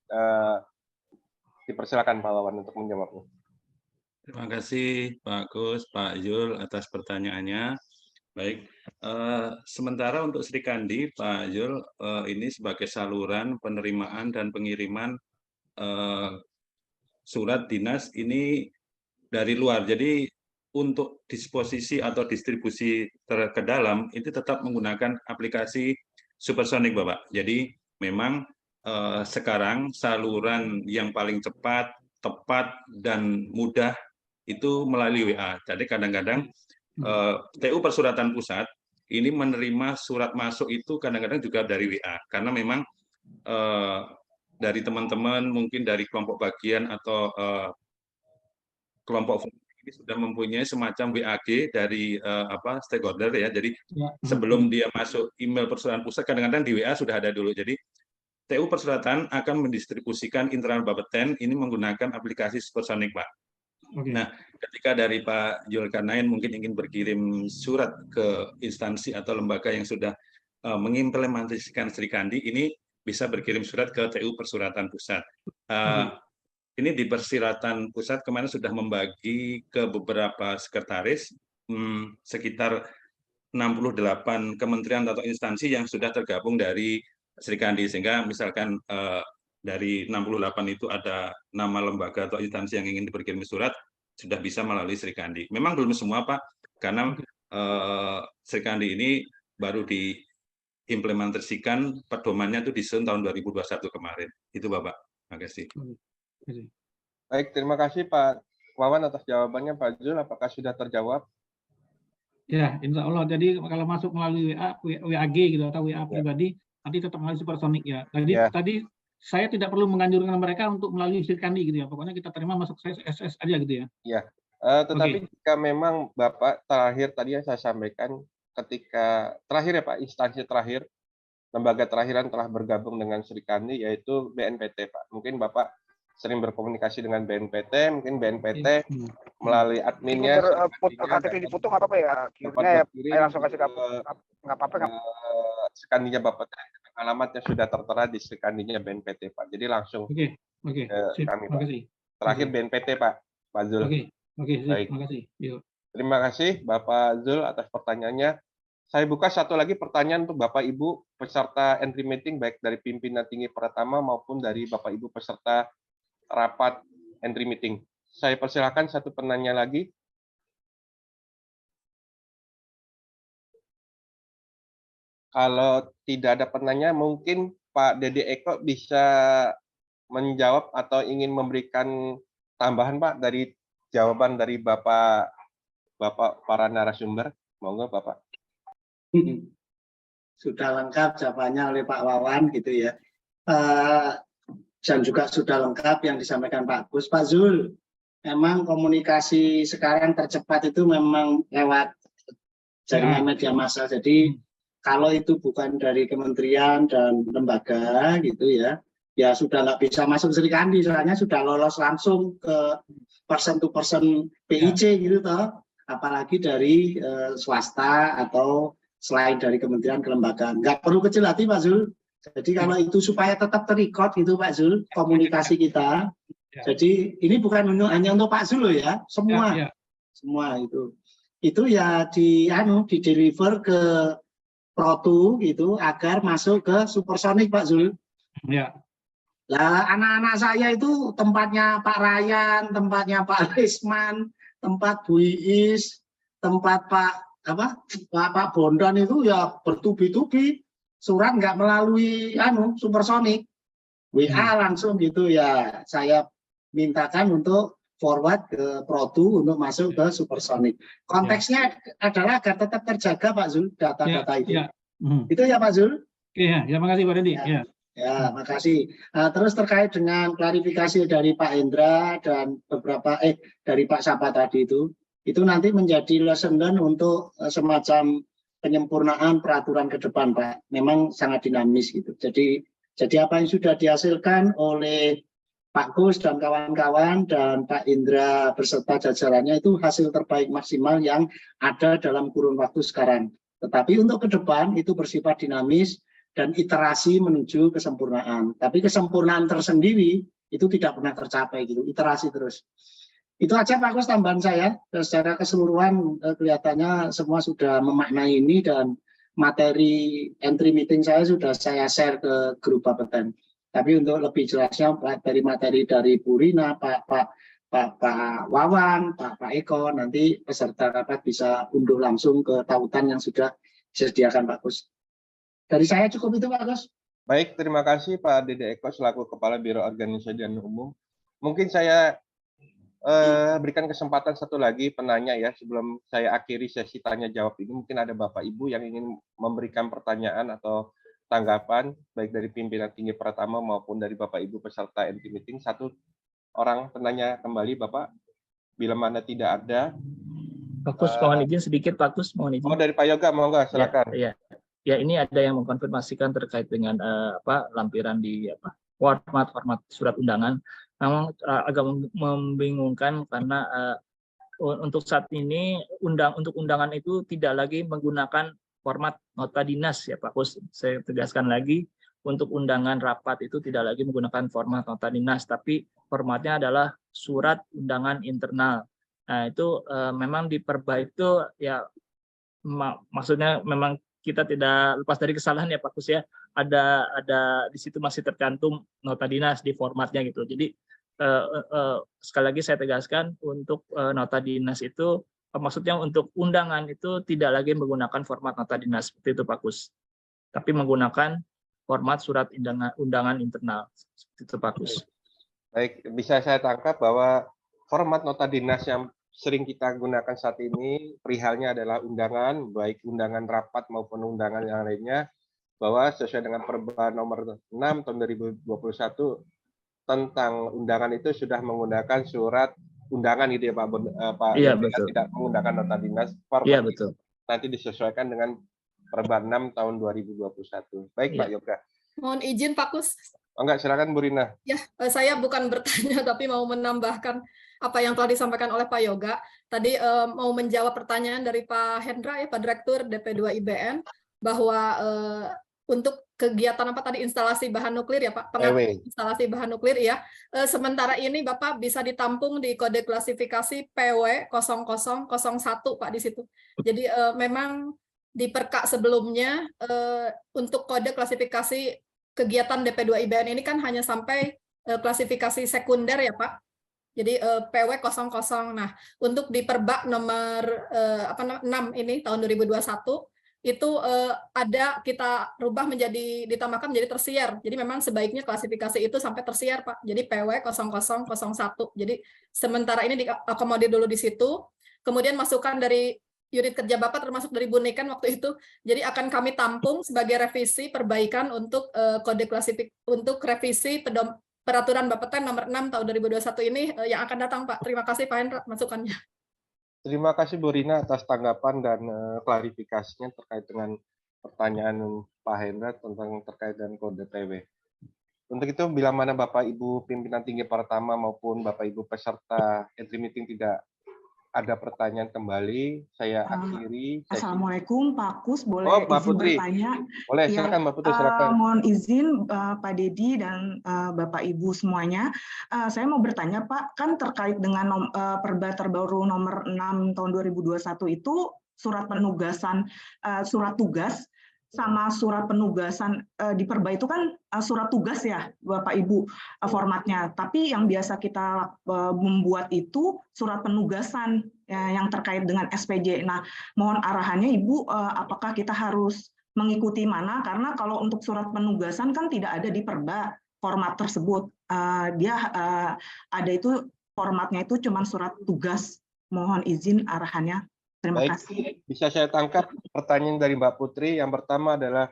Dipersilakan Pak Wawan untuk menjawabnya. Terima kasih Pak Gus, Pak Zul atas pertanyaannya. Baik, sementara untuk Sri Kandi, Pak Zul, ini sebagai saluran penerimaan dan pengiriman surat dinas ini dari luar. Jadi untuk disposisi atau distribusi ke dalam itu tetap menggunakan aplikasi Supersonic, Bapak. Jadi memang sekarang saluran yang paling cepat, tepat, dan mudah itu melalui WA. Jadi kadang-kadang TU Persuratan Pusat ini menerima surat masuk itu kadang-kadang juga dari WA. Karena memang dari teman-teman, mungkin dari kelompok bagian atau kelompok ini sudah mempunyai semacam WAG dari stakeholder ya. Jadi sebelum dia masuk email Persuratan Pusat, kadang-kadang di WA sudah ada dulu. Jadi TU Persuratan akan mendistribusikan internal Bapeten ini menggunakan aplikasi Supersonic, Pak. Nah, ketika dari Pak Zulkarnain mungkin ingin berkirim surat ke instansi atau lembaga yang sudah mengimplementasikan Sri Kandi, ini bisa berkirim surat ke TU Persuratan Pusat. Ini di Persuratan Pusat kemarin sudah membagi ke beberapa sekretaris, sekitar 68 kementerian atau instansi yang sudah tergabung dari Sri Kandi, sehingga misalkan dari 68 itu ada nama lembaga atau instansi yang ingin berkirim surat, sudah bisa melalui Sri Kandi. Memang belum semua, Pak, karena Sri Kandi ini baru diimplementasikan pedomannya itu di tahun 2021 kemarin. Itu Bapak. Terima kasih. Baik, terima kasih Pak Wawan atas jawabannya. Pak Zul, apakah sudah terjawab? Ya, insya Allah. Jadi kalau masuk melalui WAG gitu atau WA pribadi, nanti tetap melalui Supersonic ya. Tadi saya tidak perlu menganjurkan mereka untuk melalui Sri Kandi gitu ya. Pokoknya kita terima masuk SS aja gitu ya. Iya. Tetapi jika memang Bapak terakhir tadi yang saya sampaikan, ketika terakhir ya Pak, instansi terakhir, lembaga terakhiran telah bergabung dengan Sri Kandi, yaitu BNPT Pak. Mungkin Bapak sering berkomunikasi dengan BNPT, mungkin BNPT melalui adminnya. KTP dipotong apa ya? Kirimnya ya langsung kasih nggak apa-apa. Sri Kandinya Bapak alamat yang sudah tertera di Sri Kandinya BNPT Pak. Jadi langsung ke kami Pak. Terakhir BNPT Pak Zul. Oke, terima kasih. Terima kasih Bapak Zul atas pertanyaannya. Saya buka satu lagi pertanyaan untuk Bapak Ibu peserta entry meeting baik dari pimpinan tinggi Pratama maupun dari Bapak Ibu peserta rapat entry meeting. Saya persilakan satu penanya lagi. Kalau tidak ada penanya, mungkin Pak Dede Eko bisa menjawab atau ingin memberikan tambahan Pak dari jawaban dari Bapak para narasumber. Monggo Bapak. Sudah lengkap jawabannya oleh Pak Wawan gitu ya. Dan juga sudah lengkap yang disampaikan Pak Gus. Pak Zul, memang komunikasi sekarang tercepat itu memang lewat jaringan media massa. Jadi kalau itu bukan dari kementerian dan lembaga gitu ya, ya sudah nggak bisa masuk Sri Kandi, soalnya sudah lolos langsung ke person to person PIC gitu toh. Apalagi dari swasta atau selain dari kementerian kelembagaan. Nggak perlu kecil hati Pak Zul. Jadi kalau itu supaya tetap terrecord gitu Pak Zul, komunikasi kita. Jadi ini bukan hanya untuk Pak Zul loh ya, semua. Semua itu. Itu ya di deliver ke Pro2 gitu agar masuk ke Supersonic Pak Zul. Ya. Lah anak-anak saya itu tempatnya Pak Ryan, tempatnya Pak Risman, tempat Bu Iis, tempat Pak Bondan itu ya bertubi-tubi, surat nggak melalui Supersonic, WA langsung gitu ya. Saya mintakan untuk forward ke Pro2 untuk masuk ke Supersonic. Konteksnya adalah agar tetap terjaga Pak Zul data-data itu. Itu ya Pak Zul. Iya, ya makasih Pak Dendi. Ya, makasih. Terus terkait dengan klarifikasi dari Pak Hendra dan beberapa dari Pak Sapa tadi itu nanti menjadi lesson learn untuk semacam penyempurnaan peraturan ke depan, Pak. Memang sangat dinamis gitu. Jadi apa yang sudah dihasilkan oleh Pak Gus dan kawan-kawan dan Pak Indra beserta jajarannya itu hasil terbaik maksimal yang ada dalam kurun waktu sekarang. Tetapi untuk ke depan itu bersifat dinamis dan iterasi menuju kesempurnaan. Tapi kesempurnaan tersendiri itu tidak pernah tercapai gitu, iterasi terus. Itu aja Pak Gus tambahan saya. Secara keseluruhan kelihatannya semua sudah memaknai ini dan materi entry meeting saya sudah saya share ke grup Bapeten. Tapi untuk lebih jelasnya dari materi dari Bu Rina, Pak Wawan, Pak Eko, nanti peserta rapat bisa unduh langsung ke tautan yang sudah disediakan Pak Gus. Dari saya cukup itu Pak Gus. Baik, terima kasih Pak Dede Eko selaku Kepala Biro Organisasi dan Umum. Mungkin saya berikan kesempatan satu lagi penanya ya sebelum saya akhiri sesi tanya jawab ini. Mungkin ada Bapak Ibu yang ingin memberikan pertanyaan atau tanggapan baik dari pimpinan tinggi Pratama maupun dari Bapak Ibu peserta entry meeting. Satu orang penanya kembali Bapak. Bila mana tidak ada. Pak Gus, mohon izin sedikit Pak Gus, mohon izin. Oh dari Pak Yoga, monggo silakan. Ya ini ada yang mengkonfirmasikan terkait dengan lampiran di format surat undangan. Memang agak membingungkan karena untuk saat ini untuk undangan itu tidak lagi menggunakan format nota dinas ya Pak Gus. Saya tegaskan lagi, untuk undangan rapat itu tidak lagi menggunakan format nota dinas, tapi formatnya adalah surat undangan internal. Nah itu memang diperbaiki itu ya maksudnya memang kita tidak lepas dari kesalahan ya Pak Gus ya. Ada di situ masih tercantum nota dinas di formatnya gitu. Jadi sekali lagi saya tegaskan untuk nota dinas itu maksudnya untuk undangan itu tidak lagi menggunakan format nota dinas seperti itu Pak Gus, tapi menggunakan format surat undangan internal seperti itu Pak Gus. Baik, bisa saya tangkap bahwa format nota dinas yang sering kita gunakan saat ini perihalnya adalah undangan, baik undangan rapat maupun undangan yang lainnya, bahwa sesuai dengan Perba nomor 6 tahun 2021 tentang undangan itu sudah menggunakan surat undangan gitu ya Pak. Iya betul. Tidak menggunakan nota dinas. Iya betul. Nanti disesuaikan dengan Perba 6 tahun 2021. Baik Pak Yoga. Mohon izin Pak Gus. Enggak, silakan Bu Rina. Ya, saya bukan bertanya tapi mau menambahkan apa yang telah disampaikan oleh Pak Yoga. Tadi mau menjawab pertanyaan dari Pak Hendra ya, Pak Direktur DP2 IBN, bahwa untuk kegiatan apa tadi instalasi bahan nuklir ya Pak, instalasi bahan nuklir ya. Sementara ini Bapak bisa ditampung di kode klasifikasi PW 0001 Pak di situ. Jadi memang di perkak sebelumnya untuk kode klasifikasi kegiatan DP2 IBN ini kan hanya sampai klasifikasi sekunder ya Pak. Jadi PW00. Nah, untuk di Perbak nomor 6 ini tahun 2021 itu ada kita rubah menjadi ditambahkan menjadi tersier. Jadi memang sebaiknya klasifikasi itu sampai tersier Pak. Jadi PW0001. Jadi sementara ini diakomodir dulu di situ. Kemudian masukan dari unit kerja Bapak termasuk dari Bu Niken waktu itu. Jadi akan kami tampung sebagai revisi perbaikan untuk kode untuk revisi Peraturan Bapeten nomor 6 tahun 2021 ini yang akan datang, Pak. Terima kasih, Pak Hendra, masukannya. Terima kasih Bu Rina atas tanggapan dan klarifikasinya terkait dengan pertanyaan Pak Hendra tentang terkait dengan kode PW. Untuk itu, bila mana Bapak Ibu pimpinan tinggi pertama maupun Bapak Ibu peserta entry meeting tidak ada pertanyaan kembali, saya akhiri. Assalamualaikum Pak Kus, boleh Mbak izin Putri bertanya? Boleh, silakan Mbak Putri, silakan. Mohon izin Pak Dedi dan Bapak Ibu semuanya. Saya mau bertanya Pak, kan terkait dengan Perba terbaru nomor 6 tahun 2021 itu surat penugasan, surat tugas sama surat penugasan di Perba itu kan surat tugas ya Bapak Ibu formatnya, tapi yang biasa kita membuat itu surat penugasan ya, yang terkait dengan SPJ. Nah, mohon arahannya Ibu, apakah kita harus mengikuti mana? Karena kalau untuk surat penugasan kan tidak ada di Perba format tersebut. Dia ada itu formatnya itu cuma surat tugas. Mohon izin arahannya. Terima kasih. Bisa saya tangkap pertanyaan dari Mbak Putri. Yang pertama adalah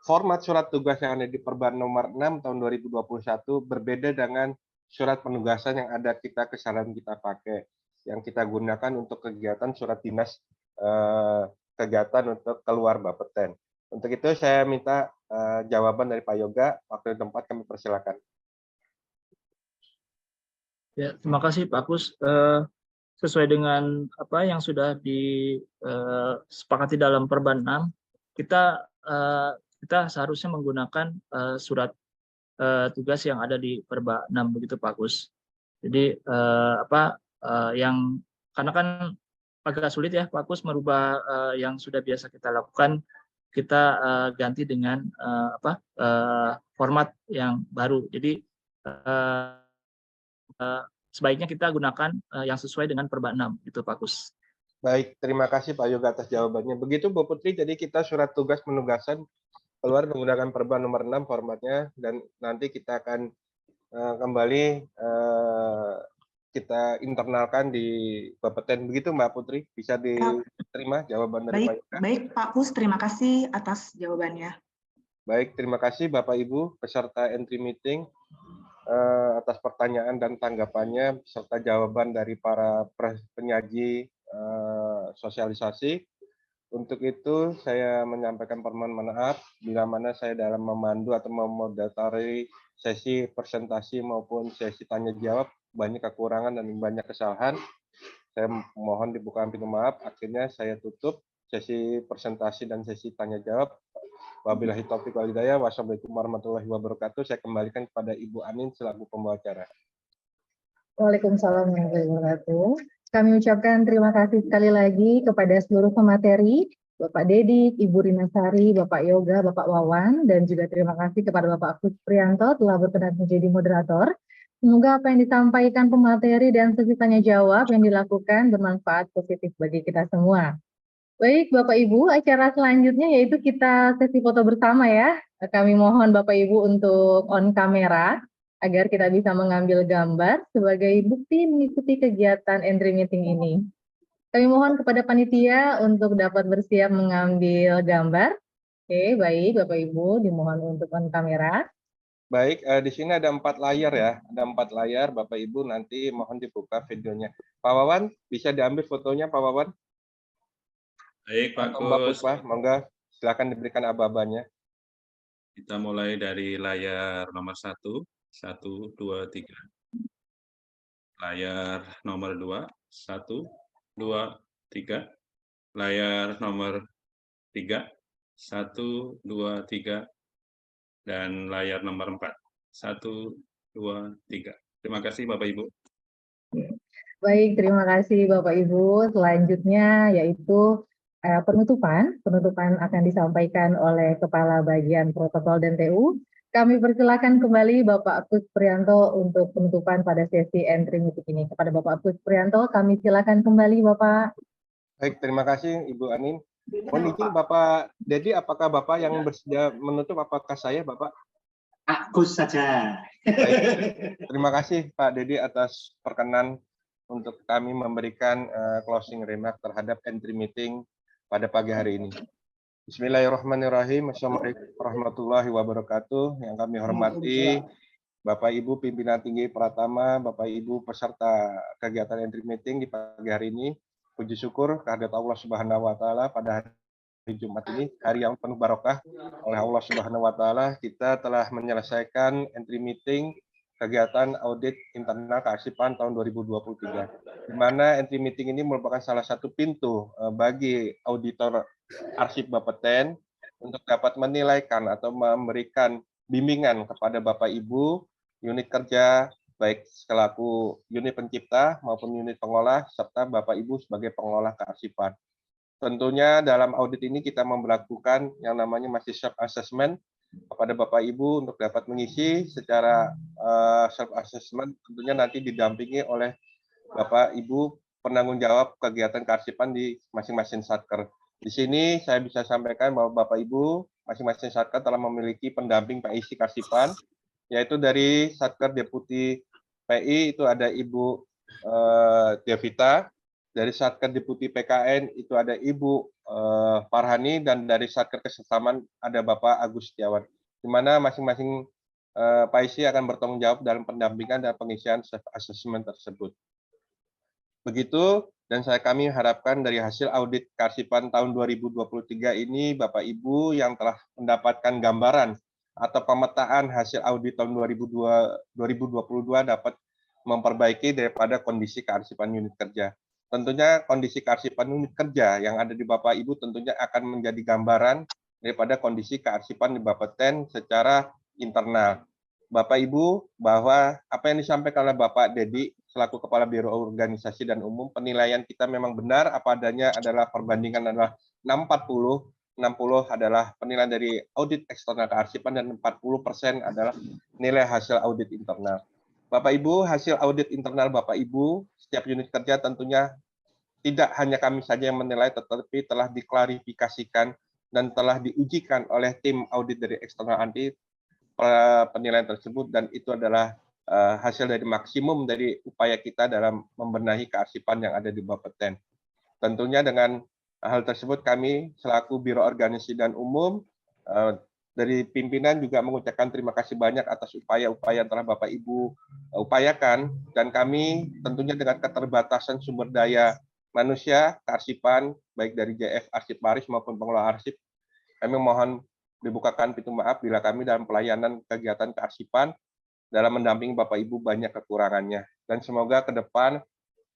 format surat tugas yang ada di Perba nomor 6 tahun 2021 berbeda dengan surat penugasan yang ada kesalahan kita pakai, yang kita gunakan untuk kegiatan surat dinas kegiatan untuk keluar Bapeten. Untuk itu saya minta jawaban dari Pak Yoga. Waktu di tempat kami persilakan. Ya, terima kasih Pak Kus. Sesuai dengan apa yang sudah disepakati dalam Perba 6, kita seharusnya menggunakan surat tugas yang ada di Perba 6 begitu Pak Kus. Jadi karena kan agak sulit ya Pak Kus merubah yang sudah biasa kita lakukan, kita ganti dengan format yang baru. Jadi sebaiknya kita gunakan yang sesuai dengan Perba 6 gitu Pak Kus. Baik, terima kasih Pak Yoga atas jawabannya. Begitu Bu Putri, jadi kita surat tugas penugasan keluar menggunakan Perba nomor 6 formatnya, dan nanti kita akan kembali kita internalkan di Bapeten. Begitu Mbak Putri, bisa diterima jawaban dari Pak Yoga? Baik Pak Kus, terima kasih atas jawabannya. Baik, terima kasih Bapak Ibu peserta entry meeting atas pertanyaan dan tanggapannya serta jawaban dari para penyaji sosialisasi. Untuk itu saya menyampaikan permohonan maaf bila mana saya dalam memandu atau memoderatori sesi presentasi maupun sesi tanya jawab banyak kekurangan dan banyak kesalahan. Saya mohon dibuka pintu maaf. Akhirnya saya tutup sesi presentasi dan sesi tanya jawab. Wabillahi taufiq wal hidayah. Wassalamualaikum warahmatullahi wabarakatuh. Saya kembalikan kepada Ibu Anin selaku pembawa acara. Waalaikumsalam warahmatullahi wabarakatuh. Kami ucapkan terima kasih sekali lagi kepada seluruh pemateri, Bapak Dedi, Ibu Rinasari, Bapak Yoga, Bapak Wawan, dan juga terima kasih kepada Bapak Kus Priyanto telah berkenan menjadi moderator. Semoga apa yang disampaikan pemateri dan sesi tanya jawab yang dilakukan bermanfaat positif bagi kita semua. Baik, Bapak Ibu, acara selanjutnya yaitu kita sesi foto bersama ya. Kami mohon Bapak Ibu untuk on kamera agar kita bisa mengambil gambar sebagai bukti mengikuti kegiatan entry meeting ini. Kami mohon kepada panitia untuk dapat bersiap mengambil gambar. Oke, baik Bapak Ibu, dimohon untuk on kamera. Baik, di sini ada 4 layar ya. Ada 4 layar, Bapak Ibu nanti mohon dibuka videonya. Pak Wawan, bisa diambil fotonya Pak Wawan? Baik Pak Mbak Kus. Puspa, monggo silakan diberikan aba-abanya. Kita mulai dari layar nomor 1, 1, 2, 3. Layar nomor 2, 1, 2, 3. Layar nomor 3, 1, 2, 3. Dan layar nomor 4, 1, 2, 3. Terima kasih Bapak Ibu. Baik, terima kasih Bapak Ibu. Selanjutnya yaitu penutupan akan disampaikan oleh Kepala Bagian Protokol dan TU. Kami persilakan kembali Bapak Agus Prianto untuk penutupan pada sesi entry meeting ini. Kepada Bapak Agus Prianto, kami silakan kembali Bapak. Baik, terima kasih Ibu Anin. Mohon izin Bapak Dedi, apakah Bapak yang bersedia menutup, apakah saya Bapak? Agus saja. Baik. Terima kasih Pak Dedi atas perkenan untuk kami memberikan closing remark terhadap entry meeting pada pagi hari ini. Bismillahirrahmanirrahim. Assalamualaikum warahmatullahi wabarakatuh. Yang kami hormati Bapak Ibu pimpinan tinggi Pratama, Bapak Ibu peserta kegiatan entry meeting di pagi hari ini. Puji syukur kehadirat Allah Subhanahu wa taala pada hari Jumat ini, hari yang penuh barokah oleh Allah Subhanahu wa taala, kita telah menyelesaikan entry meeting kegiatan audit internal kearsipan tahun 2023. Di mana entry meeting ini merupakan salah satu pintu bagi auditor arsip Bapeten untuk dapat menilaikan atau memberikan bimbingan kepada Bapak Ibu unit kerja baik selaku unit pencipta maupun unit pengolah serta Bapak Ibu sebagai pengolah kearsipan. Tentunya dalam audit ini kita memberlakukan yang namanya masih self assessment kepada Bapak Ibu untuk dapat mengisi secara self assessment, tentunya nanti didampingi oleh Bapak Ibu penanggung jawab kegiatan kearsipan di masing-masing satker. Di sini saya bisa sampaikan bahwa Bapak Ibu masing-masing satker telah memiliki pendamping PIC kearsipan, yaitu dari satker deputi PI itu ada Ibu Devita, dari satker deputi PKN itu ada Ibu Farhani, dan dari satker kesesamaan ada Bapak Agus Setiawan, di mana masing-masing PIC akan bertanggung jawab dalam pendampingan dan pengisian self assessment tersebut. Begitu, dan kami harapkan dari hasil audit kearsipan tahun 2023 ini Bapak Ibu yang telah mendapatkan gambaran atau pemetaan hasil audit tahun 2022 dapat memperbaiki daripada kondisi kearsipan unit kerja. Tentunya kondisi kearsipan unit kerja yang ada di Bapak Ibu tentunya akan menjadi gambaran daripada kondisi kearsipan di Bapeten secara internal. Bapak Ibu, bahwa apa yang disampaikan oleh Bapak Dedi selaku Kepala Biro Organisasi dan Umum, penilaian kita memang benar apa adanya, adalah perbandingan adalah 640, 60 adalah penilaian dari audit eksternal kearsipan dan 40% adalah nilai hasil audit internal. Bapak Ibu, hasil audit internal Bapak Ibu, setiap unit kerja tentunya tidak hanya kami saja yang menilai, tetapi telah diklarifikasikan dan telah diujikan oleh tim audit dari eksternal anti penilaian tersebut, dan itu adalah hasil dari maksimum dari upaya kita dalam membenahi kearsipan yang ada di Bapeten. Tentunya dengan hal tersebut kami selaku Biro Organisasi dan Umum dari pimpinan juga mengucapkan terima kasih banyak atas upaya-upaya yang telah Bapak Ibu upayakan, dan kami tentunya dengan keterbatasan sumber daya manusia kearsipan baik dari JF Arsip Paris maupun pengelola arsip, kami mohon dibukakan pintu maaf bila kami dalam pelayanan kegiatan kearsipan dalam mendampingi Bapak Ibu banyak kekurangannya, dan semoga ke depan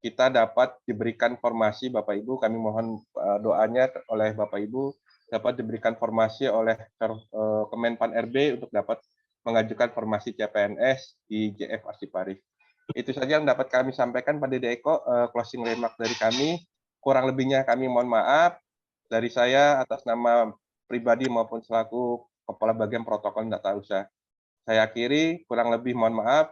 kita dapat diberikan formasi Bapak Ibu, kami mohon doanya oleh Bapak Ibu dapat diberikan formasi oleh Kemenpan RB untuk dapat mengajukan formasi CPNS di JF Arsip Paris. Itu saja yang dapat kami sampaikan pada Eko, closing remark dari kami. Kurang lebihnya kami mohon maaf dari saya atas nama pribadi maupun selaku Kepala Bagian Protokol dan Tata Usaha. Saya akhiri, kurang lebih mohon maaf.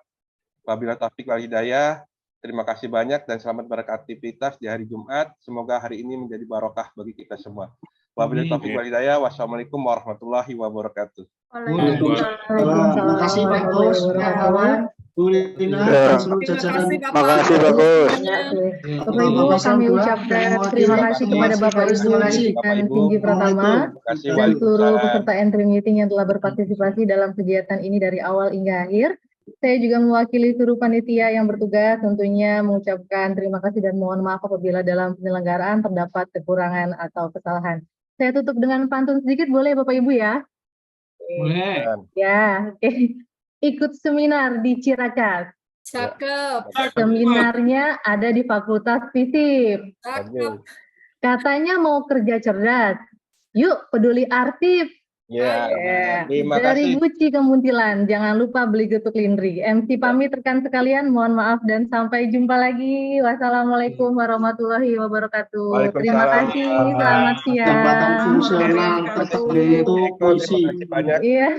Wabillahi taufiq wal hidayah. Terima kasih banyak dan selamat beraktivitas di hari Jumat. Semoga hari ini menjadi barokah bagi kita semua. Wabillahi taufiq wal hidayah. Wassalamualaikum warahmatullahi wabarakatuh. Waalaikumsalam. Terima kasih Pak Gus, Pak Kawan, Bu Lina, dan seluruh jajaran. Terima kasih Bagus. Bapak Ibu, kami ucapkan terima kasih kepada Bapak Ibu dan tinggi Pratama dan seluruh peserta entry meeting yang telah berpartisipasi dalam kegiatan ini dari awal hingga akhir. Saya juga mewakili seluruh panitia yang bertugas tentunya mengucapkan terima kasih dan mohon maaf apabila dalam penyelenggaraan terdapat kekurangan atau kesalahan. Saya tutup dengan pantun sedikit, boleh Bapak Ibu ya? Boleh. Ya, oke. Ikut seminar di Ciracas. Cakep. Seminarnya ada di Fakultas FISIP. Cakep. Katanya mau kerja cerdas. Yuk peduli arsip. Ya, terima Dari kasih. Guci ke Muntilan, jangan lupa beli getuk lindri. MC pamit rekan sekalian, mohon maaf dan sampai jumpa lagi. Wassalamualaikum warahmatullahi wabarakatuh. Terima Waalaikumsalam. kasih, selamat Jabatan siang. fungsional tetap dibentuk Terima polisi. kasih banyak. Iya,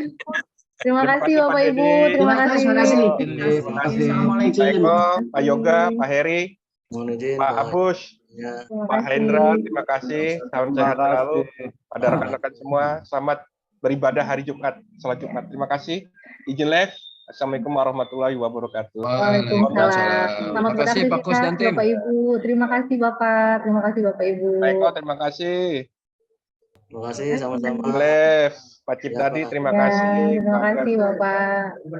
terima kasih Pak Bapak Ibu, Dedi. terima kasih. Terima kasih. Terima kasih Assalamualaikum. Pak Eko, Pak Yoga, Pak Heri, Mohon izin, Pak Abus, Terima Pak kasih. Hendra, terima kasih. Salam sehat selalu. Pada rekan-rekan semua, selamat beribadah hari Jumat, salat Jumat. Terima kasih. Izin live. Assalamualaikum warahmatullahi wabarakatuh. Waalaikumsalam. Selamat Terima kasih, Pak Kus beraktivitas dan tim. Bapak Ibu. Terima kasih Bapak, terima kasih Bapak Ibu. Pak Eko, terima kasih. Terima kasih sama-sama. Izin live. Pak Ciptadi, terima Ya, kasih. terima Pak kasih Bapak.